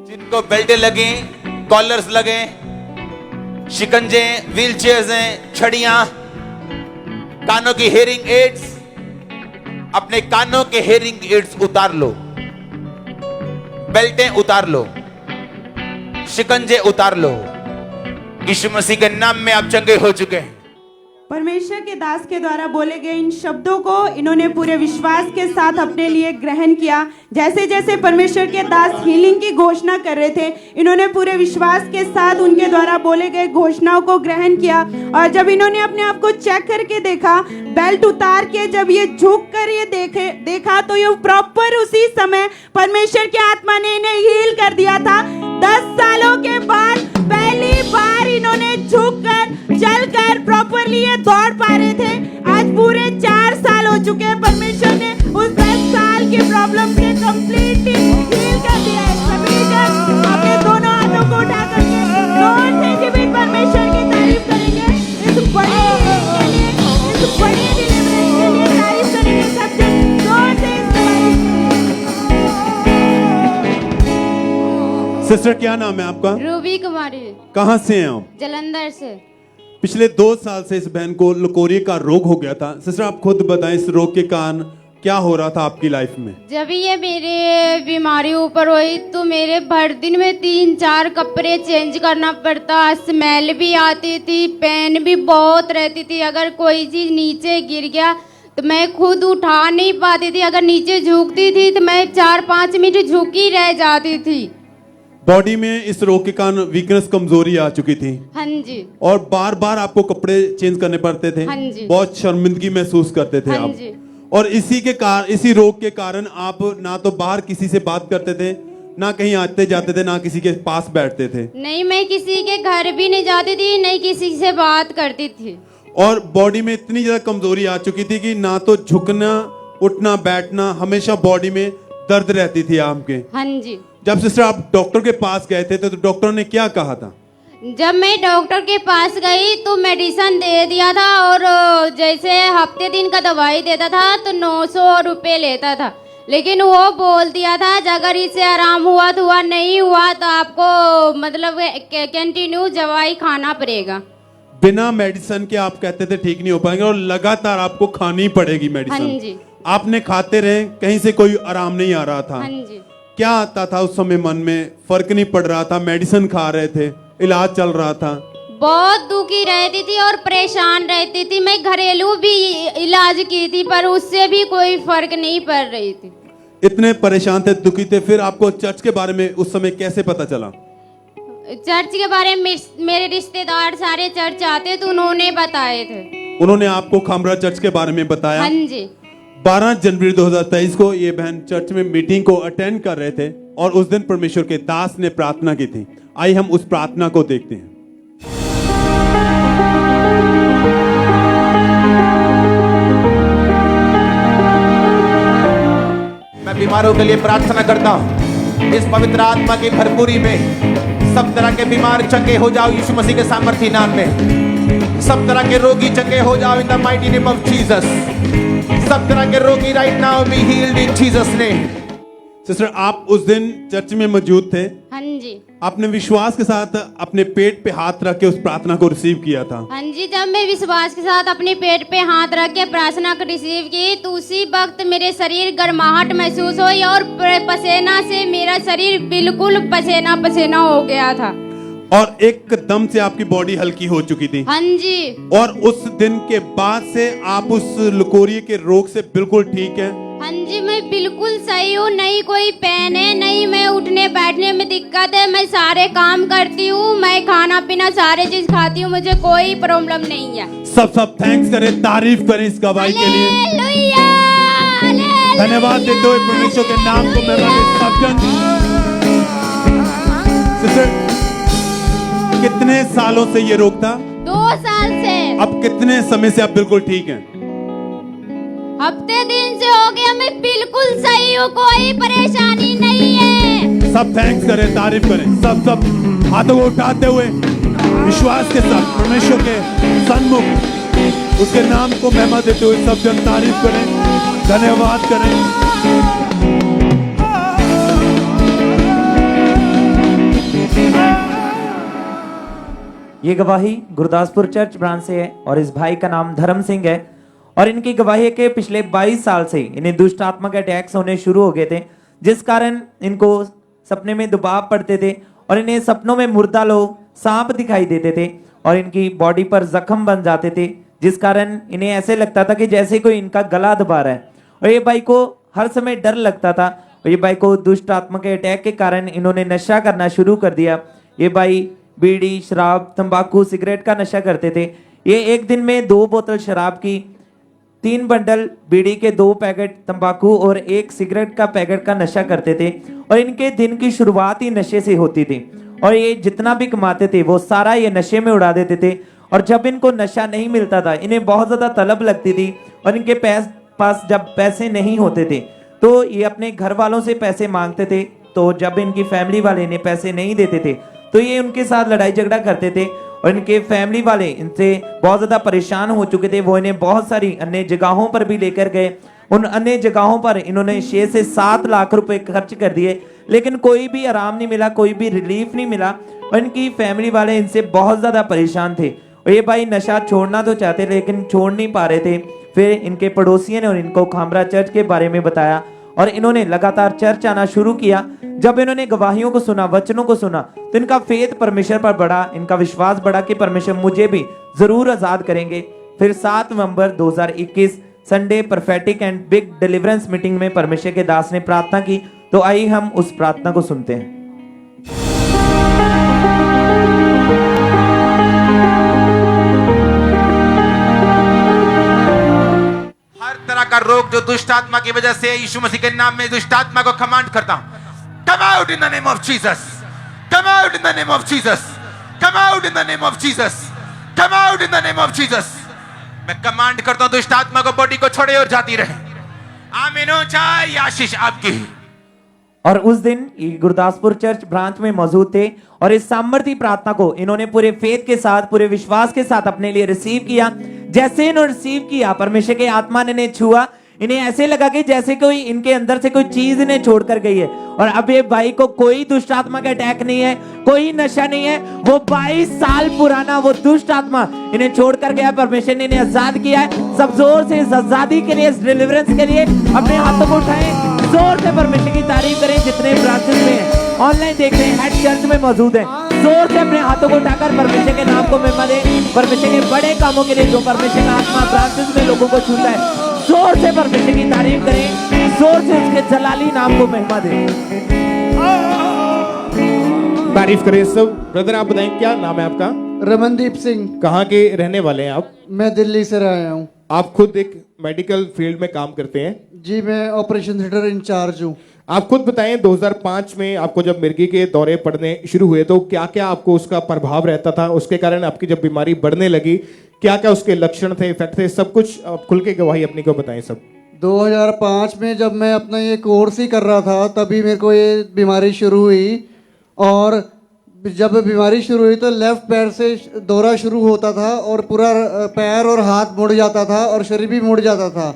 जिनको बेल्ट लगे, कॉलर्स लगे, शिकंजे, व्हील चेयर्स हैं, छड़ियां, कानों की हेयरिंग एड्स, अपने कानों के हेयरिंग एड्स उतार लो, बेल्टें उतार लो, शिकंजे उतार लो। यीशु मसीह के नाम में आप चंगे हो चुके हैं। परमेश्वर के दास के द्वारा बोले गए इन शब्दों को इन्होंने पूरे विश्वास के साथ अपने लिए ग्रहण किया। जैसे जैसे परमेश्वर के दास हीलिंग की घोषणा कर रहे थे इन्होंने पूरे विश्वास के साथ उनके द्वारा बोले गए घोषणाओं को ग्रहण किया और जब इन्होंने अपने आप को चेक करके देखा, बेल्ट उतार के जब ये झुक कर ये देखा तो ये प्रॉपर उसी समय परमेश्वर की आत्मा ने इन्हें हील कर दिया था। 10 सालों के बाद पहली बार इन्होंने झुक कर चल कर प्रॉपरली ये दौड़ पा रहे थे। आज पूरे 4 साल हो चुके हैं। परमेश्वर ने उस 10 साल की प्रॉब्लम से कंप्लीटली हील कर दिया है। सभी जन अपने दोनों हाथों को उठा करके जोर से जीवित परमेश्वर की तारीफ करेंगे। इस बड़ी हीलिंग के लिए, इस बड़ी डिलीवरेंस के लिए तारीफ करेंगे सब जन जोर से। सिस्टर क्या नाम है आपका? रूबी कुमारी। कहाँ से हैं आप? जलंधर से। पिछले 2 साल से इस बहन को लकोरिया का रोग हो गया था। सिस्टर आप खुद बताएं इस रोग के कारण क्या हो रहा था आपकी लाइफ में? जब ये मेरे बीमारी ऊपर हुई तो मेरे भर दिन में 3-4 कपड़े चेंज करना पड़ता, स्मेल भी आती थी, पेन भी बहुत रहती थी। अगर कोई चीज नीचे गिर गया तो मैं खुद उठा नहीं पाती थी। अगर नीचे झुकती थी तो मैं 4-5 मिनट झुकी रह जाती थी। बॉडी में इस रोग के कारण वीकनेस, कमजोरी आ चुकी थी। हाँ जी। और बार बार आपको कपड़े चेंज करने पड़ते थे। हाँ जी। बहुत शर्मिंदगी महसूस करते थे हाँ आप। जी। और इसी रोग के कारण आप ना तो बाहर किसी से बात करते थे, ना कहीं आते जाते थे, ना किसी के पास बैठते थे। नहीं, मैं किसी के घर भी नहीं जाती थी, नहीं किसी से बात करती थी। और बॉडी में इतनी ज्यादा कमजोरी आ चुकी थी कि ना तो झुकना, उठना, बैठना, हमेशा बॉडी में दर्द रहती थी आपके। हाँ जी। जब सिस्टर आप डॉक्टर के पास गए थे तो डॉक्टर ने क्या कहा था? जब मैं डॉक्टर के पास गई तो मेडिसिन दे दिया था और जैसे हफ्ते दिन का दवाई देता था तो 900 रुपये लेता था। लेकिन वो बोल दिया था अगर इससे आराम हुआ तो हुआ, नहीं हुआ तो आपको मतलब कंटिन्यू दवाई खाना पड़ेगा। बिना मेडिसिन के आप कहते थे ठीक नहीं हो पाएंगे और लगातार आपको खानी पड़ेगी हाँ मेडिसिन। जी। आपने खाते रहे, कहीं से कोई आराम नहीं आ रहा था। हाँ जी। क्या आता था उस समय मन में? फर्क नहीं पड़ रहा था, मेडिसिन खा रहे थे, इलाज चल रहा था? बहुत दुखी रहती थी और परेशान रहती थी। मैं घरेलू भी इलाज की थी पर उससे भी कोई फर्क नहीं पड़ रही थी। इतने परेशान थे, दुखी थे, फिर आपको चर्च के बारे में उस समय कैसे पता चला? चर्च के बारे में मेरे रिश्तेदार सारे चर्च आते तो उन्होंने बताए थे। उन्होंने आपको खामरा चर्च के बारे में बताया? हाँ जी। 12 जनवरी 2023 को ये बहन चर्च में मीटिंग को अटेंड कर रहे थे और उस दिन परमेश्वर के दास ने प्रार्थना की थी। आइए हम उस प्रार्थना को देखते हैं। मैं बीमारों के लिए प्रार्थना करता हूँ, इस पवित्र आत्मा की भरपूरी में सब तरह के बीमार चंगे हो जाओ यीशु मसीह के सामर्थी नाम में। सब तरह के रोगी चंगे हो जाओ in the mighty name of Jesus. सब तरह के रोगी right now be healed in Jesus name. Sister, आप उस दिन चर्च में मौजूद थे। हाँ जी। आपने विश्वास के साथ अपने पेट पे हाथ रख के उस प्रार्थना को रिसीव किया था। हाँ जी, जब मैं विश्वास के साथ अपने पेट पे हाथ रख के प्रार्थना को रिसीव की तो उसी वक्त मेरे शरीर गर्माहट महसूस हुई और पसीना से मेरा शरीर बिल्कुल पसीना पसीना हो गया था और एकदम से आपकी बॉडी हल्की हो चुकी थी। हाँ जी। और उस दिन के बाद से आप उस लकोरिये के रोग से बिल्कुल ठीक है? हाँ जी, मैं बिल्कुल सही हूँ, नहीं कोई पेन है, नहीं मैं उठने बैठने में दिक्कत है, मैं सारे काम करती हूँ, मैं खाना पीना सारे चीज खाती हूँ, मुझे कोई प्रॉब्लम नहीं है। सब थैंक्स करें, तारीफ करें इस गवाही के लिए। धन्यवाद देते हुए परमेश्वर के नाम को महिमा दें सब जन। सिस्टर, कितने सालों से ये रोग था? 2 साल से। अब कितने समय से आप बिल्कुल ठीक हैं? हफ्ते दिन से हो गया, मैं बिल्कुल सही हूँ, कोई परेशानी नहीं है। सब थैंक्स करें, तारीफ करें, सब हाथों को उठाते हुए विश्वास के साथ परमेश्वर के सन्मुख उसके नाम को महिमा देते हुए सब जन तारीफ करें, धन्यवाद करें। ये गवाही गुरदासपुर चर्च ब्रांच से है और इस भाई का नाम धर्म सिंह है और इनकी गवाही है कि पिछले 22 साल से इन्हें दुष्ट आत्मा के अटैक्स होने शुरू हो गए थे, जिस कारण इनको सपने में दबाव पड़ते थे और इन्हें सपनों में मुर्दा लोग सांप दिखाई देते थे और इनकी बॉडी पर जख्म बन जाते थे, जिस कारण इन्हें ऐसे लगता था कि जैसे कोई इनका गला दबा रहा है। और ये भाई को हर समय डर लगता था और ये भाई को दुष्ट आत्मा के अटैक के कारण इन्होंने नशा करना शुरू कर दिया। ये भाई बीड़ी, शराब, तंबाकू, सिगरेट का नशा करते थे। ये एक दिन में 2 बोतल शराब की, 3 बंडल बीड़ी के, 2 पैकेट तंबाकू और 1 सिगरेट का पैकेट का नशा करते थे और इनके दिन की शुरुआत ही नशे से होती थी और ये जितना भी कमाते थे वो सारा ये नशे में उड़ा देते थे। और जब इनको नशा नहीं मिलता था इन्हें बहुत ज्यादा तलब लगती थी और इनके पास जब पैसे नहीं होते थे तो ये अपने घर वालों से पैसे मांगते थे। तो जब इनकी फैमिली वाले इन्हें पैसे नहीं देते थे तो ये उनके साथ लड़ाई झगड़ा करते थे और इनके फैमिली वाले इनसे बहुत ज्यादा परेशान हो चुके थे। वो इन्हें बहुत सारी अन्य जगहों पर भी लेकर गए। उन अन्य जगहों पर इन्होंने 6 से 7 लाख रुपए खर्च कर दिए, लेकिन कोई भी आराम नहीं मिला, कोई भी रिलीफ नहीं मिला और इनकी फैमिली वाले इनसे बहुत ज्यादा परेशान थे। और ये भाई नशा छोड़ना तो चाहते लेकिन छोड़ नहीं पा रहे थे। फिर इनके पड़ोसियों ने और इनको खामरा चर्च के बारे में बताया और इन्होंने लगातार चर्च आना शुरू किया। जब इन्होंने गवाहियों को सुना, वचनों को सुना, तो इनका फेथ परमेश्वर पर बढ़ा, इनका विश्वास बढ़ा कि परमेश्वर मुझे भी जरूर आजाद करेंगे। फिर 7 नवंबर 2021 Sunday prophetic and big deliverance meeting में परमेश्वर के दास ने प्रार्थना की। तो आइए हम उस प्रार्थना को सुनते हैं। हर तरह का रोग जो दुष्ट आत्मा की वजह से यीशु मसीह के नाम में दुष्ट आत्मा को कमांड करता हूं, come out in the name of Jesus, come out in the name of Jesus, come out in the name of Jesus, come out in the name of Jesus। मैं कमांड करता हूं दुष्ट आत्मा को बॉडी को छोड़े और जाती रहे। आमीन हो जाए, आशीष आपकी। और उस दिन ये गुरदासपुर चर्च ब्रांच में मौजूद थे और इस सामर्थी प्रार्थना को इन्होंने पूरे फेथ के साथ, पूरे विश्वास के साथ अपने लिए रिसीव किया। जैसे इन्होंने रिसीव किया, परमेश्वर के आत्मा ने इन्हें छुआ, इन्हें ऐसे लगा कि जैसे कोई इनके अंदर से कोई चीज इन्हें छोड़कर गई है। और अब ये भाई को कोई दुष्ट आत्मा का अटैक नहीं है, कोई नशा नहीं है। वो 22 साल पुराना वो दुष्ट आत्मा इन्हें छोड़कर गया। परमेश्वर ने इन्हें आजाद किया है। सब जोर से इस आजादी के लिए, इस डिलीवरेंस के लिए अपने हाथों को उठाएं, जोर से परमेश्वर की तारीफ करें। जितने ब्रांचेस में हैं, ऑनलाइन देख रहे हैं, हेड चर्च में मौजूद है, जोर से अपने हाथों को उठाकर परमेश्वर के नाम को महिमा दें। परमेश्वर के बड़े कामों के लिए जो परमेश्वर का आत्मा ब्रांचेस में लोगों को छूता है, जोर से परमेश्वर की तारीफ करें, जोर से उसके जलाली नाम को महिमा दें। तारीफ करें सब। ब्रदर आप बताएं क्या नाम है आपका? रमनदीप सिंह। कहाँ के रहने वाले हैं आप? मैं दिल्ली से आया हूँ। आप खुद एक मेडिकल फील्ड में काम करते हैं? जी, मैं ऑपरेशन थिएटर इंचार्ज हूँ। आप खुद बताएं 2005 में आपको जब मिर्गी के दौरे पड़ने शुरू हुए तो क्या क्या आपको उसका प्रभाव रहता था, उसके कारण आपकी जब बीमारी बढ़ने लगी क्या क्या उसके लक्षण थे, इफेक्ट थे, सब कुछ आप खुल के गवाही अपनी को बताएं सब। 2005 में जब मैं अपना ये कोर्स ही कर रहा था तभी मेरे को ये बीमारी शुरू हुई। और जब बीमारी शुरू हुई तो लेफ्ट पैर से दौरा शुरू होता था और पूरा पैर और हाथ मुड़ जाता था और शरीर भी मुड़ जाता था।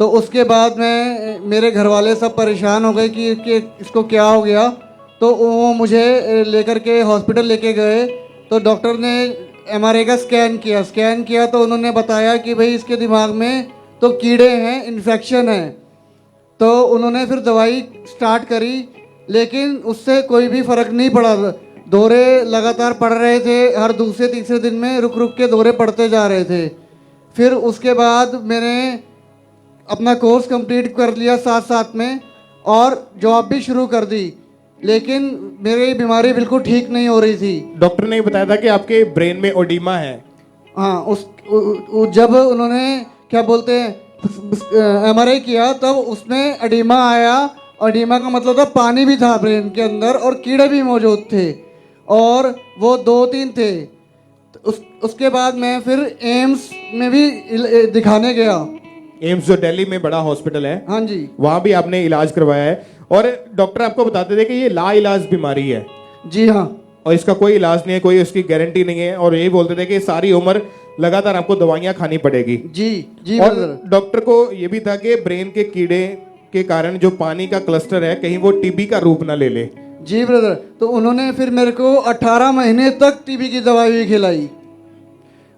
तो उसके बाद मेरे घर वाले सब परेशान हो गए कि इसको क्या हो गया। तो वो मुझे लेकर के हॉस्पिटल लेके गए। तो डॉक्टर ने MRI का स्कैन किया तो उन्होंने बताया कि भाई इसके दिमाग में तो कीड़े हैं, इन्फेक्शन है। तो उन्होंने फिर दवाई स्टार्ट करी, लेकिन उससे कोई भी फ़र्क नहीं पड़ा। दौरे लगातार पड़ रहे थे, हर दूसरे तीसरे दिन में रुक रुक के दौरे पड़ते जा रहे थे। फिर उसके बाद मैंने अपना कोर्स कंप्लीट कर लिया साथ साथ में और जॉब भी शुरू कर दी, लेकिन मेरी बीमारी बिल्कुल ठीक नहीं हो रही थी। डॉक्टर ने बताया था कि आपके ब्रेन में ओडिमा है। हाँ, जब उन्होंने क्या बोलते हैं MRI किया तब उसमें एडिमा आया। एडिमा का मतलब था पानी भी था ब्रेन के अंदर और कीड़े भी मौजूद थे और वो 2-3 थे। उसके बाद मैं फिर एम्स में भी दिखाने गया। एम्स जो दिल्ली में बड़ा हॉस्पिटल है, हाँ जी, वहां भी आपने इलाज करवाया है और डॉक्टर आपको बताते थे कि ये लाइलाज बीमारी है। जी हाँ, और इसका कोई इलाज नहीं है, कोई उसकी गारंटी नहीं है और यही बोलते थे कि सारी उम्र लगातार आपको दवाइयां खानी पड़ेगी। जी और डॉक्टर को ये भी था कि ब्रेन के कीड़े के कारण जो पानी का क्लस्टर है कहीं वो टीबी का रूप ना ले ले। जी ब्रदर, तो उन्होंने फिर मेरे को 18 महीने तक टीबी की दवाई भी खिलाई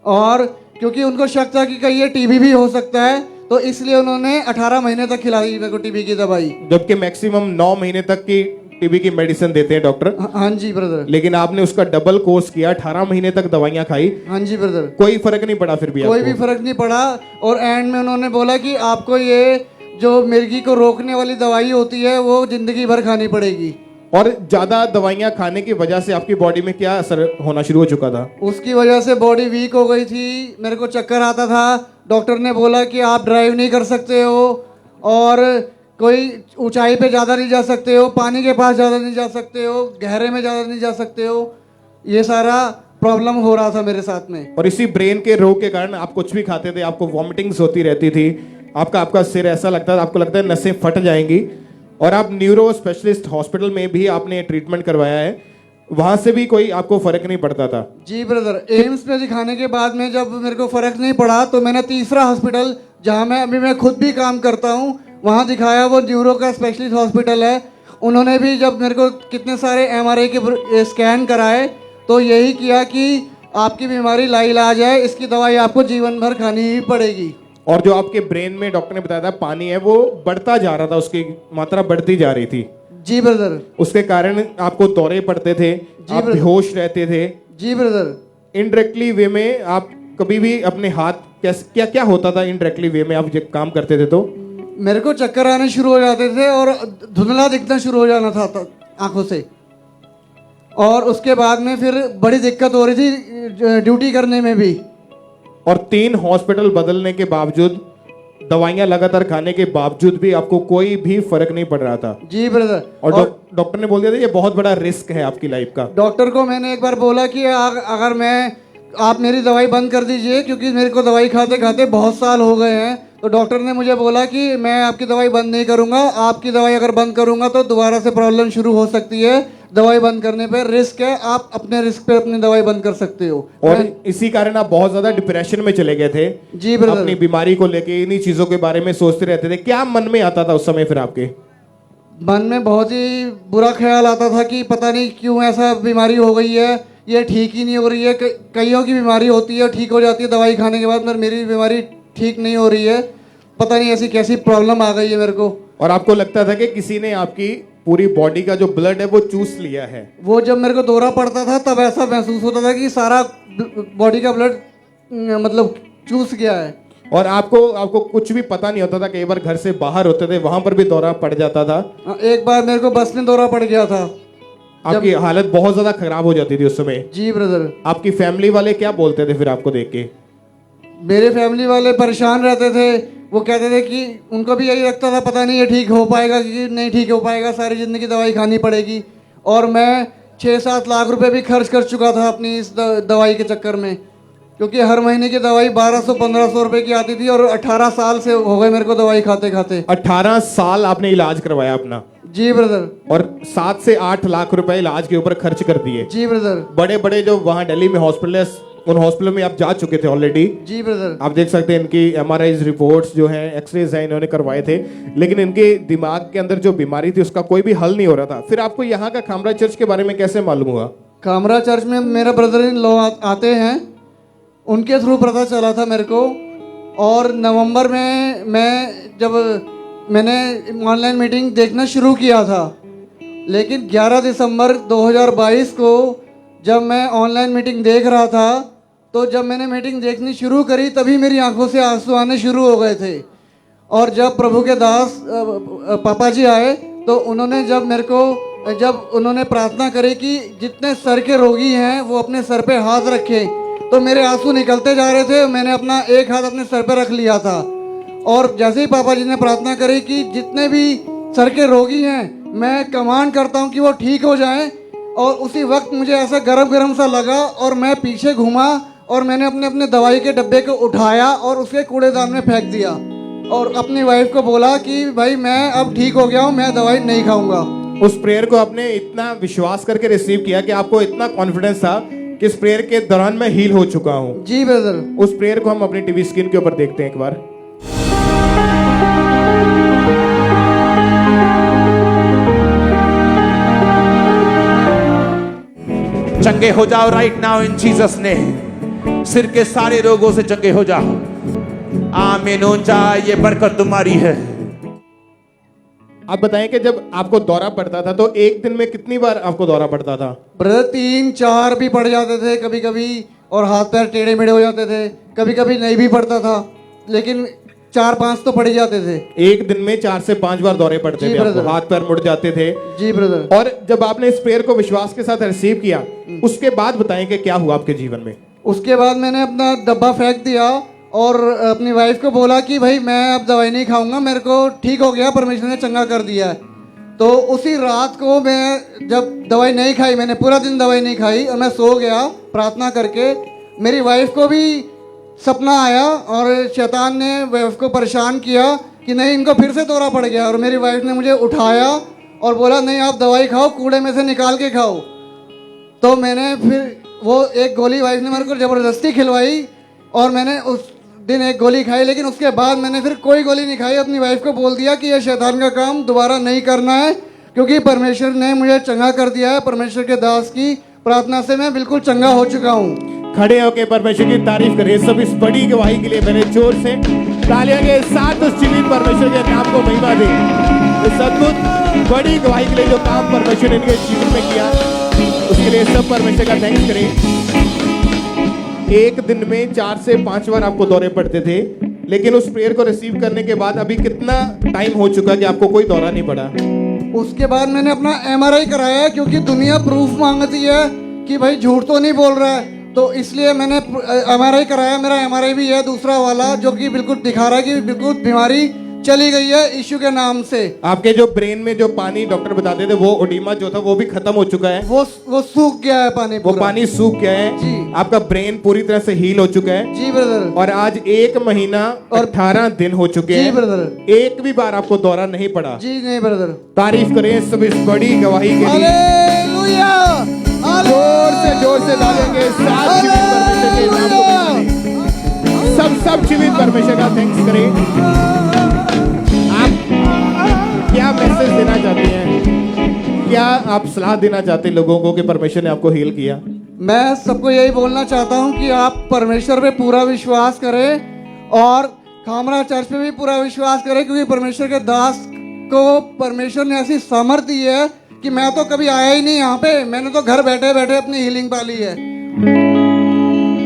और क्योंकि उनको शक था कि कहीं ये टीबी भी हो सकता है तो इसलिए उन्होंने 18 महीने तक खिलाई मेरे को टीबी की दवाई। जबकि मैक्सिमम 9 महीने तक की टीबी की मेडिसिन देते हैं डॉक्टर। हाँ जी ब्रदर। लेकिन आपने उसका डबल कोर्स किया, 18 महीने तक दवाइयां खाई। हाँ जी ब्रदर। कोई फर्क नहीं पड़ा? फिर भी कोई भी फर्क नहीं पड़ा और एंड में उन्होंने बोला कि आपको ये जो मिर्गी को रोकने वाली दवाई होती है वो जिंदगी भर खानी पड़ेगी। और ज्यादा दवाइयां खाने की वजह से आपकी बॉडी में क्या असर होना शुरू हो चुका था? उसकी वजह से बॉडी वीक हो गई थी, मेरे को चक्कर आता था। डॉक्टर ने बोला कि आप ड्राइव नहीं कर सकते हो और कोई ऊंचाई पे ज़्यादा नहीं जा सकते हो, पानी के पास ज़्यादा नहीं जा सकते हो, गहरे में ज़्यादा नहीं जा सकते हो। ये सारा प्रॉब्लम हो रहा था मेरे साथ में। और इसी ब्रेन के रोग के कारण आप कुछ भी खाते थे, आपको वॉमिटिंग्स होती रहती थी, आपका सिर ऐसा लगता था, आपको लगता है नसें फट जाएंगी। और आप न्यूरो स्पेशलिस्ट हॉस्पिटल में भी आपने ट्रीटमेंट करवाया है, वहां से भी कोई आपको फर्क नहीं पड़ता था? जी ब्रदर, एम्स में दिखाने के बाद में जब मेरे को फर्क नहीं पड़ा तो मैंने तीसरा हॉस्पिटल जहां मैं खुद भी काम करता हूं वहां दिखाया। वो न्यूरो का स्पेशलिस्ट हॉस्पिटल है। उन्होंने भी जब मेरे को कितने सारे MRI के स्कैन कराए तो यही किया कि आपकी बीमारी लाइलाज है, इसकी दवाई आपको जीवन भर खानी ही पड़ेगी। और जो आपके ब्रेन में डॉक्टर ने बताया था पानी है वो बढ़ता जा रहा था, उसकी मात्रा बढ़ती जा रही थी। जी ब्रदर। उसके कारण आपको दौरे पड़ते थे, आप बेहोश रहते थे। जी ब्रदर। इनडायरेक्टली वे में आप कभी भी अपने हाथ क्या क्या होता था इनडायरेक्टली वे में आप जब काम करते थे? तो मेरे को चक्कर आने शुरू हो जाते थे और धुंधला दिखना शुरू हो जाना था आंखों से। और उसके बाद में फिर बड़ी दिक्कत हो रही थी ड्यूटी करने में भी। और 3 हॉस्पिटल बदलने के बावजूद, दवाइयां लगातार खाने के बावजूद भी आपको कोई भी फर्क नहीं पड़ रहा था? जी ब्रदर। और डॉक्टर ने बोल दिया था ये बहुत बड़ा रिस्क है आपकी लाइफ का। डॉक्टर को मैंने एक बार बोला कि अगर आप मेरी दवाई बंद कर दीजिए क्योंकि मेरे को दवाई खाते खाते बहुत साल हो गए हैं तो डॉक्टर ने मुझे बोला कि मैं आपकी दवाई बंद नहीं करूंगा, आपकी दवाई अगर बंद करूंगा तो दोबारा से प्रॉब्लम शुरू हो सकती है, दवाई बंद करने पे रिस्क है, आप अपने रिस्क पे अपनी दवाई बंद कर सकते हो। और इसी कारण आप बहुत ज्यादा डिप्रेशन में चले गए थे। जी ब्रदर। अपनी बीमारी को लेके इन्हीं चीजों के बारे में सोचते रहते थे। क्या मन में आता था उस समय फिर आपके? मन में बहुत ही बुरा ख्याल आता था कि पता नहीं क्यों ऐसा बीमारी हो गई है, ये ठीक ही नहीं हो रही है। कईयों की बीमारी होती है ठीक हो जाती है दवाई खाने के बाद, पर मेरी बीमारी ठीक नहीं हो रही है, पता नहीं ऐसी कैसी प्रॉब्लम आ गई है मेरे को। और आपको लगता था कि किसी ने आपकी पूरी बॉडी का जो ब्लड है वो चूस लिया है? वो जब मेरे को दौरा पड़ता था तब ऐसा महसूस होता था कि सारा बॉडी का ब्लड मतलब चूस गया है। और आपको कुछ भी पता नहीं होता था? कई बार घर से बाहर होते थे, वहां पर भी दौरा पड़ जाता था? एक बार मेरे को बस में दौरा पड़ गया था। आपकी हालत बहुत ज्यादा खराब हो जाती थी उस समय? जी ब्रदर। आपकी फैमिली वाले क्या बोलते थे फिर आपको देख के? मेरे फैमिली वाले परेशान रहते थे, वो कहते थे कि उनको भी यही लगता था पता नहीं ये ठीक हो पाएगा कि नहीं ठीक हो पाएगा, सारी जिंदगी दवाई खानी पड़ेगी। और मैं 6-7 लाख रुपए भी खर्च कर चुका था अपनी इस दवाई के चक्कर में, क्योंकि हर महीने की दवाई 1200-1500 रुपए की आती थी और 18 साल से हो गए मेरे को दवाई खाते खाते। 18 साल आपने इलाज करवाया अपना? जी ब्रदर। और 7 से 8 लाख रुपए इलाज के ऊपर खर्च कर दिए? जी ब्रदर। बड़े बड़े जो वहाँ दिल्ली में हॉस्पिटल है, उन हॉस्पिटल में आप जा चुके थे ऑलरेडी? जी ब्रदर। आप देख सकते हैं इनकी MRI रिपोर्ट्स जो हैं, एक्सरेज हैं, इन्होंने करवाए थे, लेकिन इनके दिमाग के अंदर जो बीमारी थी उसका कोई भी हल नहीं हो रहा था। फिर आपको यहाँ का खामरा चर्च के बारे में कैसे मालूम हुआ? खामरा चर्च में मेरा ब्रदर इन लॉ आते हैं, उनके थ्रू पता चला था मेरे को। और नवंबर में मैंने ऑनलाइन मीटिंग देखना शुरू किया था, लेकिन 11 दिसंबर 2022 को जब मैं ऑनलाइन मीटिंग देख रहा था, तो जब मैंने मीटिंग देखनी शुरू करी तभी मेरी आंखों से आंसू आने शुरू हो गए थे। और जब प्रभु के दास पापा जी आए तो जब उन्होंने प्रार्थना करी कि जितने सर के रोगी हैं वो अपने सर पे हाथ रखें, तो मेरे आंसू निकलते जा रहे थे। मैंने अपना एक हाथ अपने सर पे रख लिया था, और जैसे ही पापा जी ने प्रार्थना करी कि जितने भी सर के रोगी हैं मैं कमांड करता हूं कि वो ठीक हो जाएं, और उसी वक्त मुझे ऐसा गरम गरम सा लगा और मैं पीछे घूमा और मैंने अपने दवाई के डब्बे को उठाया और उसके कूड़ेदान में फेंक दिया, और अपनी वाइफ को बोला कि भाई मैं अब ठीक हो गया हूँ, मैं दवाई नहीं खाऊंगा। उस प्रेयर को आपने इतना विश्वास करके रिसीव किया कि आपको इतना कॉन्फिडेंस था कि इस प्रेयर के दौरान मैं हील हो चुका हूँ? जी ब्रदर। उस प्रेयर को हम अपनी टीवी स्क्रीन के ऊपर देखते हैं एक बार। चंगे हो जाओ right now in Jesus name. सिर के सारे रोगों से चंगे हो जाओ। आमीन। ऊंचा ये बरकत तुम्हारी है। आप बताएं कि जब आपको दौरा पड़ता था तो एक दिन में कितनी बार आपको दौरा पड़ता था? ब्रदर 3-4 भी पड़ जाते थे कभी कभी, और हाथ पैर टेढ़े मेढ़े हो जाते थे, कभी कभी नहीं भी पड़ता था, लेकिन 4-5 तो पड़ ही जाते थे। एक दिन में 4 से 5 बार दौरे पड़ते थे आपको, हाथ पैर मुड़ जाते थे? जी ब्रदर। और जब आपने इस प्रेयर को विश्वास के साथ रिसीव किया, उसके बाद बताएं कि क्या हुआ आपके जीवन में? उसके बाद मैंने अपना डब्बा फेंक दिया और अपनी वाइफ को बोला कि भाई मैं अब दवाई नहीं खाऊंगा, मेरे को ठीक हो गया, परमेश्वर ने चंगा कर दिया है। तो उसी रात को मैं जब दवाई नहीं खाई, मैंने पूरा दिन दवाई नहीं खाई और मैं सो गया प्रार्थना करके। मेरी वाइफ को भी सपना आया और शैतान ने वाइफ को परेशान किया कि नहीं इनको फिर से दौरा पड़ गया, और मेरी वाइफ ने मुझे उठाया और बोला नहीं आप दवाई खाओ, कूड़े में से निकाल के खाओ। तो मैंने फिर वो एक गोली वाइफ ने मेरे को ज़बरदस्ती खिलवाई और मैंने उस दिन एक गोली खाई, लेकिन उसके बाद मैंने फिर कोई गोली नहीं खाई। अपनी वाइफ को बोल दिया कि यह शैतान का काम दोबारा नहीं करना है, क्योंकि परमेश्वर ने मुझे चंगा कर दिया है। परमेश्वर के दास की प्रार्थना से मैं बिल्कुल चंगा हो चुका हूँ। खड़े होकर परमेश्वर की तारीफ करिए सब इस बड़ी गवाही के लिए। मेरे जोर से तालियों के साथ उस जीवित परमेश्वर के नाम को महिमा दे। इस अद्भुत बड़ी गवाही के लिए जो काम परमेश्वर ने इनके जीवन में किया, उसके लिए सब परमेश्वर का थैंक्स करें। एक दिन में 4 से 5 बार आपको दौरे पड़ते थे, लेकिन उस प्रेयर को रिसीव करने के बाद अभी कितना टाइम हो चुका कि आपको कोई दौरा नहीं पड़ा? उसके बाद मैंने अपना MRI कराया, क्योंकि दुनिया प्रूफ मांगती है कि भाई झूठ तो नहीं बोल रहा है, तो इसलिए मैंने MRI कराया। मेरा MRI भी है दूसरा वाला, जो कि बिल्कुल दिखा रहा है कि बिल्कुल बीमारी चली गई है यीशु के नाम से। आपके जो ब्रेन में जो पानी डॉक्टर बताते थे वो ओडिमा जो था वो भी खत्म हो चुका है, वो सूख गया है पानी वो पानी सूख गया है जी। आपका ब्रेन पूरी तरह से हील हो चुका है जी ब्रदर। और आज 1 महीना और 18 दिन हो चुके जी हैं ब्रदर। एक भी बार आपको दौरा नहीं पड़ा। जी नहीं ब्रदर। तारीफ करें सब इस बड़ी गवाही के लिए। हालेलुया। जोर से डालेंगे साथ जीवित परमेश्वर के नाम को बढ़ाने। सब जीवित परमेश्वर का थैंक्स करें। आप क्या मैसेज देना चाहते हैं, क्या आप सलाह देना चाहते हैं लोगों को कि परमेश्वर ने आपको हील किया? मैं सबको यही बोलना चाहता हूँ कि आप परमेश्वर पे पूरा विश्वास करें और खामरा चर्च पे भी पूरा विश्वास करें, क्योंकि परमेश्वर के दास को परमेश्वर ने ऐसी सामर्थ दी है कि मैं तो कभी आया ही नहीं यहाँ पे, मैंने तो घर बैठे बैठे अपनी हीलिंग पाली है।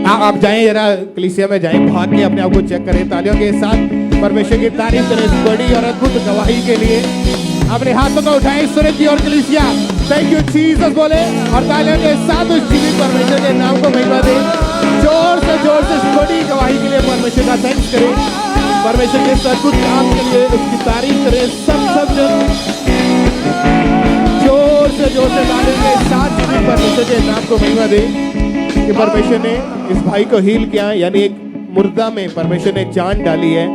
आप जाएं जरा कलीसिया में जाएं, भाग के अपने आप को चेक करें, तालियों के साथ परमेश्वर की तारीफ करें इस बड़ी और अद्भुत गवाही के लिए। अपने हाथों को उठाएं सूरज की और कलीसिया थैंक यू जीसस बोले और तालियों के साथ उस जीवित परमेश्वर के नाम को महिमा दें। जोर से इस बड़ी गवाही के लिए परमेश्वर का थैंक्स करें, परमेश्वर के इस अद्भुत काम के लिए उसकी तारीफ करें। सब जन जोर से डालेंगे साथ जीवित परमेश्वर के नाम को महिमा दें कि परमेश्वर ने इस भाई को हील किया, यानी एक मुर्दा में परमेश्वर ने जान डाली है।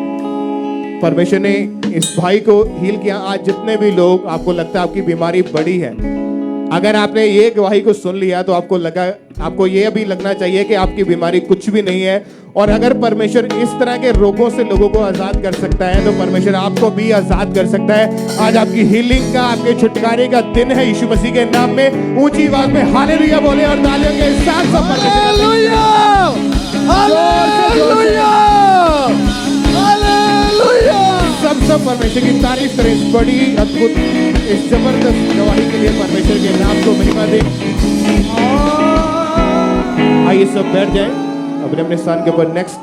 परमेश्वर ने इस भाई को हील किया। आज जितने भी लोग आपको लगता है आपकी बीमारी बड़ी है, अगर आपने ये गवाही को सुन लिया तो आपको ये भी लगना चाहिए कि आपकी बीमारी कुछ भी नहीं है। और अगर परमेश्वर इस तरह के रोगों से लोगों को आजाद कर सकता है तो परमेश्वर आपको भी आजाद कर सकता है। आज आपकी हीलिंग का, आपके छुटकारे का दिन है यीशु मसीह के नाम में। ऊंची आवाज में हालेलुया बोले और तालियों के साथ सब हालेलुया हालेलुया हालेलुया। सब परमेश्वर की तारीफ करें इस बड़ी अद्भुत इस जबरदस्त गवाही के लिए परमेश्वर के नाम को महिमा दें। आइए सब बैठ जाएं अपने अपने स्थान के ऊपर। नेक्स्ट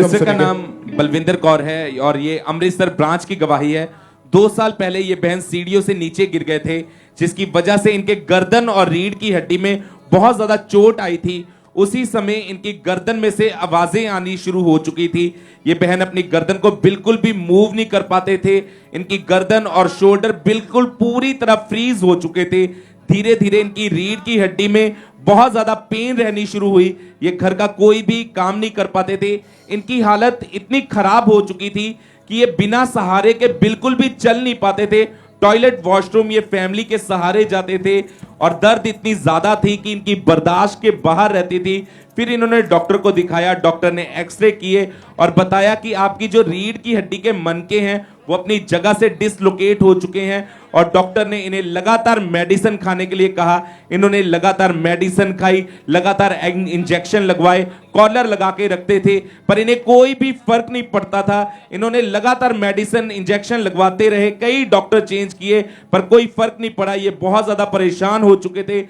सिस्टर का नाम बलविंदर कौर है और ये अमृतसर ब्रांच की गवाही है। 2 साल पहले ये बहन सीढ़ियों से नीचे गिर गए थे, जिसकी वजह से इनके गर्दन और रीढ़ की हड्डी में बहुत ज्यादा चोट आई थी। उसी समय इनकी गर्दन में से आवाजें आनी शुरू हो चुकी थी। ये बहन अपनी गर्दन को बिल्कुल भी मूव नहीं कर पाते थे। इनकी गर्दन और शोल्डर बिल्कुल पूरी तरह फ्रीज हो चुके थे। धीरे धीरे इनकी रीढ़ की हड्डी में बहुत ज्यादा पेन रहनी शुरू हुई। ये घर का कोई भी काम नहीं कर पाते थे। इनकी हालत इतनी खराब हो चुकी थी कि ये बिना सहारे के बिल्कुल भी चल नहीं पाते थे। टॉयलेट वॉशरूम ये फैमिली के सहारे जाते थे और दर्द इतनी ज्यादा थी कि इनकी बर्दाश्त के बाहर रहती थी। फिर इन्होंने डॉक्टर को दिखाया, डॉक्टर ने एक्सरे किए और बताया कि आपकी जो रीढ़ की हड्डी के मनके हैं वो अपनी जगह से डिसलोकेट हो चुके हैं और डॉक्टर ने इन्हें लगातार मेडिसिन खाने के लिए कहा। इन्होंने लगातार मेडिसिन खाई, लगातार इंजेक्शन लगवाए, कॉलर लगा के रखते थे, पर इन्हें कोई भी फर्क नहीं पड़ता था। इन्होंने लगातार मेडिसिन इंजेक्शन लगवाते रहे, कई डॉक्टर चेंज किए, पर कोई फर्क नहीं पड़ा। ये बहुत ज्यादा परेशान हो चुके थे।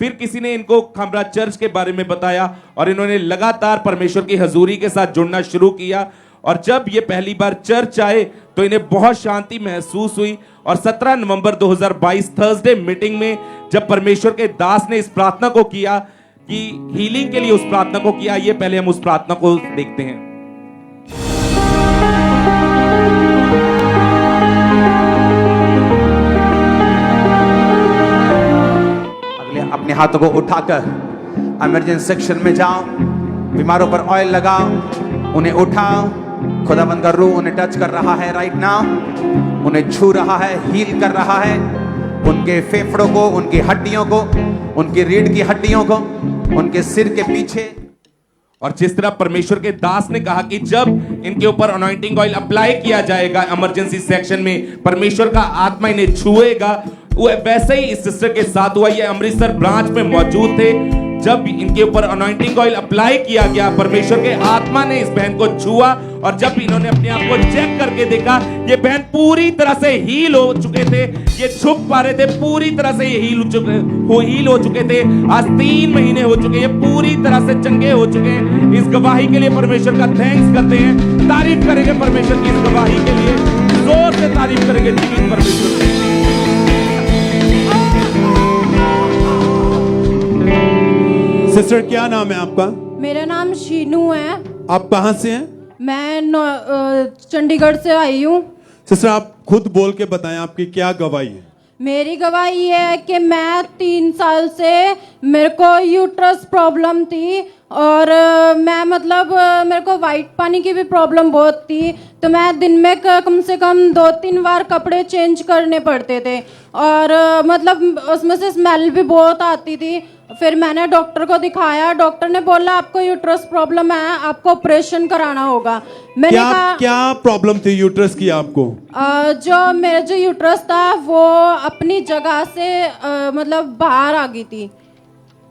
फिर किसी ने इनको खामरा चर्च के बारे में बताया और इन्होंने लगातार परमेश्वर की हजूरी के साथ जुड़ना शुरू किया। और जब ये पहली बार चर्च आए तो इन्हें बहुत शांति महसूस हुई। और 17 नवंबर 2022 थर्सडे मीटिंग में जब परमेश्वर के दास ने इस प्रार्थना को किया कि हीलिंग के लिए उस प्रार्थना को किया, ये पहले हम उस प्रार्थना को देखते हैं। अगले अपने हाथों को उठाकर इमरजेंसी सेक्शन में जाओ, बीमारों पर ऑयल लगाओ, उन्हें उठाओ। खुदावंद का रूह उन्हें टच कर रहा है राइट नाउ, उन्हें छू रहा है, हील कर रहा है। उनके फेफड़ों को, उनकी हड्डियों को, उनकी रीढ़ की हड्डियों को, उनके सिर के पीछे। और जिस तरह परमेश्वर के दास ने कहा कि जब इनके ऊपर अनॉइंटिंग ऑयल अप्लाई किया जाएगा इमरजेंसी सेक्शन में, परमेश्वर का आत्मा इन्हें छुएगा, वैसे ही इस सिस्टर के साथ हुआ। ये अमृतसर ब्रांच में मौजूद थे। जब इनके ऊपर अनॉइंटिंग ऑयल अप्लाई किया गया, परमेश्वर के आत्मा ने इस बहन को छुआ और जब इन्होंने अपने आप को चेक करके देखा, ये बहन पूरी तरह से हील हो चुके थे। ये छुप पा रहे थे, पूरी तरह से ये हील हो चुके थे। आज 3 महीने हो चुके, ये पूरी तरह से चंगे हो चुके हैं। इस गवाही के लिए परमेश्वर का थैंक्स करते हैं, तारीफ करेंगे परमेश्वर की इस गवाही के लिए, जोर से तारीफ करेंगे जीवित परमेश्वर की। सिस्टर क्या नाम है आपका? मेरा नाम शीनू है। आप कहाँ से हैं? मैं चंडीगढ़ से आई हूँ। सिस्टर आप खुद बोल के बताएं आपकी क्या गवाही है। मेरी गवाही ये है कि मैं 3 साल से मेरे को यूट्रस प्रॉब्लम थी और मैं मतलब मेरे को वाइट पानी की भी प्रॉब्लम बहुत थी, तो मैं दिन में कम से कम 2-3 बार कपड़े चेंज करने पड़ते थे और मतलब उसमें से स्मेल भी बहुत आती थी। फिर मैंने डॉक्टर को दिखाया, डॉक्टर ने बोला आपको यूट्रस प्रॉब्लम है, आपको ऑपरेशन कराना होगा। मैंने कहा क्या प्रॉब्लम थी यूट्रस की आपको? जो मेरा जो यूट्रस था वो अपनी जगह से मतलब बाहर आ गई थी।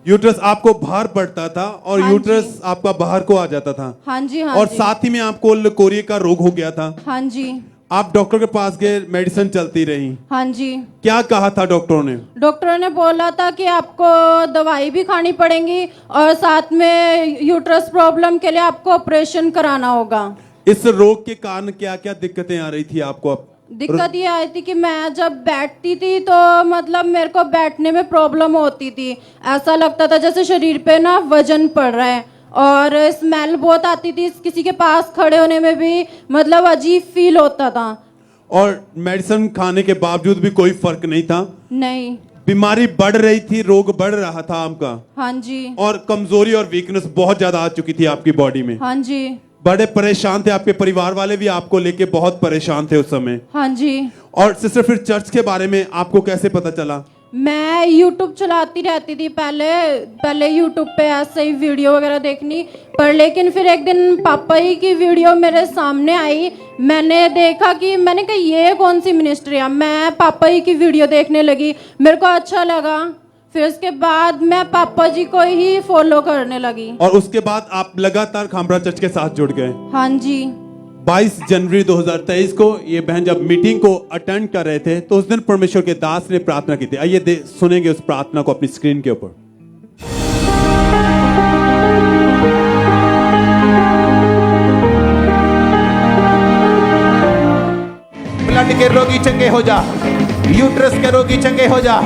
यूट्रस आपको बाहर पड़ता था और हाँ यूट्रस आपका बाहर को आ जाता था। हाँ जी, हाँ और जी। साथ ही में आपको लकोरिया का रोग हो गया था। हाँ जी, आप डॉक्टर के पास गए, मेडिसिन चलती रही। हाँ जी। क्या कहा था डॉक्टरों ने? डॉक्टरों ने बोला था कि आपको दवाई भी खानी पड़ेगी और साथ में यूट्रस प्रॉब्लम के लिए आपको ऑपरेशन कराना होगा। इस रोग के कारण क्या क्या दिक्कतें आ रही थी आपको? दिक्कत ये आई थी कि मैं जब बैठती थी तो मतलब मेरे को बैठने में प्रॉब्लम होती थी, ऐसा लगता था जैसे शरीर पे ना वजन पड़ रहा है और स्मेल बहुत आती थी, किसी के पास खड़े होने में भी मतलब अजीब फील होता था। और मेडिसिन खाने के बावजूद भी कोई फर्क नहीं था? नहीं। बीमारी बढ़ रही थी, रोग बढ़ रहा था आपका। हाँ जी। और कमजोरी और वीकनेस बहुत ज्यादा आ चुकी थी आपकी बॉडी में। हाँ जी। बड़े परेशान थे, आपके परिवार वाले भी आपको लेके बहुत परेशान थे उस समय। हाँ जी। और सिस्टर फिर चर्च के बारे में आपको कैसे पता चला? मैं YouTube चलाती रहती थी पहले YouTube पे ऐसे ही वीडियो वगैरह देखनी, पर लेकिन फिर एक दिन पापा ही की वीडियो मेरे सामने आई, मैंने देखा कि मैंने कहा ये कौन सी मिनिस्ट्री है, मैं पापा ही की वीडियो देखने लगी, मेरे को अच्छा लगा, फिर उसके बाद मैं पापा जी को ही फॉलो करने लगी। और उसके बाद आप लगातार खामरा चर्च के साथ जुड़ गए। हाँ जी। 22 जनवरी 2023 को ये बहन जब मीटिंग को अटेंड कर रहे थे तो उस दिन परमेश्वर के दास ने प्रार्थना की थी। आइए सुनेंगे उस प्रार्थना को अपनी स्क्रीन के ऊपर। ब्लड के रोगी चंगे हो जा, यूट्रस के रोगी चंगे हो जा।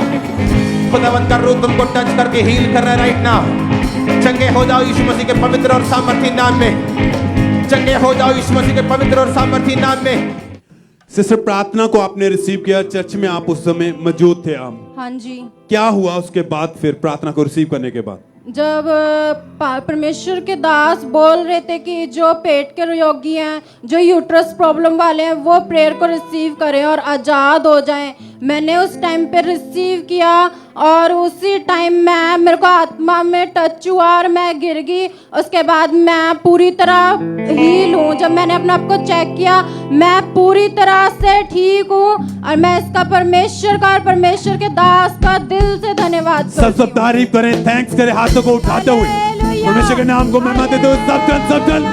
खुदावंद का रूह तुमको टच करके हील कर रहा है राइट नाउ। चंगे हो जाओ यीशु मसीह के पवित्र और सामर्थी नाम में। चंगे हो जाओ यीशु मसीह के पवित्र और सामर्थी नाम में। सिस्टर प्रार्थना को आपने रिसीव किया, चर्च में आप उस समय मौजूद थे आप। हाँ जी। क्या हुआ उसके बाद फिर प्रार्थना को रिसीव करने के बाद? जब परमेश्वर के दास बोल रहे थे कि जो पेट के रोगी हैं, जो यूट्रस प्रॉब्लम वाले हैं, वो प्रेयर को रिसीव करें और आज़ाद हो जाएं, मैंने उस टाइम पे रिसीव किया और उसी टाइम मेरे को आत्मा में टच हुआ और मैं गिर गई। उसके बाद मैं पूरी तरह हील हूँ। जब मैंने अपने आप को चेक किया, मैं पूरी तरह से ठीक हूँ और मैं इसका परमेश्वर का और परमेश्वर के दास का दिल से धन्यवाद करती हूँ। सब तारीफ करें, थैंक्स करें, हाथों को उठाते हुए परमेश्वर के नाम को महिमा देते हुए सब जन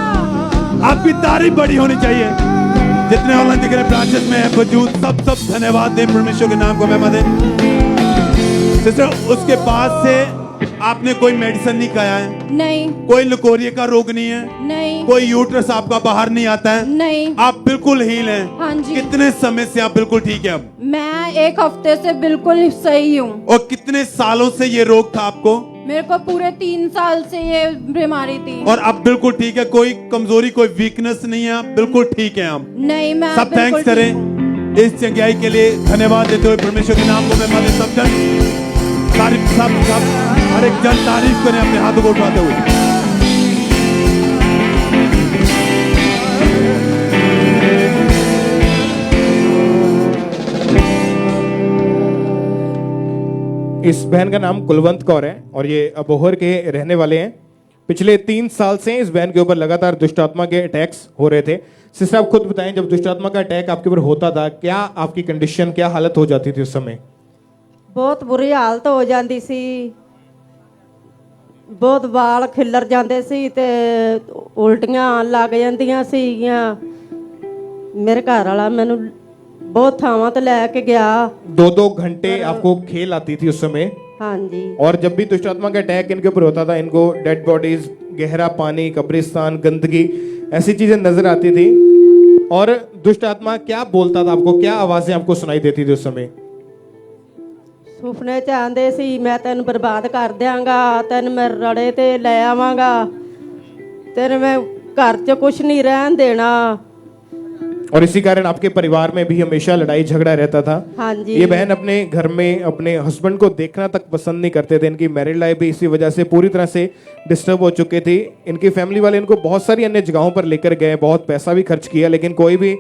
आपकी तारीफ बड़ी होनी चाहिए। जितने ऑनलाइन दिख रहे ब्रांचेस में मौजूद सब धन्यवाद दें, परमेश्वर के नाम को महिमा दें। सिस्टर उसके बाद से आपने कोई मेडिसिन नहीं खाया है? नहीं। कोई लकोरिया का रोग नहीं है? नहीं। कोई यूट्रस आपका बाहर नहीं आता है? नहीं। आप बिल्कुल हील हैं? हाँ जी। कितने समय से आप बिल्कुल ठीक है? अब मैं 1 हफ्ते से बिल्कुल सही हूँ। और कितने सालों से ये रोग था आपको? मेरे को पूरे 3 साल से ये बीमारी थी। और अब बिल्कुल ठीक है, कोई कमजोरी कोई वीकनेस नहीं है, आप बिल्कुल ठीक है। आप नहीं, मैं सब थैंक्स करें इस चंगाई के लिए, धन्यवाद देते हुए परमेश्वर के नाम को मैं माने। सब जन तारीफ, सब हर एक जन तारीफ करें अपने हाथों को उठाते हुए। इस बहन का नाम कुलवंत कौर है और ये अबोहर के रहने वाले हैं। पिछले 3 साल से इस बहन के ऊपर लगातार दुष्ट आत्मा के अटैक्स हो रहे थे। सिस्टर आप खुद बताएं, जब दुष्ट आत्मा का अटैक आपके ऊपर होता था, क्या आपकी कंडीशन, क्या हालत हो जाती थी उस समय? बहुत बुरी हालत हो जाती सी, बहुत वाल खिलर जाते सी ते उल्टियां लग जांदियां सीगियां। मेरे घर वाला मैनू बहुत थावां ते लैके गया। 2-2 घंटे आपको खेल आती थी उस समय। हाँ जी। और जब भी दुष्ट आत्मा का अटैक इनके ऊपर होता था, इनको डेड बॉडीज, गहरा पानी, कब्रिस्तान, गंदगी, ऐसी चीजें नजर आती थी। और दुष्ट आत्मा क्या बोलता था आपको, क्या आवाजें आपको सुनाई देती थी उस समय? सुपने च आंदे सी मैं तेन बर्बाद कर दियांगा, तेन मैं रड़े ते ले आवांगा, तेन मैं घर च कुछ नहीं रहन देना। और इसी कारण आपके परिवार में भी हमेशा लड़ाई झगड़ा रहता था। हाँ जी। ये बहन अपने घर में अपने हस्बैंड को देखना तक पसंद नहीं करते थे। इनकी मैरिड लाइफ भी इसी वजह से पूरी तरह से डिस्टर्ब हो चुके थे। इनकी फैमिली वाले इनको बहुत सारी अन्य जगहों पर लेकर गए, बहुत पैसा भी खर्च किया, लेकिन कोई भी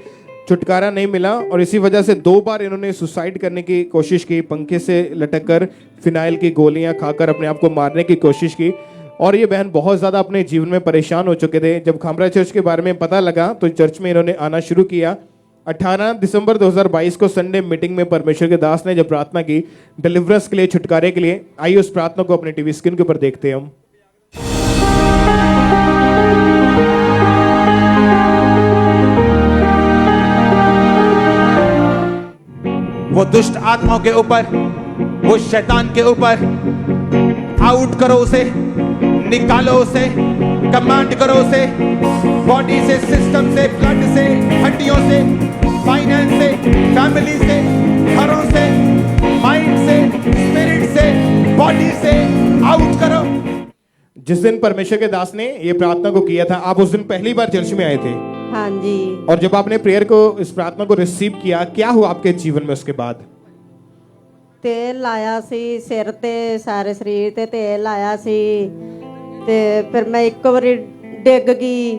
छुटकारा नहीं मिला। और इसी वजह से 2 बार इन्होंने सुसाइड करने की कोशिश की, पंखे से लटक कर फिनाइल की गोलियां खाकर अपने आप को मारने की कोशिश की। और ये बहन बहुत ज़्यादा अपने जीवन में परेशान हो चुके थे। जब खामरा चर्च के बारे में पता लगा तो चर्च में इन्होंने आना शुरू किया। 18 दिसंबर 2022 को संडे मीटिंग में परमेश्वर के दास ने जब प्रार्थना की डिलीवरेंस के लिए, छुटकारे के लिए, आइए उस प्रार्थना को अपने टीवी स्क्रीन के ऊपर देखते हैं हम। वो दुष्ट आत्माओं के ऊपर, वो शैतान के ऊपर, आउट करो उसे, निकालो उसे, कमांड करो उसे, बॉडी से, सिस्टम से, ब्लड से, हड्डियों से, फाइनेंस से, फैमिली से, घरों से, माइंड से, स्पिरिट से, बॉडी से, आउट करो। जिस दिन परमेश्वर के दास ने ये प्रार्थना को किया था, आप उस दिन पहली बार चर्च में आए थे। हाँ जी। और जब आपने प्रेयर को, इस प्रार्थना को रिसीव किया, क्या हुआ आपके जीवन में उसके बाद? तेल लाया सी सिर ते, सारे शरीर ते तेल लाया सी, ते फिर मैं एक बारी डिग गई।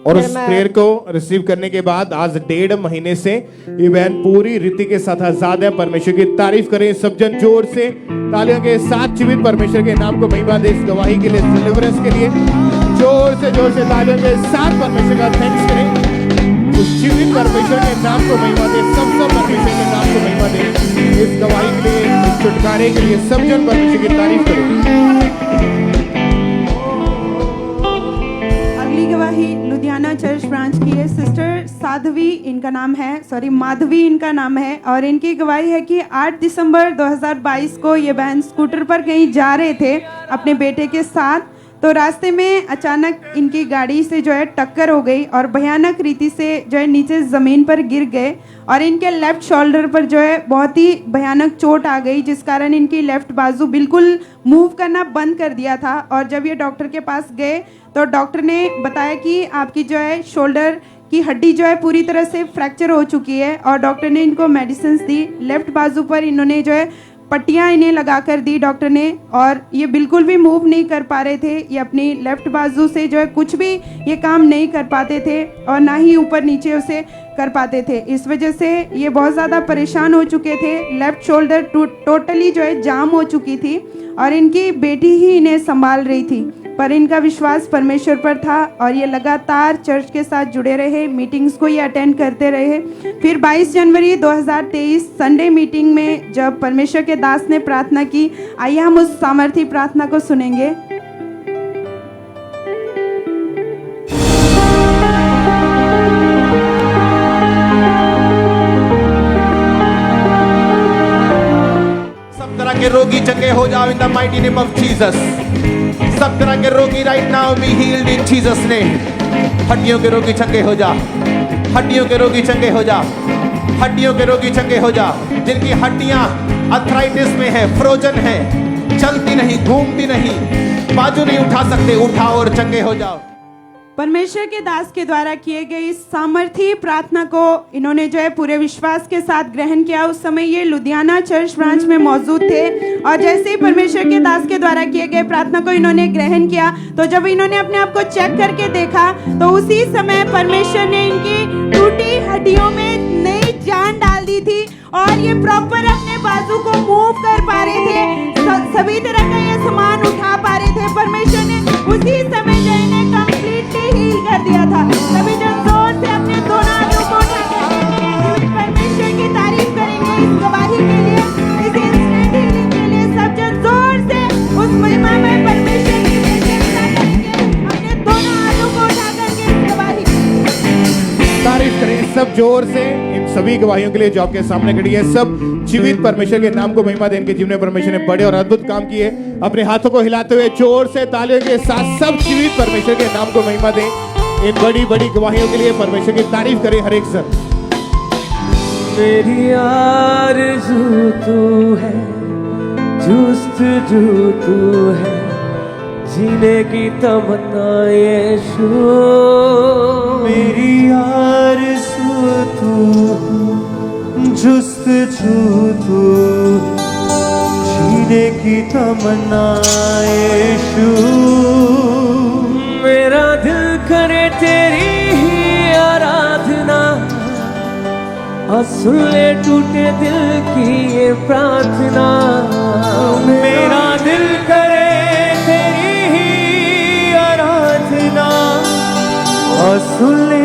और उस प्रेयर को रिसीव करने के बाद आज 1.5 महीने से ये बहन पूरी रीति के साथ आजाद है। परमेश्वर की तारीफ करें सब जन जोर से, तालियों के साथ। जीवित परमेश्वर के नाम को महिमा दे। इस गवाही के लिए, डिलीवरेंस के लिए जोर से तालियों के साथ परमेश्वर का थैंक्स करें। उस जीवित परमेश्वर के नाम को महिमा दे। सब परमेश्वर के नाम को महिमा दे। इस गवाही के लिए, इस छुटकारे के लिए सब जन परमेश्वर की तारीफ करें। अगली गवाही लुधियाना चर्च ब्रांच की है। सिस्टर साध्वी इनका नाम है, माधवी इनका नाम है। और इनकी गवाही है कि 8 दिसंबर 2022 को ये बहन स्कूटर पर कहीं जा रहे थे अपने बेटे के साथ, तो रास्ते में अचानक इनकी गाड़ी से जो है टक्कर हो गई और भयानक रीति से जो है नीचे ज़मीन पर गिर गए। और इनके लेफ्ट शोल्डर पर जो है बहुत ही भयानक चोट आ गई, जिस कारण इनकी लेफ्ट बाजू बिल्कुल मूव करना बंद कर दिया था। और जब ये डॉक्टर के पास गए तो डॉक्टर ने बताया कि आपकी जो है शोल्डर की हड्डी जो है पूरी तरह से फ्रैक्चर हो चुकी है। और डॉक्टर ने इनको मेडिसिन दी। लेफ्ट बाजू पर इन्होंने जो है पट्टियां इन्हें लगा कर दी डॉक्टर ने, और ये बिल्कुल भी मूव नहीं कर पा रहे थे। ये अपनी लेफ्ट बाजू से जो है कुछ भी ये काम नहीं कर पाते थे और ना ही ऊपर नीचे उसे कर पाते थे। इस वजह से ये बहुत ज़्यादा परेशान हो चुके थे। लेफ्ट शोल्डर टोटली जो है जाम हो चुकी थी और इनकी बेटी ही इन्हें संभाल रही थी। पर इनका विश्वास परमेश्वर पर था और ये लगातार चर्च के साथ जुड़े रहे, मीटिंग्स को ये अटेंड करते रहे। फिर 22 जनवरी 2023 संडे मीटिंग में जब परमेश्वर के दास ने प्रार्थना की, आइए हम उस सामर्थी प्रार्थना को सुनेंगे। सब तरह के रोगी चंगे हो जाओ in the mighty name of Jesus. सब तरह के रोगी right now be healed in Jesus name. हड्डियों के रोगी चंगे हो जा, हड्डियों के रोगी चंगे हो जा, हड्डियों के रोगी चंगे हो जा। जिनकी हड्डियां अर्थराइटिस में है, फ्रोजन है, चलती नहीं, घूमती नहीं, बाजू नहीं उठा सकते, उठाओ और चंगे हो जाओ। परमेश्वर के दास के द्वारा किए गए इस सामर्थी प्रार्थना को इन्होंने जो है पूरे विश्वास के साथ ग्रहण किया। उस समय ये लुधियाना चर्च ब्रांच में मौजूद थे और जैसे ही परमेश्वर के दास के द्वारा किए गए प्रार्थना को इन्होंने ग्रहण किया, तो जब इन्होंने अपने आप को चेक करके देखा तो उसी समय परमेश्वर ने इनकी टूटी हड्डियों में नई जान डाल दी थी और ये प्रॉपर अपने बाजू को मूव कर पा रहे थे, सभी तरह का ये सामान उठा पा रहे थे। परमेश्वर ने उसी समय जो इन्हें कंप्लीटली हील कर दिया था। सभी जन जोर से अपने दोनों हाथों को उठाकर परमेश्वर की तारीफ करेंगे इस गवाही के लिए, इस इंस्टेंट हीलिंग के लिए। सब जन जोर से उस महिमामय परमेश्वर की प्रशंसा करेंगे, अपने दोनों हाथों को उठा करके इस गवाही की तारीफ करें सब जोर से। इन सभी गवाहियों के लिए जो आपके सामने खड़ी है, सब जीवित परमेश्वर के नाम को महिमा दें। इनके जीवन में परमेश्वर ने बड़े और अद्भुत काम किए। अपने हाथों को हिलाते हुए जोर से तालियों के साथ सब जीवित परमेश्वर के नाम को महिमा दें। इन बड़ी बड़ी गवाहियों के लिए परमेश्वर की तारीफ करें हर एक जन। मेरी आरज़ू तू है, जुस्तजू तू है, जीने की तमन्ना यीशु। मेरी आरज़ू तमन्ना यीशु। मेरा दिल करे तेरी ही आराधना और सुन ले टूटे दिल की ये प्रार्थना। मेरा दिल करे तेरी ही आराधना और सुन ले